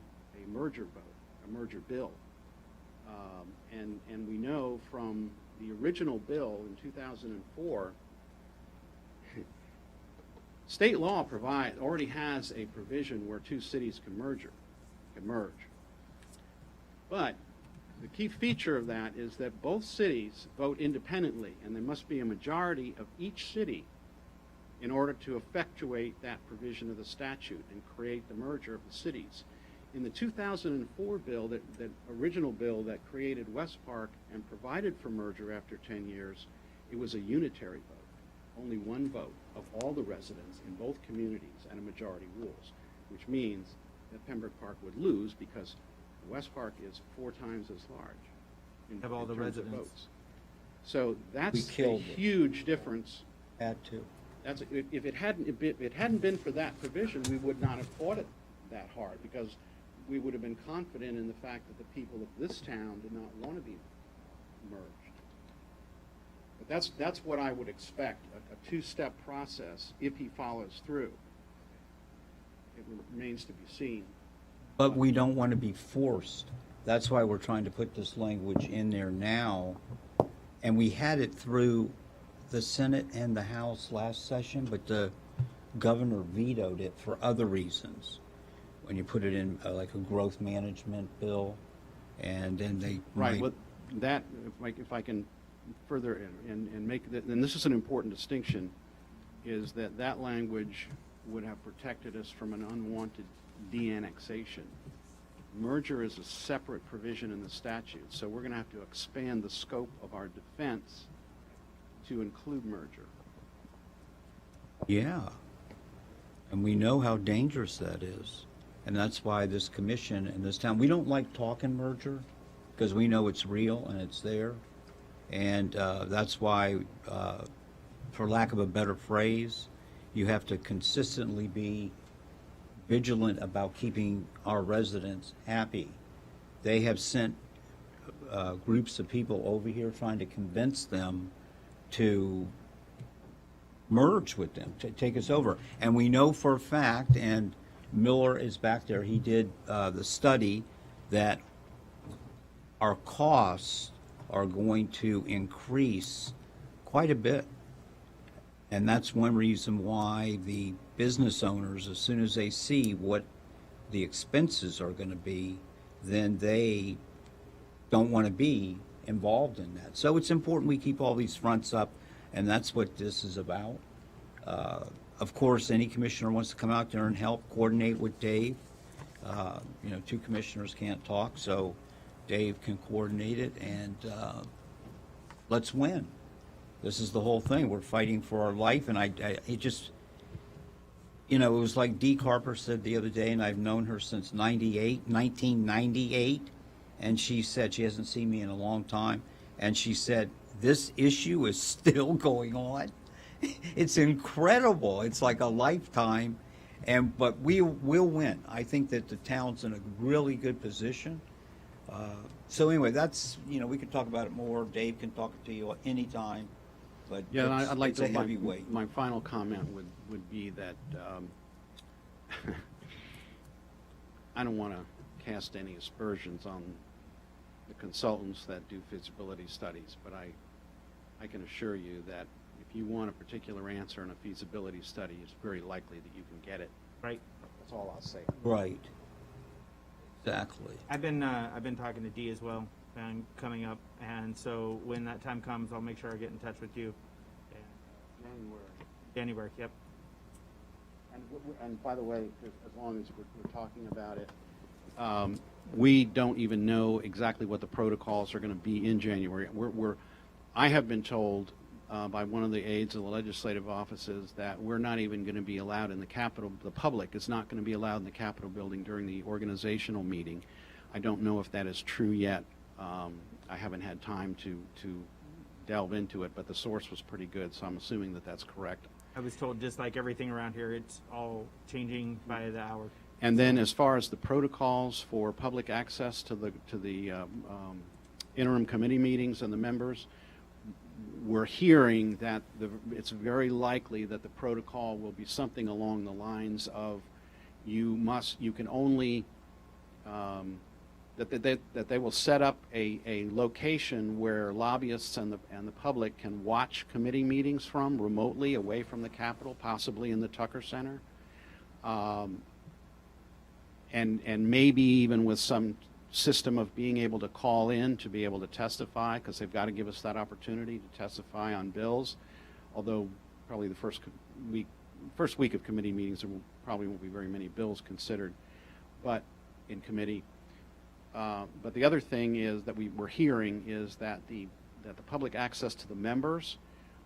merger vote, a merger bill. And we know from the original bill in 2004, state law already has a provision where two cities can merge. But the key feature of that is that both cities vote independently, and there must be a majority of each city in order to effectuate that provision of the statute and create the merger of the cities. In the 2004 bill, that original bill that created West Park and provided for merger after 10 years, it was a unitary vote, only one vote of all the residents in both communities and a majority rules, which means that Pembroke Park would lose because West Park is 4 times as large in Have all the terms of residents. votes. So that's a killed it. huge difference. Had to. If it hadn't been for that provision, we would not have fought it that hard because we would have been confident in the fact that the people of this town did not want to be merged. But that's what I would expect, a two-step process if he follows through. It remains to be seen. But we don't want to be forced. That's why we're trying to put this language in there now. And we had it through the Senate and the House last session, but the governor vetoed it for other reasons. When you put it in like a growth management bill, and then they Right. Well, that if I can further and make that, and this is an important distinction, is that language would have protected us from an unwanted de-annexation. Merger is a separate provision in the statute, so we're going to have to expand the scope of our defense to include merger. Yeah. And we know how dangerous that is. And that's why this commission in this town, we don't like talking merger because we know it's real and it's there. And that's why, for lack of a better phrase, you have to consistently be vigilant about keeping our residents happy. They have sent groups of people over here trying to convince them to merge with them, to take us over. And we know for a fact, and Miller is back there, he did the study, that our costs are going to increase quite a bit. And that's one reason why the business owners, as soon as they see what the expenses are going to be, then they don't want to be involved in that. So it's important we keep all these fronts up, and that's what this is about. Of course, any commissioner wants to come out there and help coordinate with Dave. Two commissioners can't talk, so Dave can coordinate it, and let's win. This is the whole thing. We're fighting for our life, and it just, it was like Dee Carper said the other day, and I've known her since 1998, and she said, she hasn't seen me in a long time, and she said, this issue is still going on. It's incredible. It's like a lifetime, but we'll win. I think that the town's in a really good position. So anyway, that's, we can talk about it more. Dave can talk to you anytime. But Yeah, and I'd like it's a to, heavyweight. my final comment would be that I don't want to cast any aspersions on the consultants that do feasibility studies, but I can assure you that if you want a particular answer in a feasibility study, it's very likely that you can get it. Right. That's all I'll say. Right. Exactly. I've been talking to Dee as well, and coming up, and so when that time comes, I'll make sure I get in touch with you. January, yep. And by the way, as long as we're talking about it, we don't even know exactly what the protocols are going to be in January. I have been told by one of the aides of the legislative offices that we're not even going to be allowed in the Capitol. The public is not going to be allowed in the Capitol building during the organizational meeting. I don't know if that is true yet. I haven't had time to delve into it, but the source was pretty good, so I'm assuming that that's correct. I was told, just like everything around here, it's all changing by the hour. And then as far as the protocols for public access to the interim committee meetings and the members, we're hearing that it's very likely that the protocol will be something along the lines of you can only that they will set up a location where lobbyists and the public can watch committee meetings from remotely away from the Capitol, possibly in the Tucker Center, and maybe even with some system of being able to call in to be able to testify, because they've got to give us that opportunity to testify on bills, although probably the first week of committee meetings there probably won't be very many bills considered but in committee. But the other thing is that we're hearing is that the public access to the members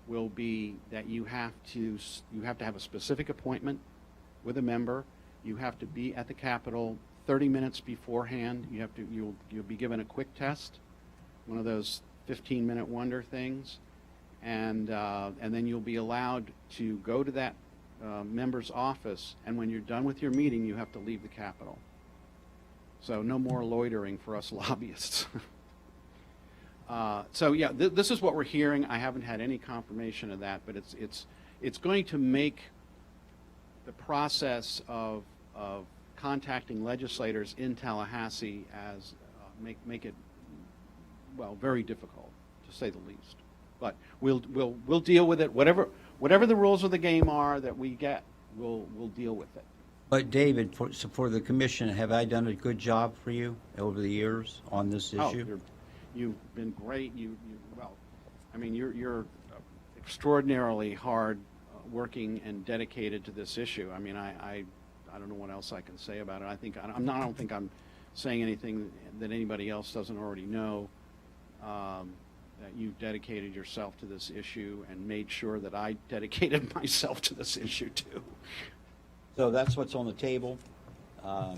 will be that you have to have a specific appointment with a member. You have to be at the Capitol 30 minutes beforehand. You'll be given a quick test, one of those 15-minute wonder things, and then you'll be allowed to go to that member's office. And when you're done with your meeting, you have to leave the Capitol. So no more loitering for us lobbyists. So yeah, this is what we're hearing. I haven't had any confirmation of that, but it's going to make the process of contacting legislators in Tallahassee as make it, well, very difficult, to say the least. But we'll deal with it. Whatever the rules of the game are that we get, we'll deal with it. But David, for the commission, have I done a good job for you over the years on this issue? You've been great. Well, I mean, you're extraordinarily hard working and dedicated to this issue. I mean, I don't know what else I can say about it. I don't think I'm saying anything that anybody else doesn't already know. That you've dedicated yourself to this issue and made sure that I dedicated myself to this issue too. So that's what's on the table. All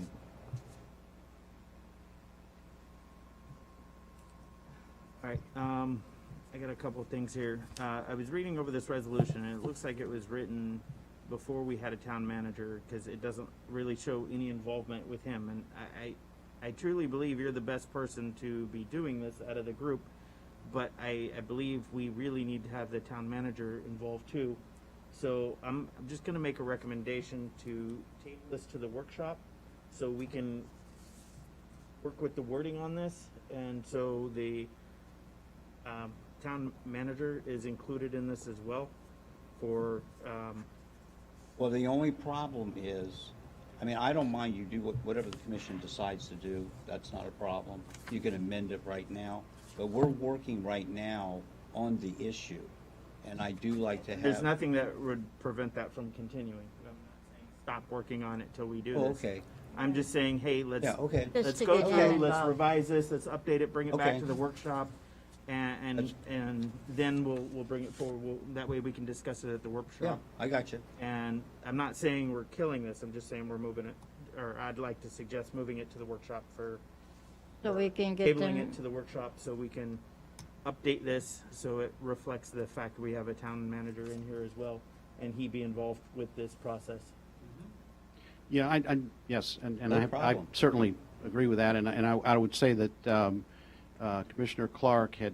right, I got a couple of things here. I was reading over this resolution, and it looks like it was written before we had a town manager, because it doesn't really show any involvement with him. And I truly believe you're the best person to be doing this out of the group, but I believe we really need to have the town manager involved too. So I'm just gonna make a recommendation to take this to the workshop so we can work with the wording on this. And so the town manager is included in this as well for, Well, the only problem is, I mean, I don't mind you do whatever the commission decides to do. That's not a problem. You can amend it right now. But we're working right now on the issue. And I do like to have. there's nothing that would prevent that from continuing. I'm not saying stop working on it till we do this. Oh, okay. I'm just saying, hey, let's, Yeah, okay. Just let's to go get you through, let's involved. revise this, let's update it, bring it back Okay. to the workshop, and then we'll bring it forward. That way we can discuss it at the Yeah, workshop. I got you. And I'm not saying we're killing this, I'm just saying we're moving it, or I'd like to suggest moving it to the workshop for, So we can get tabling it them, to the workshop so we can update this so it reflects the fact we have a town manager in here as well, and he be involved with this process. Yeah, yes, and No I problem. certainly agree with that, and I would say that Commissioner Clark had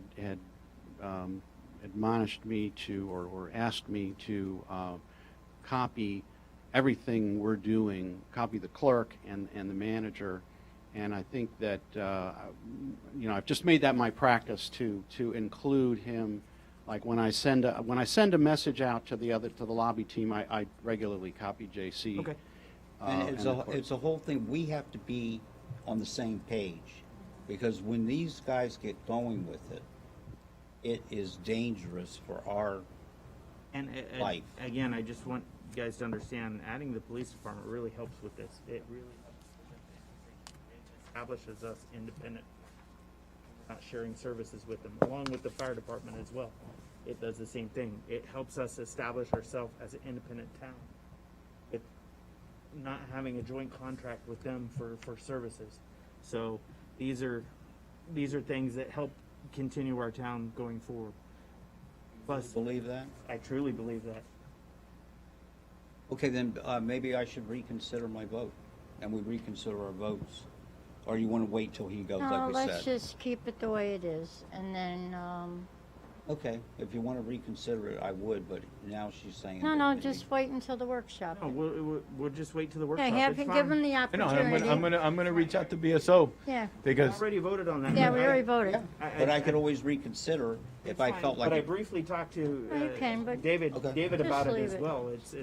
admonished me to, or asked me to copy everything we're doing, copy the clerk and the manager, and I think that, I've just made that my practice to include him. Like when I send a message out to the lobby team, I regularly copy JC. Okay. And it's the clerk. it's a whole thing, we have to be on the same page, because when these guys get going with it, it is dangerous for our, And Life. again, I just want you guys to understand, adding the police department really helps with this. It really helps. It establishes us independent, not sharing services with them, along with the fire department as well. It does the same thing. It helps us establish ourselves as an independent town. It, not having a joint contract with them for services. So these are things that help continue our town going forward. Plus, believe that? I truly believe that. Okay, then maybe I should reconsider my vote, and we reconsider our votes. Or you want to wait till he goes, no, like we let's said? just keep it the way it is, and then, Okay, if you want to reconsider it, I would, but now she's saying. no, that no, maybe- just wait until the workshop. No, we'll just wait till the Yeah, workshop. have It's him, fine. give him the I know, opportunity. I'm gonna reach out to BSO Yeah, because Already voted on that. yeah, we already voted. Yeah, but I could always reconsider if I felt like. But I it- briefly talked to No, you can, but- David Okay. David Just about it leave as it. well. It's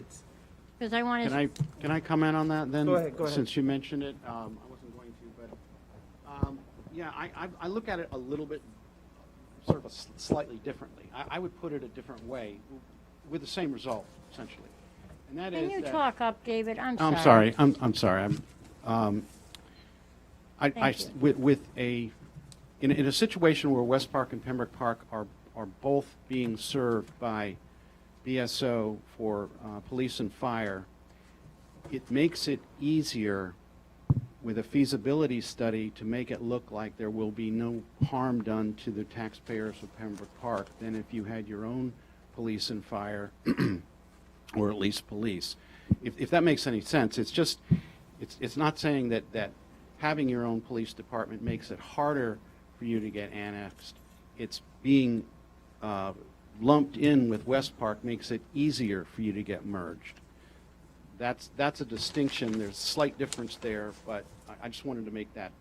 Because I want Can I comment on that then? Go ahead, go ahead. Since you mentioned it, I wasn't going to, but, yeah, I look at it a little bit, sort of slightly differently. I would put it a different way, with the same result, essentially. And that Can is you that- talk up, David? I'm I'm sorry. sorry, I'm sorry. Thank you. In a situation where West Park and Pembroke Park are both being served by BSO for police and fire, it makes it easier with a feasibility study to make it look like there will be no harm done to the taxpayers of Pembroke Park than if you had your own police and fire, or at least police. If that makes any sense, it's not saying that having your own police department makes it harder for you to get annexed. It's being lumped in with West Park makes it easier for you to get merged. That's a distinction. There's a slight difference there, but I just wanted to make that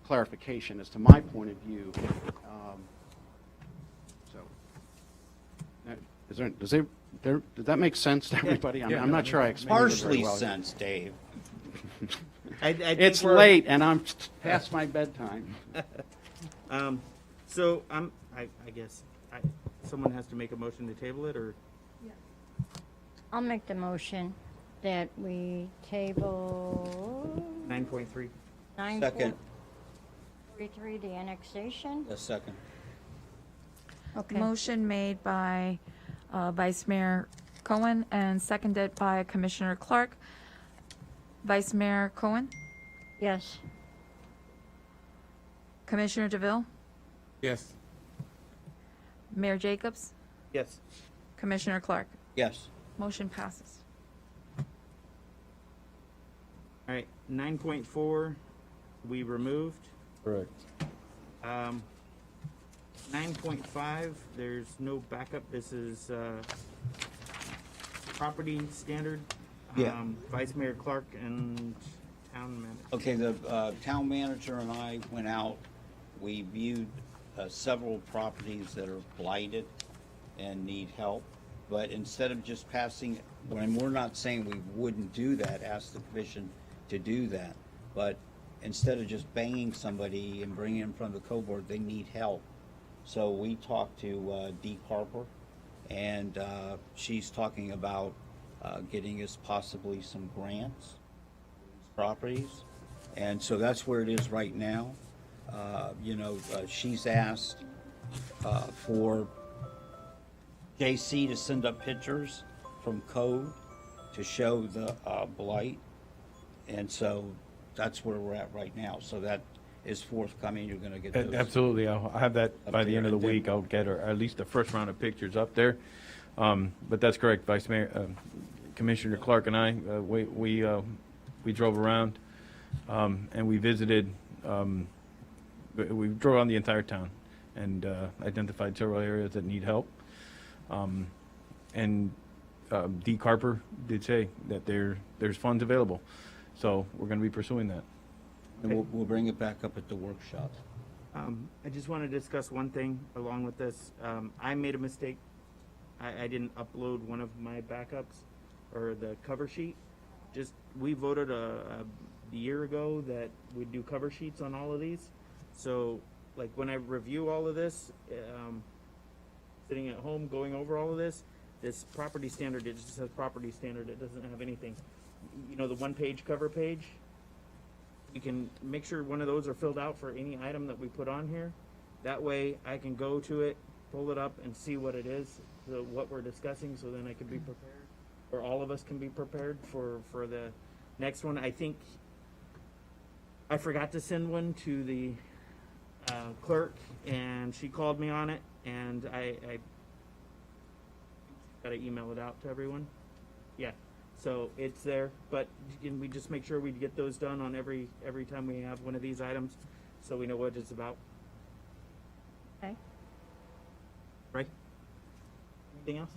clarification as to my point of view. Does that make sense to everybody? I'm not sure I explained it very Partially well. sense, Dave. I think It's we're- late and I'm past my bedtime. So I guess someone has to make a motion to table it, or I'll make the motion that we table 9.3. 9.43, the annexation. A second. Okay. Motion made by Vice Mayor Cohen and seconded by Commissioner Clark. Vice Mayor Cohen, Yes. Commissioner DeVille, Yes. Mayor Jacobs, Yes. Commissioner Clark. Yes. Motion passes. All right. 9.4 we removed. correct. 9.5, there's no backup. This is property standard. Yeah. Vice Mayor Clark and town manager. Okay, the town manager and I went out, we viewed several properties that are blighted and need help, but instead of just passing, when we're not saying we wouldn't do that, ask the commission to do that, but instead of just banging somebody and bringing them from the co-board, they need help. So we talked to Dee Harper, and she's talking about getting us possibly some grants properties, and so that's where it is right now. She's asked for JC to send up pictures from code to show the blight, and so that's where we're at right now. So that is forthcoming. You're going to get those. Absolutely. I'll have that by the end of the and then- week. I'll get her at least the first round of pictures up there. But that's correct, Vice Mayor, Commissioner Clark and I, we drove around, and we visited, we drove around the entire town and identified several areas that need help. And Dee Carper did say that there's funds available. So we're going to be pursuing that. And we'll bring it back up at the workshop. I just want to discuss one thing along with this. I made a mistake. I didn't upload one of my backups or the cover sheet. We voted a year ago that we'd do cover sheets on all of these. So, like, when I review all of this, sitting at home going over all of this property standard, it just says property standard. It doesn't have anything. You know, the one-page cover page, you can make sure one of those are filled out for any item that we put on here. That way I can go to it, pull it up, and see what it is, what we're discussing, so then I can be prepared, or all of us can be prepared for the next one. I think I forgot to send one to the clerk, and she called me on it, and I got to email it out to everyone. Yeah. So it's there, but can we just make sure we get those done on every time we have one of these items, so we know what it's about? Okay. Right? Anything else?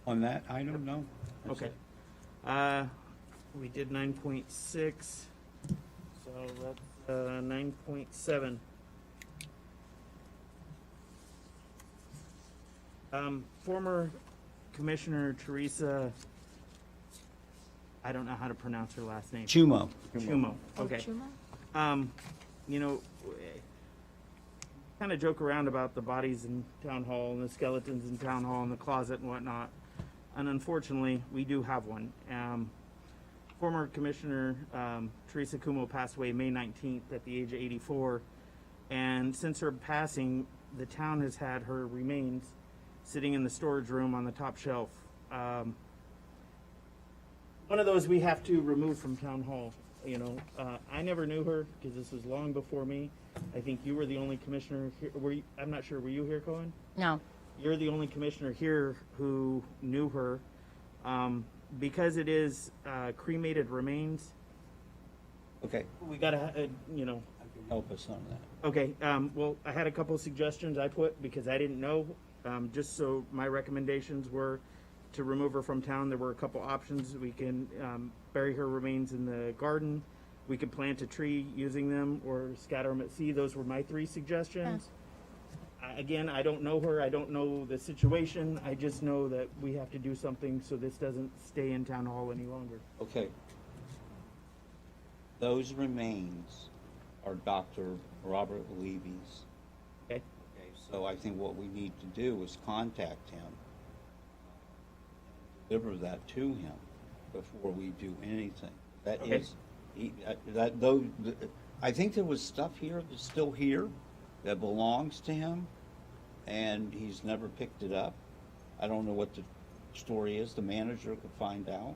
On that item, no? That's Okay. it. We did 9.6, so that's 9.7. Former Commissioner Teresa, I don't know how to pronounce her last name. Chumo. Chumo. Oh, Okay. Chuma? Kind of joke around about the bodies in town hall and the skeletons in town hall and the closet and whatnot. And unfortunately, we do have one. Former Commissioner Teresa Cuomo passed away May 19th at the age of 84. And since her passing, the town has had her remains sitting in the storage room on the top shelf. One of those we have to remove from town hall. I never knew her because this was long before me. I think you were the only commissioner here. I'm not sure. Were you here, Cohen? No. You're the only commissioner here who knew her. Because it is cremated remains, Okay, we gotta, help us on that. Okay, well, I had a couple of suggestions I put because I didn't know. Just so my recommendations were to remove her from town. There were a couple options. We can bury her remains in the garden. We could plant a tree using them or scatter them at sea. Those were my three suggestions. Again, I don't know her. I don't know the situation. I just know that we have to do something so this doesn't stay in town hall any longer. Okay. Those remains are Dr. Robert Levy's. Okay. Okay, so I think what we need to do is contact him, deliver that to him before we do anything. That Okay. is, I think there was stuff here that's still here that belongs to him, and he's never picked it up. I don't know what the story is. The manager could find out.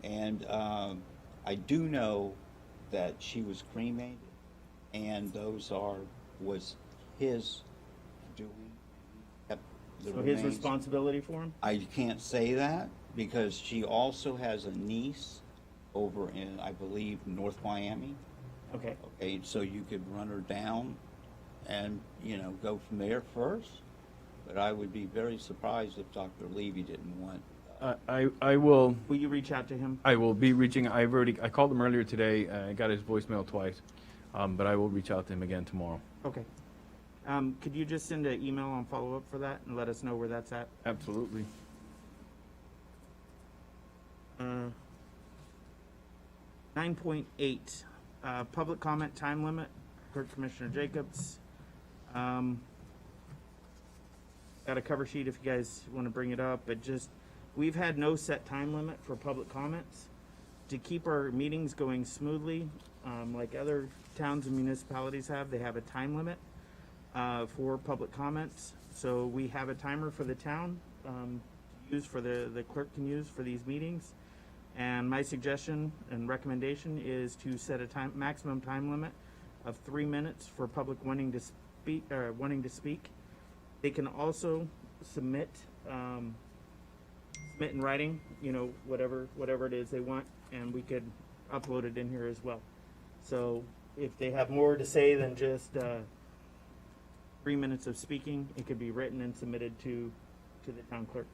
And I do know that she was cremated, and was his doing. He kept the So his remains. responsibility for him? I can't say that because she also has a niece over in, I believe, North Miami. Okay. Okay, so you could run her down and, go from there first. But I would be very surprised if Dr. Levy didn't want I will, Will you reach out to him? I will be reaching, I called him earlier today, I got his voicemail twice, but I will reach out to him again tomorrow. Okay. Could you just send an email on follow-up for that and let us know where that's at? Absolutely. 9.8, public comment time limit. Clerk Commissioner Jacobs. Got a cover sheet if you guys want to bring it up, but just, we've had no set time limit for public comments. To keep our meetings going smoothly, like other towns and municipalities have, they have a time limit for public comments. So we have a timer for the town to use for the clerk can use for these meetings. And my suggestion and recommendation is to set a maximum time limit of 3 minutes for public wanting to speak. They can also submit in writing, whatever it is they want, and we could upload it in here as well. So if they have more to say than just 3 minutes of speaking, it could be written and submitted to the town clerk.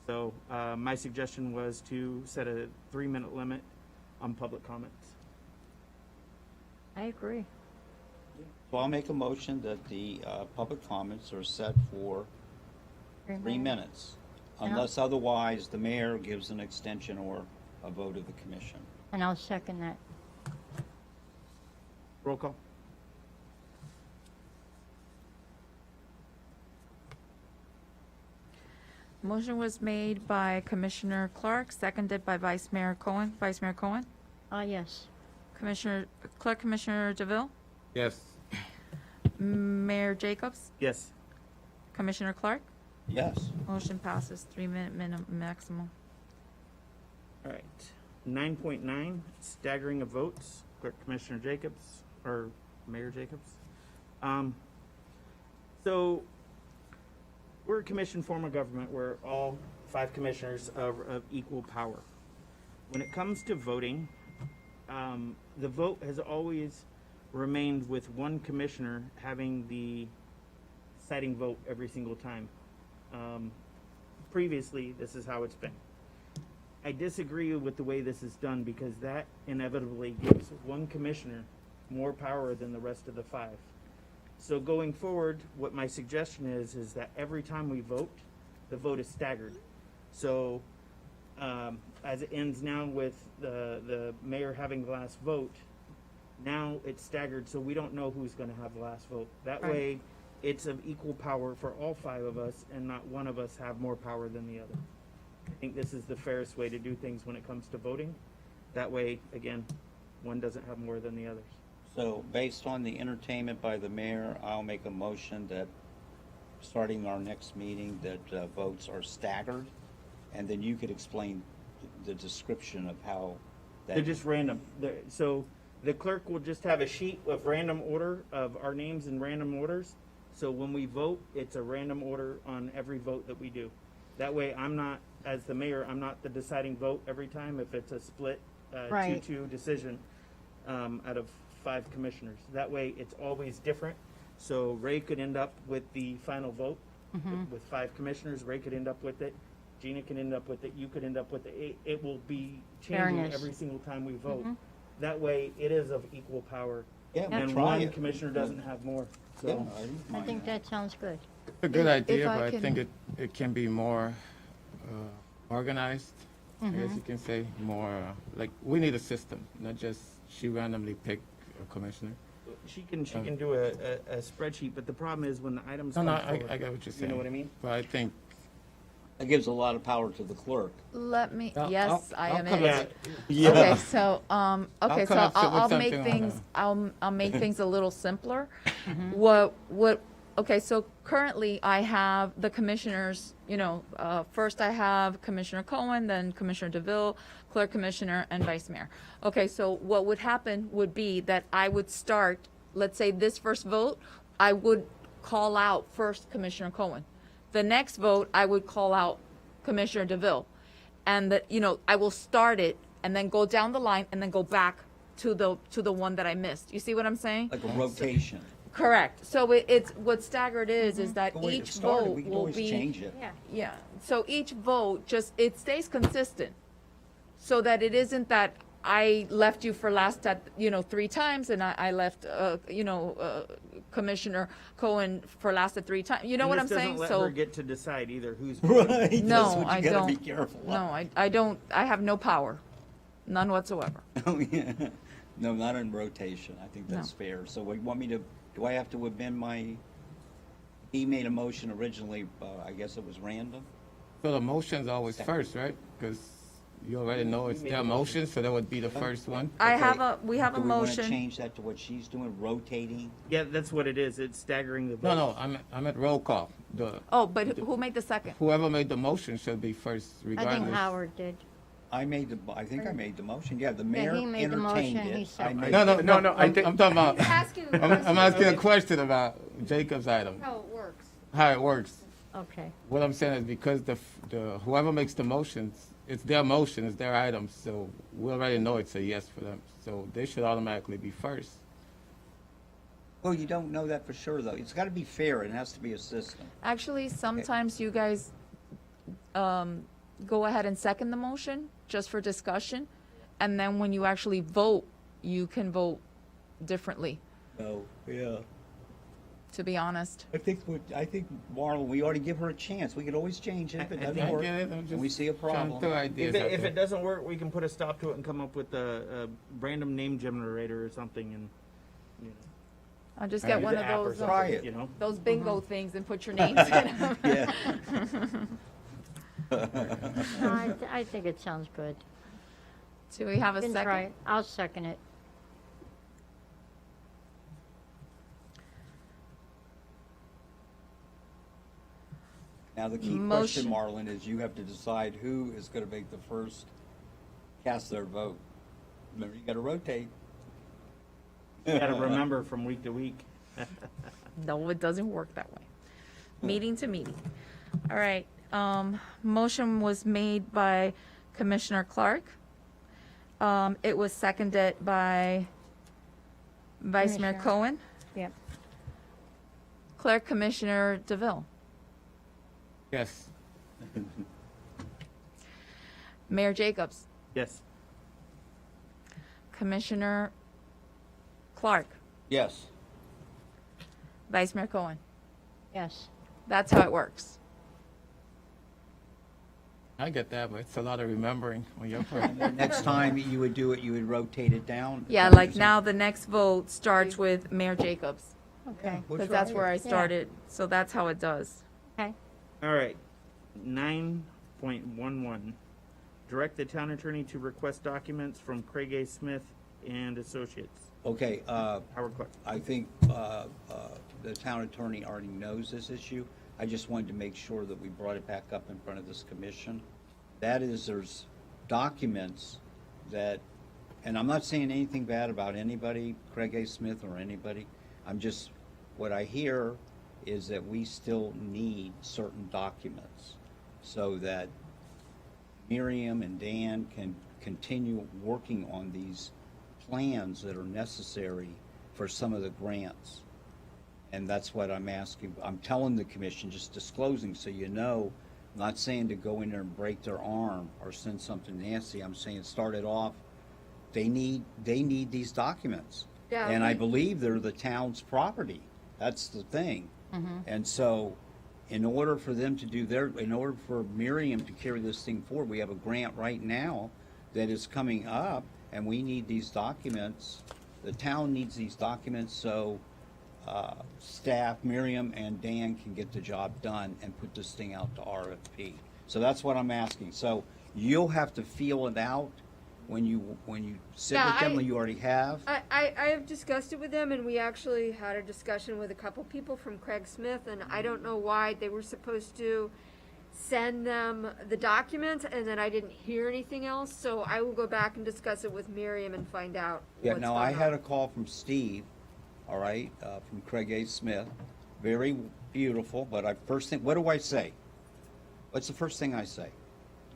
So my suggestion was to set a 3-minute limit on public comments. I agree. So I'll make a motion that the public comments are set for 3 minutes, unless otherwise the mayor gives an extension or a vote of the commission. And I'll second that. Roll call. Motion was made by Commissioner Clark, seconded by Vice Mayor Cohen. Vice Mayor Cohen? Yes. Clerk Commissioner DeVille? Yes. Mayor Jacobs? Yes. Commissioner Clark? Yes. Motion passes, 3-minute maximum. All right. 9.9, staggering of votes. Clerk Commissioner Jacobs, or Mayor Jacobs. So we're a commission form of government. We're all 5 commissioners of equal power. When it comes to voting, the vote has always remained with one commissioner having the deciding vote every single time. Previously, this is how it's been. I disagree with the way this is done because that inevitably gives one commissioner more power than the rest of the 5. So going forward, what my suggestion is that every time we vote, the vote is staggered. So as it ends now with the mayor having the last vote, now it's staggered, so we don't know who's going to have the last vote. That Right. way, it's of equal power for all 5 of us, and not one of us have more power than the other. I think this is the fairest way to do things when it comes to voting. That way, again, one doesn't have more than the others. So based on the entertainment by the mayor, I'll make a motion that, starting our next meeting, that votes are staggered, and then you could explain the description of how that. They're just random. So the clerk will just have a sheet of random order of our names in random orders. So when we vote, it's a random order on every vote that we do. That way, I'm not, as the mayor, I'm not the deciding vote every time if it's a split Right. 2-2 decision out of 5 commissioners. That way, it's always different. So Ray could end up with the final vote with 5 commissioners. Ray could end up with it. Gina can end up with it. You could end up with it. It will be changing Fairness. every single time we vote. That way, it is of equal power. Yeah, we'll And try one it. commissioner doesn't have more. So Yeah, I didn't I mind think that sounds good. A good idea, I but I can- think it can be more organized. I guess you can say more, like, we need a system, not just she randomly pick a commissioner. she can do a spreadsheet, but the problem is when the items No, come no, forward. I get what you're saying. You know what I mean? But I think, That gives a lot of power to the clerk. Let me, I'll- yes, I I'll am come in. up- Okay, so, okay, so come up with I'll make something on things, I'll make things a little simpler. Mm-hmm. Okay, so currently I have the commissioners, first I have Commissioner Cohen, then Commissioner DeVille, Clerk Commissioner, and Vice Mayor. Okay, so what would happen would be that I would start, let's say this first vote, I would call out first Commissioner Cohen. The next vote, I would call out Commissioner DeVille. And I will start it and then go down the line and then go back to the one that I missed. You see what I'm saying? Like a rotation. Correct. So it's, what staggered is that The way it each started, vote we can will always be. change it. Yeah. Yeah, so each vote just, it stays consistent, so that it isn't that I left you for last at, 3 times, and I left, Commissioner Cohen for last at 3 times, you know And what I'm this saying? doesn't let So, her get to decide either who's. Right. That's no, what I you gotta be don't, careful no, of. I don't, I have no power, none whatsoever. Oh, yeah. No, not in rotation. I think that's No. fair. So what, you want me to, do I have to amend my, he made a motion originally, I guess it was random? So the motion's always first, right? Because you already know it's their motion, so that would be the first one. I Okay. have we have a Do we wanna motion. change that to what she's doing, rotating? Yeah, that's what it is. It's staggering the No, votes. no, I'm at roll call. Oh, but who made the second? Whoever made the motion should be first I regardless. think Howard did. I think I made the motion. Yeah, the Yeah, mayor he made the entertained motion, he it. said- I made No, it. no, I'm talking about, Asking a I'm question asking a question about Jacob's item, how it works. how it works. Okay. What I'm saying is because the whoever makes the motions, it's their motion, it's their item, so we already know it's a yes for them. So they should automatically be first. Well, you don't know that for sure, though. It's gotta be fair. It has to be a system. Actually, sometimes you guys go ahead and second the motion, just for discussion, and then when you actually vote, you can vote differently, Oh, yeah. to be honest. I think Marlon, we ought to give her a chance. We could always change it if it I doesn't think- work. I get it, I'm And just we see a trying to problem. throw ideas out If there. it doesn't work, we can put a stop to it and come up with a random name generator or something, and I'll just All get right. one the app or of those, Try something, it. you know. those bingo things and put your names in them. Yeah. No, I think it sounds good. Do we have a Can try second? it. I'll second it. Now, the key question, Marlon, is you have to decide who is gonna make the first cast their vote. Remember, you gotta rotate. You gotta remember from week to week. No, it doesn't work that way. Meeting to meeting. All right, motion was made by Commissioner Clark. It was seconded by Vice Mayor Commissioner. Cohen. Yep. Clerk Commissioner DeVille. Yes. Mayor Jacobs. Yes. Commissioner Clark. Yes. Vice Mayor Cohen. Yes. That's how it works. I get that, but it's a lot of remembering on your part. And then next time you would do it, you would rotate it down? Yeah, Is that what like you're now the next vote starts with Mayor Jacobs, Okay. saying? because that's where I started, so that's how it does. Okay. All right. 9.11. Direct the town attorney to request documents from Craig A. Smith and Associates. Okay, Howard Clark. I think the town attorney already knows this issue. I just wanted to make sure that we brought it back up in front of this commission. That is, there's documents that, and I'm not saying anything bad about anybody, Craig A. Smith or anybody. I'm just, what I hear is that we still need certain documents so that Miriam and Dan can continue working on these plans that are necessary for some of the grants. And that's what I'm asking. I'm telling the commission, just disclosing so you know, I'm not saying to go in there and break their arm or send something nasty. I'm saying start it off. They need these documents. Yeah, And I we- believe they're the town's property. That's the thing. And so in order for them to do in order for Miriam to carry this thing forward, we have a grant right now that is coming up, and we need these documents. The town needs these documents so staff, Miriam and Dan, can get the job done and put this thing out to RFP. So that's what I'm asking. So you'll have to feel it out when you sit Yeah, with them, or you already have. I have discussed it with them, and we actually had a discussion with a couple people from Craig Smith, and I don't know why they were supposed to send them the documents, and then I didn't hear anything else, so I will go back and discuss it with Miriam and find out Yeah, what's no, going I had on. a call from Steve, all right, from Craig A. Smith. Very beautiful, but what do I say? What's the first thing I say?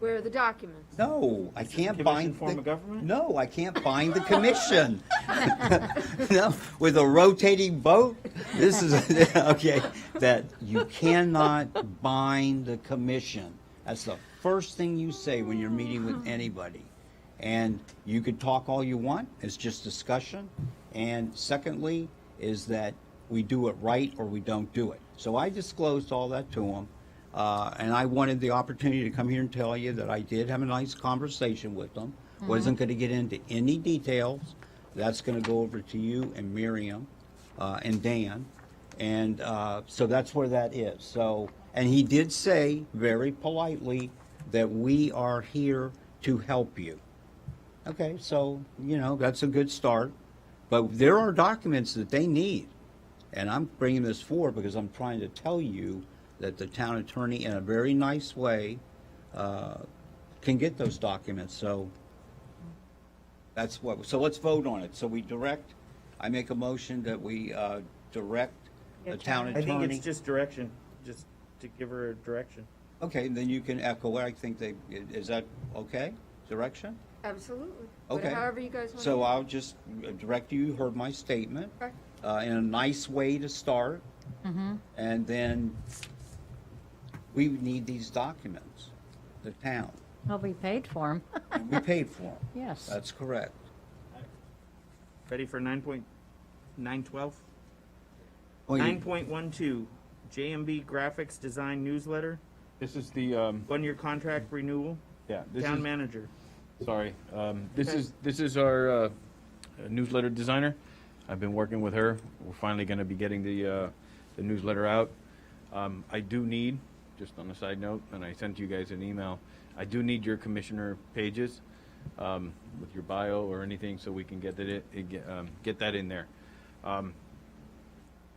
Where are the documents? No, I can't commission bind. form of government? No, I can't bind the commission. No, with a rotating vote, this is, okay, that you cannot bind the commission. That's the first thing you say when you're meeting with anybody. And you could talk all you want, it's just discussion. And secondly, is that we do it right or we don't do it. So I disclosed all that to him. And I wanted the opportunity to come here and tell you that I did have a nice conversation with them. Wasn't going to get into any details. That's going to go over to you and Miriam and Dan. And so that's where that is. So, and he did say very politely that we are here to help you. Okay, so, you know, that's a good start. But there are documents that they need. And I'm bringing this forward because I'm trying to tell you that the town attorney, in a very nice way, can get those documents. So that's what. So let's vote on it. So we direct. I make a motion that we direct the town I attorney. think it's just direction, just to give her a direction. Okay, then you can echo it. I think they. Is that okay? Direction. Absolutely. Okay. However you guys want to. So I'll just direct you. You heard my statement. Okay. In a nice way to start, and then we need these documents, the town. Well, we paid for them. And we paid for them. Yes. That's correct. Ready for 9.912? Oh, you- 9.12, JMB Graphics Design Newsletter, This is the, 1-year contract renewal, yeah, this town is, manager. sorry, this Okay. is our newsletter designer. I've been working with her. We're finally going to be getting the newsletter out. I do need, just on a side note, and I sent you guys an email, I do need your commissioner pages with your bio or anything so we can get get that in there.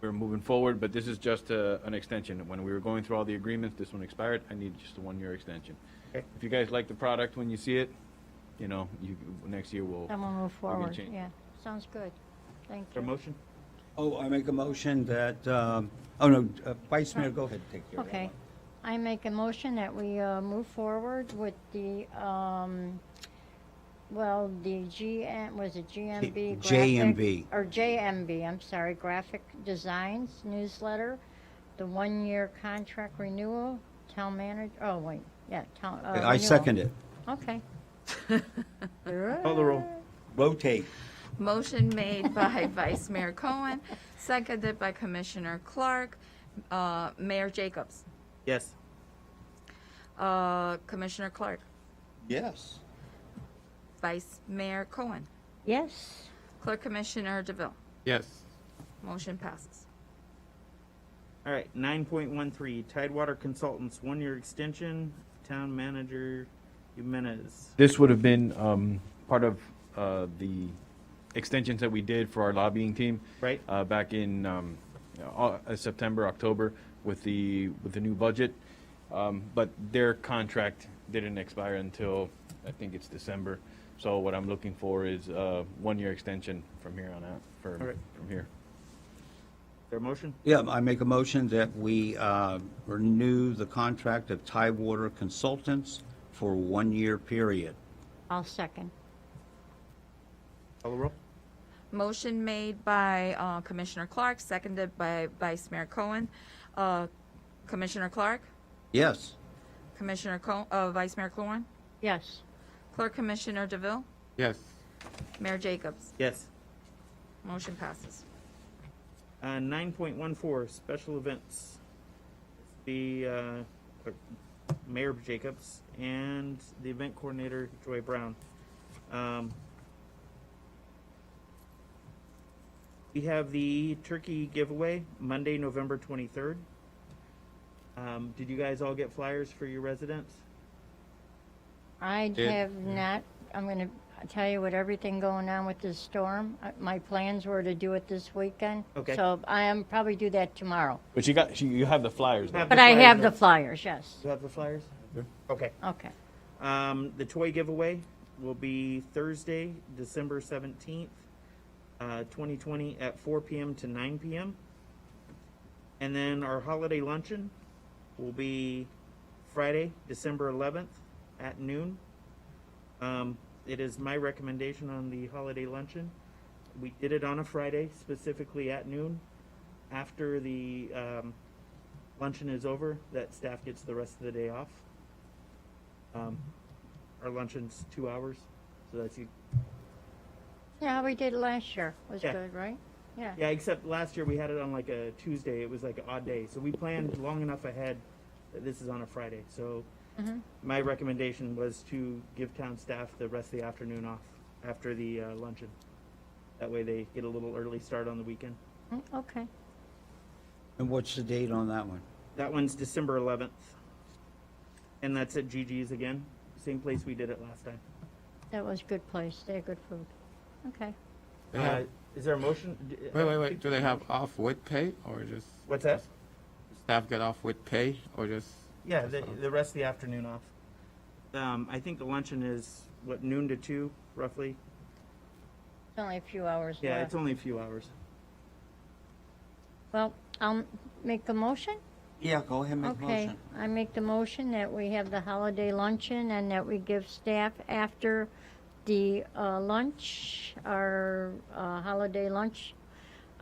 We're moving forward, but this is just an extension. When we were going through all the agreements, this one expired. I need just a 1-year extension. Okay. If you guys like the product when you see it, you know, next year we'll. Then we'll move forward. change. Yeah, sounds good. Thank Is there a you. motion? Oh, I make a motion that, oh no, Vice Mayor, go ahead, take care of that Okay. one. I make a motion that we move forward with the, well, the was it GMB? JMB. Or JMB, I'm sorry, Graphic Designs newsletter, the 1-year contract renewal, town manager, oh, wait, yeah, town, I renewal. second it. Okay. Call the roll. Rotate. Motion made by Vice Mayor Cohen, seconded by Commissioner Clark. Mayor Jacobs. Yes. Commissioner Clark. Yes. Vice Mayor Cohen. Yes. Clerk Commissioner DeVille. Yes. Motion passes. All right, 9.13, Tidewater Consultants, 1-year extension, town manager Jimenez. This would have been part of the extensions that we did for our lobbying team. Right. Back in September, October, with the new budget. But their contract didn't expire until, I think it's December. So what I'm looking for is a 1-year extension from here on out, All right. from here. Is there a motion? Yeah, I make a motion that we renew the contract of Tidewater Consultants for a 1-year period. I'll second. Call the roll. Motion made by Commissioner Clark, seconded by Vice Mayor Cohen. Commissioner Clark, Yes. Commissioner Vice Mayor Cohen, Yes. Clerk Commissioner DeVille, Yes. Mayor Jacobs. Yes. Motion passes. 9.14, special events. The Mayor Jacobs and the event coordinator Joy Brown. We have the turkey giveaway Monday, November 23rd. Did you guys all get flyers for your residents? I Did- have not, I'm going to tell you with everything going on with this storm, my plans were to do it this weekend. Okay. So I am probably do that tomorrow. But you have the flyers, though. Have But the I flyers have the up? flyers, yes. Do you have the flyers? Okay. Okay. The toy giveaway will be Thursday, December 17th, 2020 at 4 p.m. to 9 p.m. And then our holiday luncheon will be Friday, December 11th at noon. It is my recommendation on the holiday luncheon. We did it on a Friday, specifically at noon. After the luncheon is over, that staff gets the rest of the day off. Our luncheon's 2 hours, so that's you. Yeah, how we did it last year was Yeah. good, right? Yeah. Yeah, except last year we had it on like a Tuesday. It was like an odd day, so we planned long enough ahead that this is on a Friday. So my recommendation was to give town staff the rest of the afternoon off after the luncheon. That way they get a little early start on the weekend. Okay. And what's the date on that one? That one's December 11th. And that's at Gigi's again. Same place we did it last time. That was a good place. They had good food. Okay. They have- Is there a motion? Wait. Do they have off with pay or just What's that? staff get off with pay or just? Yeah, the rest of the afternoon off. I think the luncheon is, what, noon to 2, roughly? It's only a few hours Yeah, left. it's only a few hours. Well, I'll make a motion. Yeah, go ahead and make a Okay, motion. I make the motion that we have the holiday luncheon and that we give staff after the lunch, our holiday lunch,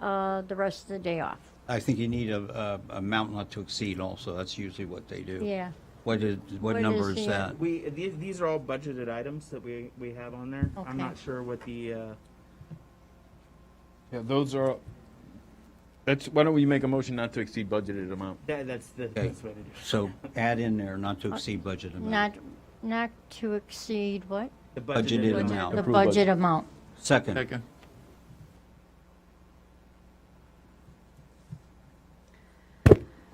the rest of the day off. I think you need a amount not to exceed also. That's usually what they do. Yeah. What What number is is the, that? These are all budgeted items that we have on there. I'm Okay. not sure what the, Yeah, those are, why don't we make a motion not to exceed budgeted amount? that's the Okay. best way to do it. So add in there, not to exceed budget amount. not to exceed what? The Budgeted amount. The Approved budget budget. amount. Second. Second.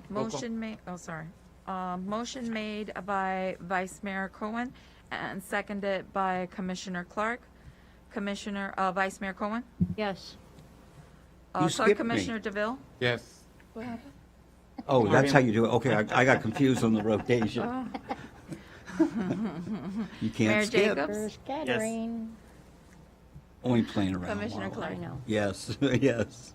Motion made, oh, sorry. Motion made by Vice Mayor Cohen and seconded by Commissioner Clark. Vice Mayor Cohen? Yes. You Clerk skipped me. Commissioner DeVille? Yes. What happened? Oh, that's how you do it. Okay, I got confused on the rotation. Oh. You Mayor can't skip. Jacobs? There's Gathering. Only playing around. Commissioner Marla. Clark? I know. Yes, yes.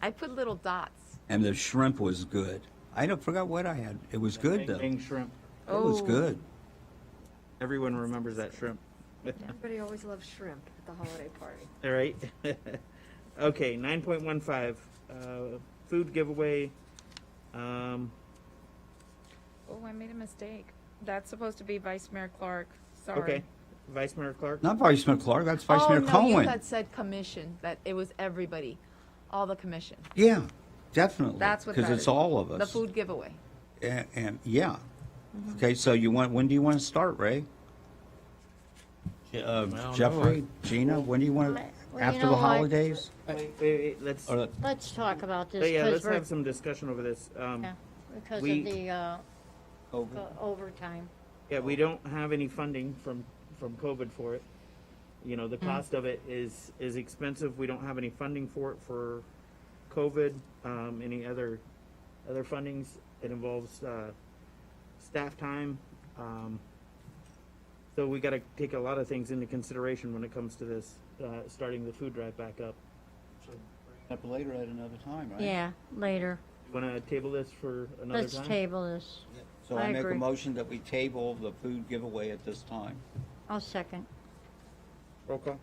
I put little dots. And the shrimp was good. I don't forgot what I had. It was good though. Bang shrimp. It was Oh. good. Everyone remembers that shrimp. Everybody always loves shrimp at the holiday party. All right. Okay, 9.15, food giveaway. Oh, I made a mistake. That's supposed to be Vice Mayor Clark. Sorry. Okay, Vice Mayor Clark. Not Vice Mayor Clark, that's Vice Mayor Oh, no, Cohen. you had said commission, that it was everybody, all the commission. Yeah, definitely. That's what Because that it's is. all of us. The food giveaway. And yeah. Okay, so when do you want to start, Ray? know. Jeffrey, Gina, when do you want to, Well, you after know the what? holidays? Wait, let's, Or- Let's talk about this. but yeah, 'cause let's we're- have some discussion over this. yeah, because we- of the Over. overtime. Yeah, we don't have any funding from COVID for it. You know, the cost of it is expensive. We don't have any funding for it for COVID. Any other fundings? It involves staff time. So we got to take a lot of things into consideration when it comes to this, starting the food drive back up. Up later at another time, right? Yeah, later. Want to table this for another Let's time? table this. So I I make a agree. motion that we table the food giveaway at this time. I'll second. Roll call.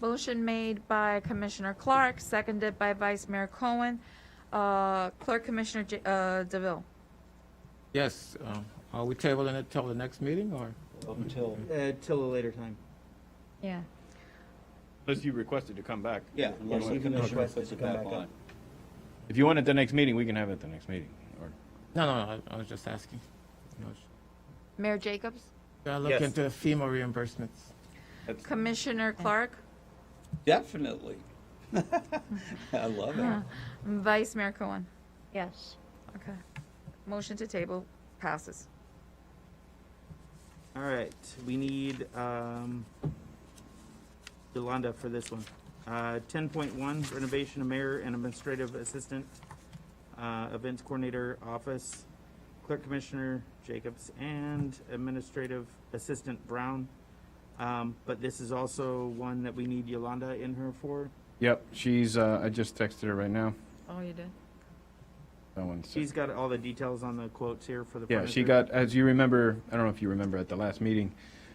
Motion made by Commissioner Clark, seconded by Vice Mayor Cohen. Clerk Commissioner DeVille. Yes. Are we tabling it till the next meeting or? Up until, Till a later time. Yeah. Unless you requested to come back. yeah, unless the you can commissioner request it puts to it come back back on. up. If you want it the next meeting, we can have it the next meeting. Or No. I was just asking. Mayor Jacobs? Gotta look Yes. into FEMA reimbursements. Commissioner Clark? Definitely. I love it. Vice Mayor Cohen? Yes. Okay. Motion to table passes. All right, we need Yolanda for this one. 10.1, renovation of mayor and administrative assistant, events coordinator office, clerk commissioner Jacobs, and administrative assistant Brown. But this is also one that we need Yolanda in her for. Yep, she's, I just texted her right now. Oh, you did? That one's. She's got all the details on the quotes here for the Yeah, furniture. she got, as you remember, I don't know if you remember at the last meeting,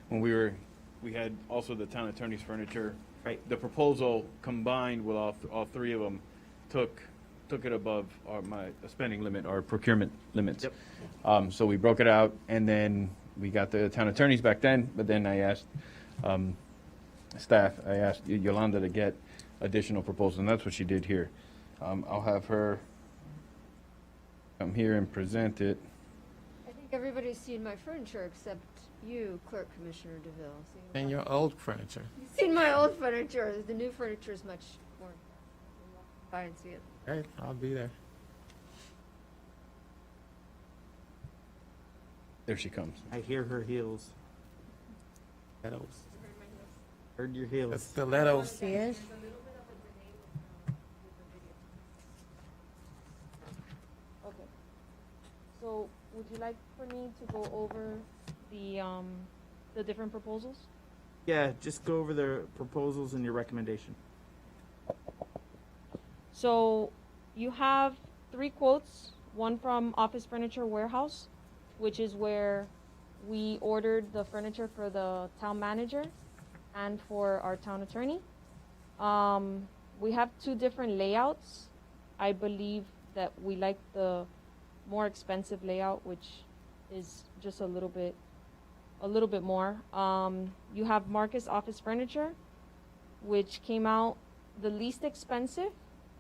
when we had also the town attorney's furniture. Right. The proposal combined with all three of them took it above my spending limit, our procurement limits. Yep. So we broke it out, and then we got the town attorneys back then, but then I asked staff, I asked Yolanda to get additional proposals, and that's what she did here. I'll have her come here and present it. I think everybody's seen my furniture except you, Clerk Commissioner DeVille. So And your old furniture. You've seen my old furniture. The new furniture is much more. Buy and see it. Great, I'll be there. There she comes. I hear her heels. Stilettos. Heard your The heels. stilettos. Yes. Okay. So would you like for me to go over the different proposals? Yeah, just go over the proposals and your recommendation. So you have 3 quotes, one from Office Furniture Warehouse, which is where we ordered the furniture for the town manager and for our town attorney. We have 2 different layouts. I believe that we like the more expensive layout, which is just a little bit more. You have Marcus Office Furniture, which came out the least expensive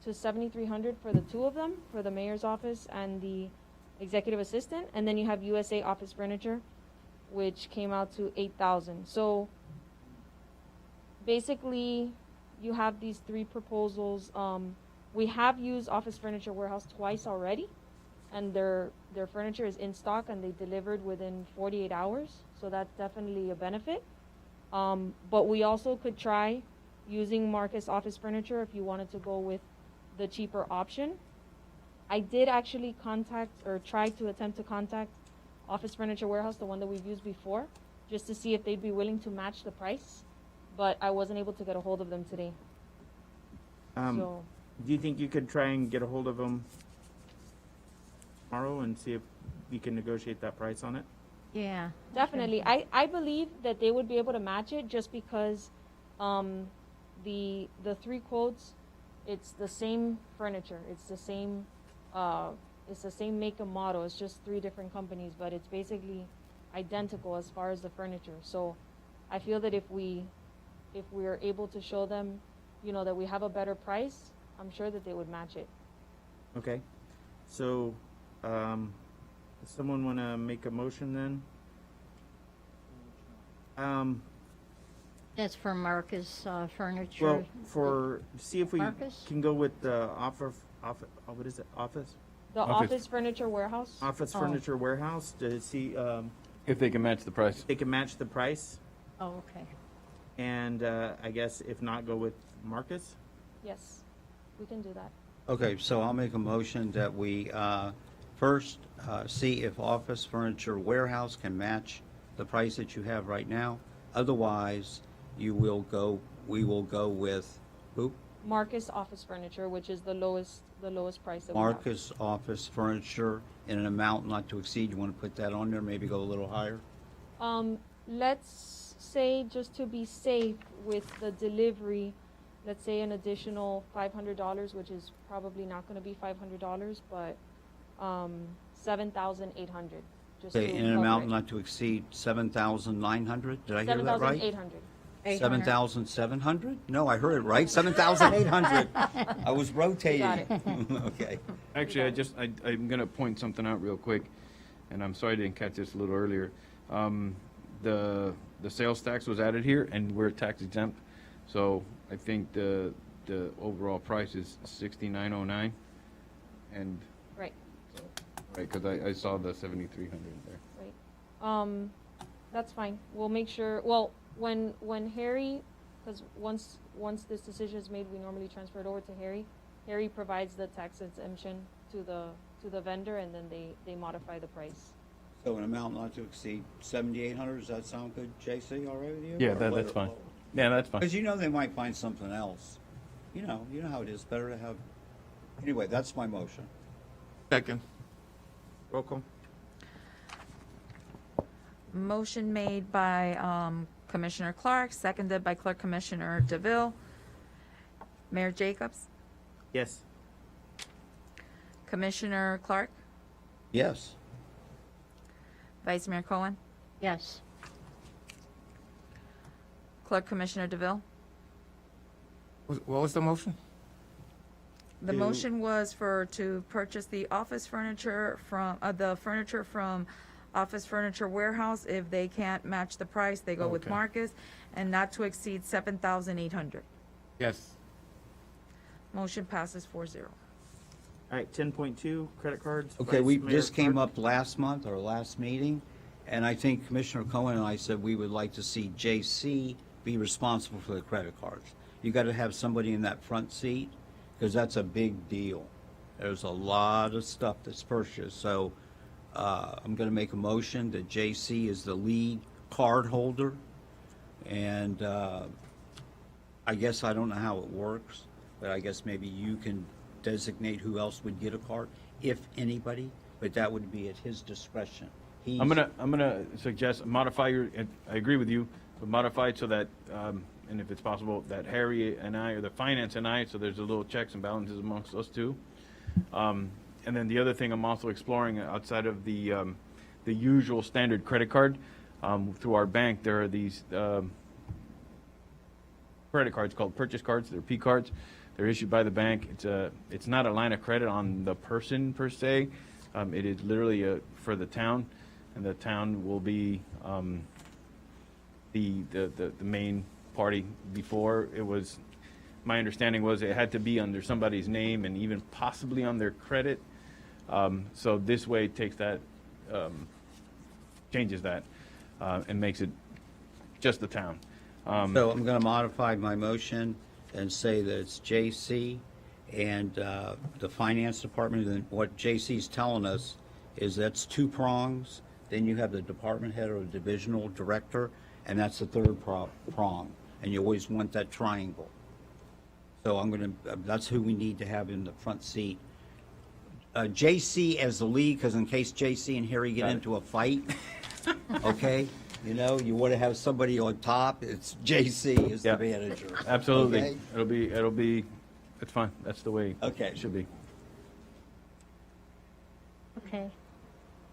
to $7,300 for the 2 of them, for the mayor's office and the executive assistant. And then you have USA Office Furniture, which came out to $8,000. So basically, you have these 3 proposals. We have used Office Furniture Warehouse twice already, and their furniture is in stock and they delivered within 48 hours. So that's definitely a benefit. But we also could try using Marcus Office Furniture if you wanted to go with the cheaper option. I did actually try to attempt to contact Office Furniture Warehouse, the one that we've used before, just to see if they'd be willing to match the price, but I wasn't able to get a hold of them today. So Do you think you could try and get a hold of them tomorrow and see if we can negotiate that price on it? Yeah. definitely, I believe that they would be able to match it just because the 3 quotes, it's the same furniture, it's the same make and model. It's just 3 different companies, but it's basically identical as far as the furniture. So I feel that if we are able to show them, that we have a better price, I'm sure that they would match it. Okay. So, does someone want to make a motion then? That's for Marcus Furniture. Well, see if we Marcus? can go with the what is it, Office The Office Furniture Warehouse? Oh. Furniture Warehouse, to see If they can match the price. they can match the price, Oh, okay. and I guess if not, go with Marcus. Yes, we can do that. Okay, so I'll make a motion that we first see if Office Furniture Warehouse can match the price that you have right now. Otherwise, we will go with who? Marcus Office Furniture, which is the lowest price that Marcus Office Furniture in an amount not to exceed. You want to put that on there, maybe go a little higher? we have. Let's say, just to be safe with the delivery, let's say an additional $500, which is probably not going to be $500, but $7,800. Okay, in an amount not to exceed 7,900? Did I hear that right? 7,800. 7,700? No, I heard it right. 7,800. I was rotating. Got it. Okay. Actually, I'm going to point something out real quick, and I'm sorry I didn't catch this a little earlier. The sales tax was added here, and we're tax exempt, so I think the overall price is $6,909, and Right. right, because I saw the 7,300 there. Right. That's fine. We'll make sure, well, when Harry, because once this decision is made, we normally transfer it over to Harry. Harry provides the tax exemption to the vendor, and then they modify the price. So an amount not to exceed 7,800, does that sound good, JC, all right with you? Yeah, that's fine. Yeah, that's fine. Because they might find something else. You know how it is, better to have, anyway, that's my motion. Second. Roll call. Motion made by Commissioner Clark, seconded by Clerk Commissioner DeVille. Mayor Jacobs? Yes. Commissioner Clark? Yes. Vice Mayor Cohen? Yes. Clerk Commissioner DeVille? What was the motion? The motion was to purchase the office furniture from, Office Furniture Warehouse. If they can't match the price, they go with Okay. Marcus, and not to exceed 7,800. Yes. Motion passes 4-0. All right, 10.2, credit cards. Okay, Vice Mayor this came Clark. up last month, or last meeting, and I think Commissioner Cohen and I said we would like to see JC be responsible for the credit cards. You gotta have somebody in that front seat, because that's a big deal. There's a lot of stuff that's purchased, so I'm gonna make a motion that JC is the lead card holder, and I guess I don't know how it works, but I guess maybe you can designate who else would get a card, if anybody, but that would be at his discretion. He's- I'm gonna suggest modify your. I agree with you, but modify it so that, and if it's possible, that Harry and I, or the finance and I, so there's a little checks and balances amongst us two. And then the other thing I'm also exploring outside of the usual standard credit card, through our bank, there are these credit cards called purchase cards. They're P cards. They're issued by the bank. It's not a line of credit on the person per se. It is literally for the town, and the town will be the main party. Before, it was, my understanding was it had to be under somebody's name and even possibly on their credit. So this way it takes that, changes that, and makes it just the town. So I'm gonna modify my motion and say that it's JC and the finance department, and what JC's telling us is that's two prongs, then you have the department head or the divisional director, and that's the third prong, and you always want that triangle. So I'm gonna, that's who we need to have in the front seat. JC as the lead, because in case JC and Harry get into a fight, okay? You know, you want to have somebody on top, it's JC is the manager. Absolutely. Okay? It'll be, it's fine. That's the way Okay. it should be. Okay.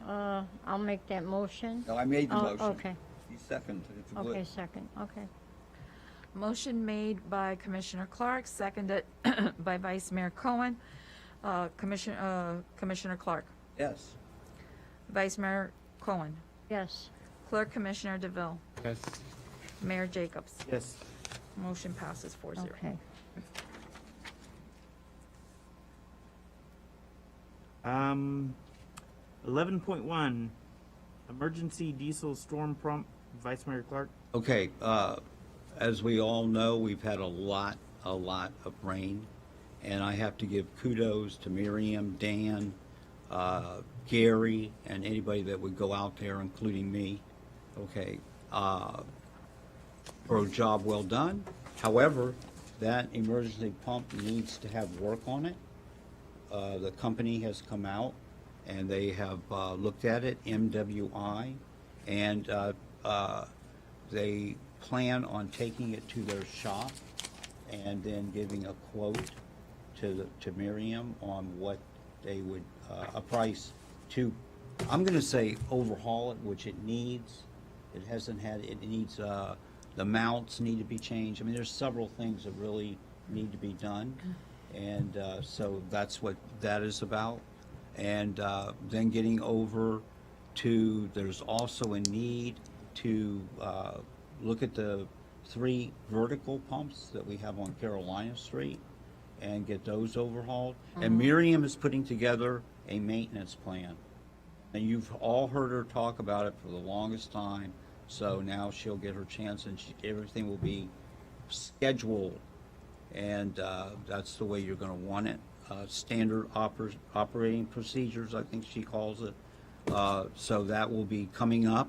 I'll make that motion. No, I made the Oh, motion. okay. You second, if you would. Okay, second, okay. Motion made by Commissioner Clark, seconded by Vice Mayor Cohen. Commissioner Clark? Yes. Vice Mayor Cohen? Yes. Clerk Commissioner DeVille? Yes. Mayor Jacobs? Yes. Motion passes 4-0. Okay. 11.1, emergency diesel storm prompt. Vice Mayor Clark. Okay, as we all know, we've had a lot of rain, and I have to give kudos to Miriam, Dan, Gary, and anybody that would go out there, including me, okay, for a job well done. However, that emergency pump needs to have work on it. The company has come out, and they have looked at it, MWI, and they plan on taking it to their shop and then giving a quote to Miriam on what they would, a price to, I'm gonna say overhaul it, which it needs. It hasn't had, it needs, the mounts need to be changed. I mean, there's several things that really need to be done. And so that's what that is about. And then getting over to, there's also a need to look at the 3 vertical pumps that we have on Carolina Street and get those overhauled. And Miriam is putting together a maintenance plan. And you've all heard her talk about it for the longest time. So now she'll get her chance, and everything will be scheduled. And that's the way you're going to want it. Standard operating procedures, I think she calls it. So that will be coming up.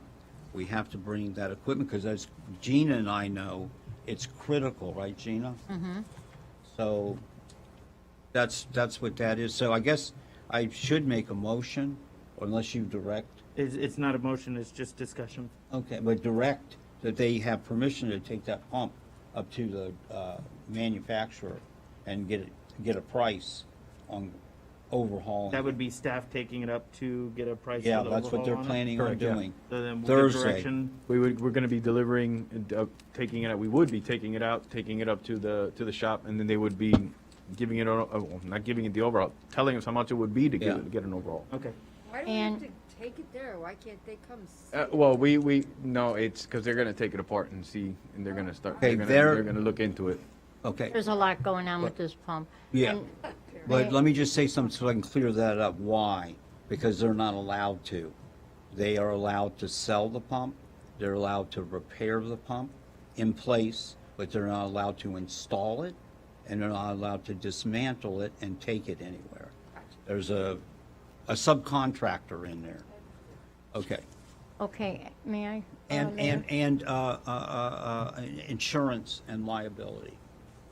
We have to bring that equipment, because as Gina and I know, it's critical, right, Gina? Mm-hmm. So that's what that is. So I guess I should make a motion, unless you direct. It's not a motion, it's just discussion. Okay, but direct that they have permission to take that pump up to the manufacturer and get a price on overhauling. That would be staff taking it up to get a price Yeah, for the that's what they're overhaul on it? planning on Correct, yeah. doing. So then we'll get Thursday. direction. We're gonna be delivering, taking it out, we would be taking it out, taking it up to the shop, and then they would be giving it, not giving it the overall, telling us how much it would be to Yeah. get an overall. Okay. Why do we have to take it there? Why can't they come see? Well, no, it's because they're gonna take it apart and see, and they're gonna start, Okay, they're gonna look into it. Okay, There's a lot going on with this pump. yeah. And But they- let me just say something so I can clear that up. Why? Because they're not allowed to. They are allowed to sell the pump, they're allowed to repair the pump in place, but they're not allowed to install it, and they're not allowed to dismantle it and take it anywhere. There's a subcontractor in there. Okay. Okay, may I? And, Mayor? insurance and liability.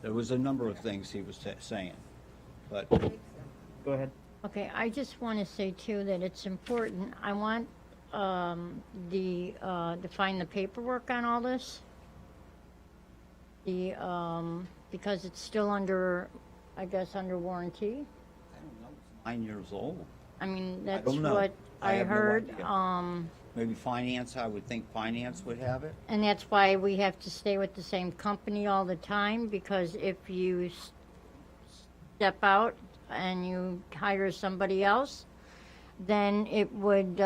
There was a number of things he was saying, but. Go ahead. Okay, I just want to say too that it's important, I want to find the paperwork on all this. Because it's still under, I guess, under warranty. 9 years old. I mean, that's don't know. what I have no heard. idea. Maybe finance, I would think finance would have it. And that's why we have to stay with the same company all the time, because if you step out and you hire somebody else, then it would,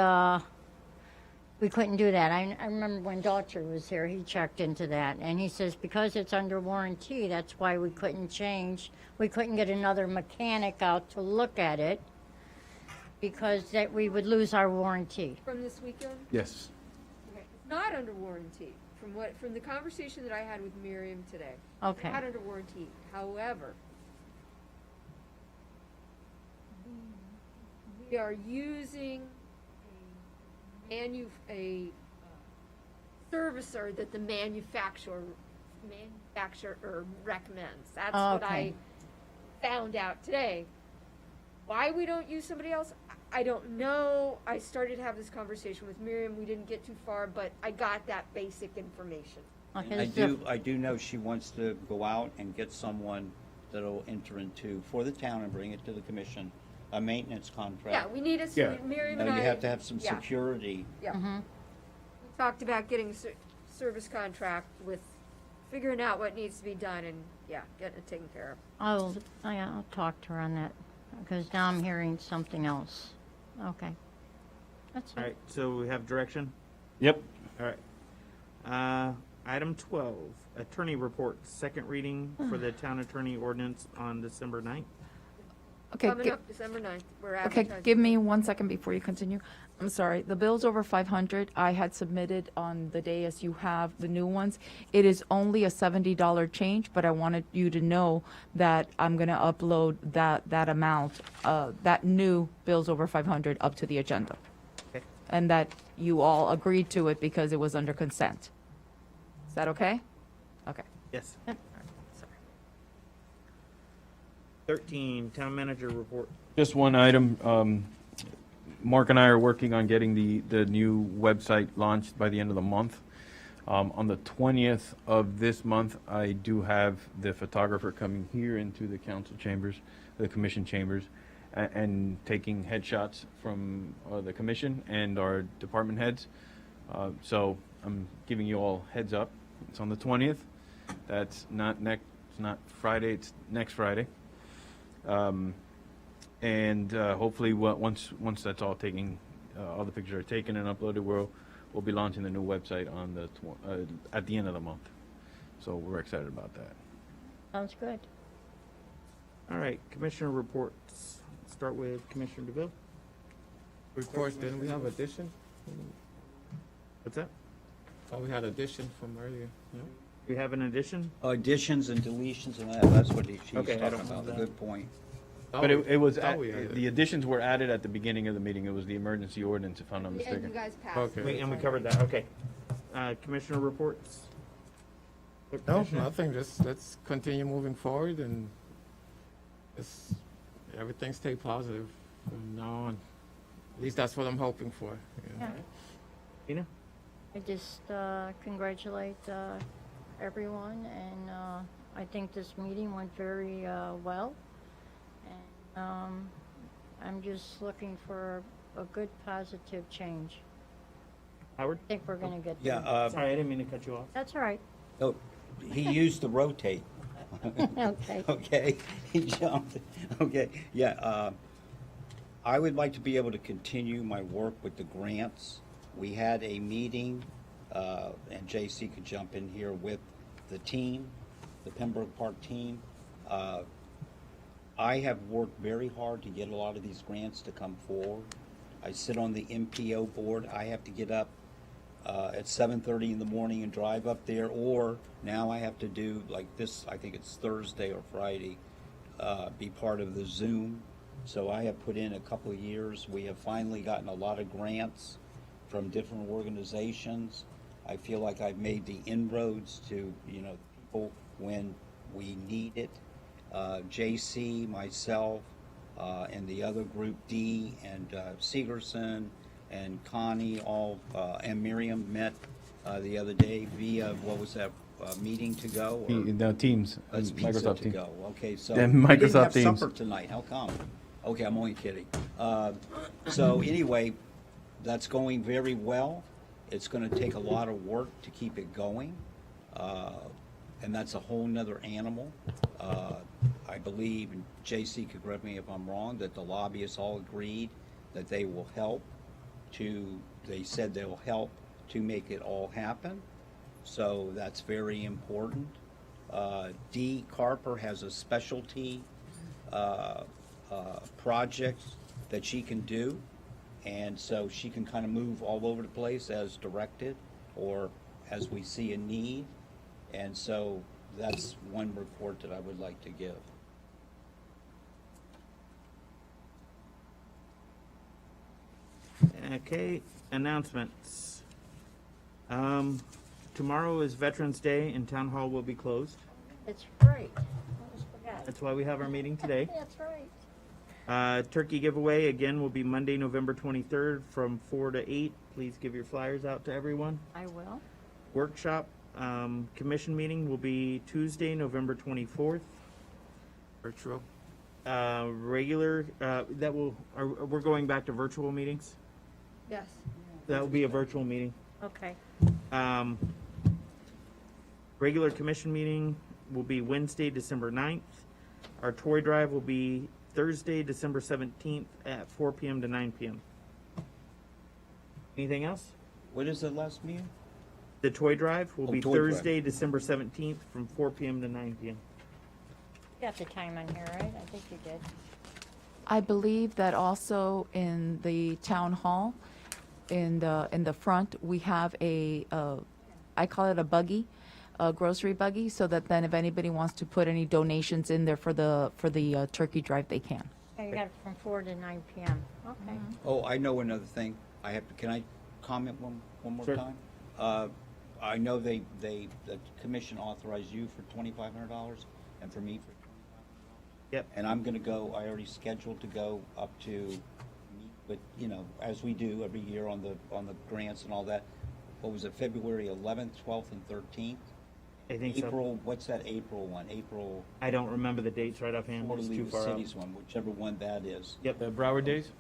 we couldn't do that. I remember when Daughtry was here, he checked into that, and he says because it's under warranty, that's why we couldn't change. We couldn't get another mechanic out to look at it, because that we would lose our warranty. From this weekend? Yes. Okay. It's not under warranty. From the conversation that I had with Miriam today. Okay. Not under warranty. However, we are using a servicer that the manufacturer recommends. That's what I Okay. found out today. Why we don't use somebody else, I don't know. I started to have this conversation with Miriam. We didn't get too far, but I got that basic information. Okay, I so- do know she wants to go out and get someone that'll enter into, for the town and bring it to the commission, a maintenance contract. Yeah, we need Yeah. Miriam Now, and I. you have to have some yeah, security. Yeah. Mhm. We talked about getting a service contract with figuring out what needs to be done and, yeah, getting it taken care of. I'll talk to her on that, because now I'm hearing something else. Okay. That's All it. right, so we have direction? Yep. All right. Item 12, attorney report, second reading for the town attorney ordinance on December 9th. Okay, Coming up December 9th, we're okay, advertising. give me 1 second before you continue. I'm sorry, the bill's over 500. I had submitted on the day as you have the new ones. It is only a $70 change, but I wanted you to know that I'm gonna upload that amount, that new bill's over 500 up to the agenda. Okay. And that you all agreed to it because it was under consent. Is that okay? Okay. Yes. Yep. 13, town manager report. Just one item. Mark and I are working on getting the new website launched by the end of the month. On the 20th of this month, I do have the photographer coming here into the council chambers, the commission chambers, and taking headshots from the commission and our department heads. So I'm giving you all heads up. It's on the 20th. That's not Friday, it's next Friday. And hopefully, once that's all taken, all the pictures are taken and uploaded, we'll be launching the new website on the at the end of the month. So we're excited about that. Sounds good. All right, commissioner reports. Start with Commissioner DeVille. Reports, didn't we have addition? What's that? Oh, we had addition from earlier. No? We have an addition? Additions and deletions and that's what she's Okay, I talking don't about, have a that. good point. But it was we had it. the additions were added at the beginning of the meeting. It was the emergency ordinance, if I'm not And mistaken. you guys passed. Okay. And we covered that, okay. Commissioner reports? No, Commissioner? nothing, just let's continue moving forward and everything stay positive. No, at least that's what I'm hoping for. Yeah. Tina? I just congratulate everyone, and I think this meeting went very well. And I'm just looking for a good, positive change. Howard? I think we're going to get Yeah, there. Sorry, I didn't mean to cut you off. That's all right. no, he used the rotate. Okay. Okay, he jumped. Okay, yeah, I would like to be able to continue my work with the grants. We had a meeting, and JC could jump in here with the team, the Pembroke Park team. I have worked very hard to get a lot of these grants to come forward. I sit on the MPO board. I have to get up at 7:30 in the morning and drive up there, or now I have to do like this, I think it's Thursday or Friday, be part of the Zoom. So I have put in a couple of years. We have finally gotten a lot of grants from different organizations. I feel like I've made the inroads to, people when we need it. JC, myself, and the other group, D, and Segerson, and Connie, all, and Miriam met the other day via, what was that, meeting to go? Or- The Teams, It's pizza Microsoft to Teams. go. Okay, so Yeah, we didn't Microsoft have Teams. supper tonight. How come? Okay, I'm only kidding. So anyway, that's going very well. It's going to take a lot of work to keep it going, and that's a whole nother animal. I believe, and JC could correct me if I'm wrong, that the lobbyists all agreed that they will help they said they'll help to make it all happen. So that's very important. Dee Carper has a specialty project that she can do, and so she can kind of move all over the place as directed or as we see a need. And so that's one report that I would like to give. Okay, announcements. Tomorrow is Veterans Day and Town Hall will be closed. That's right. Almost forgot. That's why we have our meeting today. That's right. Turkey giveaway again will be Monday, November 23rd from 4 to 8. Please give your flyers out to everyone. I will. Workshop, commission meeting will be Tuesday, November 24th. Virtual. Regular, we're going back to virtual meetings? Yes. That will be a virtual meeting. Okay. Regular commission meeting will be Wednesday, December 9th. Our toy drive will be Thursday, December 17th at 4 p.m. to 9 p.m. Anything else? What is the last meeting? The toy drive will be toy drive. Thursday, December 17th from 4 p.m. to 9 p.m. Got the time on here, right? I think you did. I believe that also in the town hall, in the front, we have I call it a buggy, a grocery buggy, so that then if anybody wants to put any donations in there for the turkey drive, they can. Oh, you got it from 4 to 9 p.m. Okay. Oh, I know another thing. Can I comment one more Sure. time? I know the commission authorized you for $2,500 and for me for $2,500. Yep. And I'm gonna go, I already scheduled to go up to meet with, as we do every year on the grants and all that. What was it, February 11th, 12th, and 13th? I think so. April, what's that April one? April, I don't remember the dates right offhand. or It's League too of far out. Cities one, whichever one that is. Yep. The Broward Days?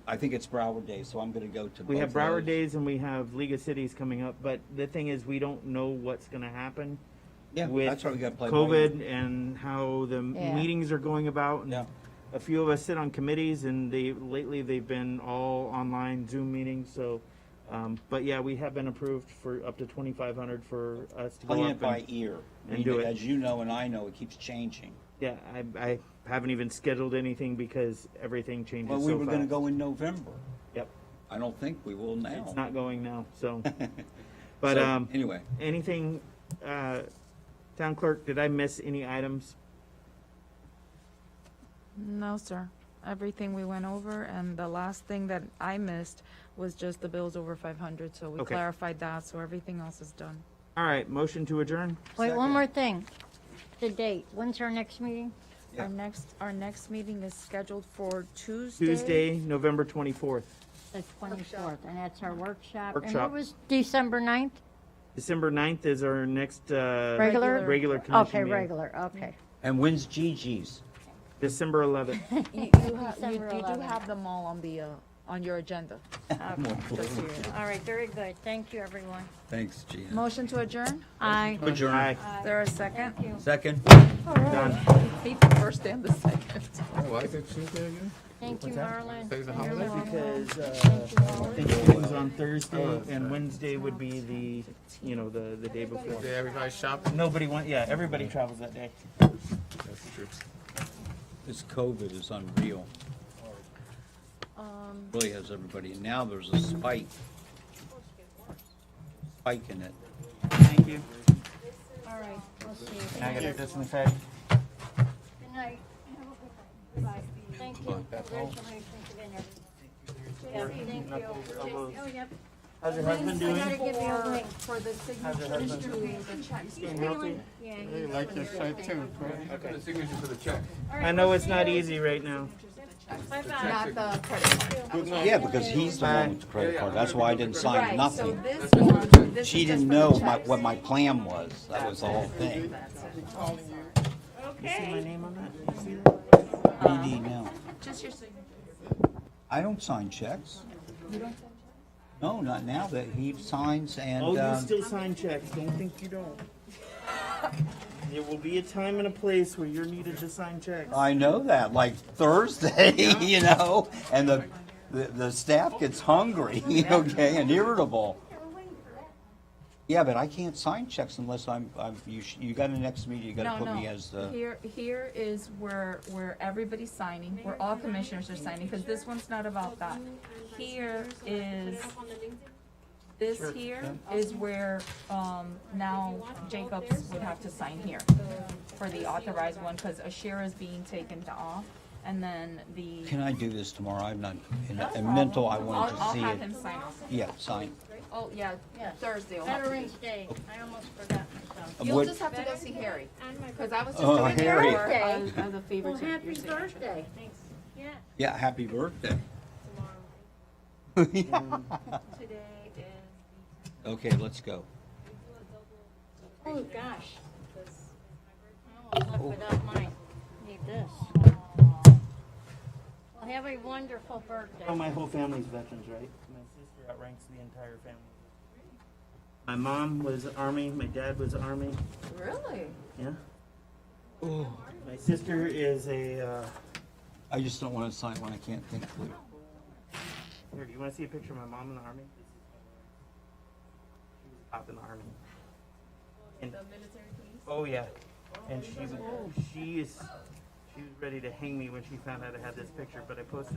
I think it's Broward Day, so I'm gonna go to We have both Broward those. Days and we have League of Cities coming up, but the thing is, we don't know what's going to happen Yeah, with that's why we gotta play. by COVID and how the Yeah. meetings are going about. And Yeah. a few of us sit on committees, and lately they've been all online Zoom meetings. So, but yeah, we have been approved for up to 2,500 for us to go Playing up it by and, ear. and do it. As you know and I know, it keeps changing. Yeah, I haven't even scheduled anything because everything changes Well, so we were gonna fast. go in November. Yep, I don't think we will now. it's not going now. So, but So, anyway, anything, Town Clerk? Did I miss any items? No, sir. Everything we went over, and the last thing that I missed was just the bills over 500, so we Okay. clarified that, so everything else is done. All right, motion to adjourn. Wait, Second. one more thing. The date. When's our next meeting? Yeah. Our next meeting is scheduled for Tuesday. Tuesday, November 24th. The 24th, and that's our workshop. And Workshop. what was December 9th? December 9th is our next Regular? commission Okay, meeting. regular, okay. And when's Gigi's? December 11th. You December do 11th. have them all on the, on your agenda. Just so you know. All right, very good. Thank you, everyone. Thanks, Gina. Motion to adjourn? Aye. Adjourn. Aye. Is there a second? Thank you. Second? Done. Hate the first and the second. Why is it Tuesday again? Thank you, Marlon. Today's a You're holiday? welcome. Because Thank you, Marlon. Thanksgiving's on Thursday, Oh, that's and right. Wednesday would be the day before. Did everybody shopping? Nobody everybody travels that day. That's true. This COVID is unreal. Really has everybody. And now there's a spike. Spike in it. Thank you. All right, we'll see you. Can I get a disinfect? Good night. Bye. Thank you. Congratulations again, everyone. Yeah, thank you. Oh, yep. How's your husband doing? I gotta give you a link. For the How's your husband signature to the checks. Staying healthy? Yeah, he's doing good. Okay. The signature for the check. I know it's not easy right now. Bye-bye. Not the credit card. Yeah, because he's the one with the credit card. That's why I didn't sign Right, so nothing. this one, this She is just didn't for know the checks. what my plan was. That was the whole thing. You see my name on that? You see that? BD now. Just your signature. I don't sign checks. No, not now that he signs and, Oh, you still sign checks. Don't think you don't. There will be a time and a place where you're needed to sign checks. I know that, like Thursday, you know, and the staff gets hungry, okay, and irritable. Yeah, but I can't sign checks unless you got an next meeting, you gotta put me as the. Here is where everybody's signing, where all commissioners are signing, because this one's not about that. Here is, this here is where, now Jacobs would have to sign here for the authorized one, because Ashira is being taken off, and then the. Can I do this tomorrow? I'm not, in mental, I wanted to I'll see have it. him sign off. Yeah, sign. Oh, yeah, Yes. Thursday. I'll have to- Veterans Day. I almost forgot myself. You'll What- just have to go see Harry, because I was just Oh, doing it Harry. for, as a favor Well, to your happy signature. birthday. Yeah. Yeah, happy birthday. Today is. Okay, let's go. Oh, gosh. I almost left without mine. Need this. Well, have a wonderful birthday. Oh, my whole family's veterans, right? My sister outranks the entire family. My mom was Army, my dad was Army. Really? Yeah. My sister is a, I just don't want to sign when I can't think clear. here, do you want to see a picture of my mom in the Army? She was top in the Army. And, The military police? oh, yeah. And she was ready to hang me when she found out I had this picture, but I posted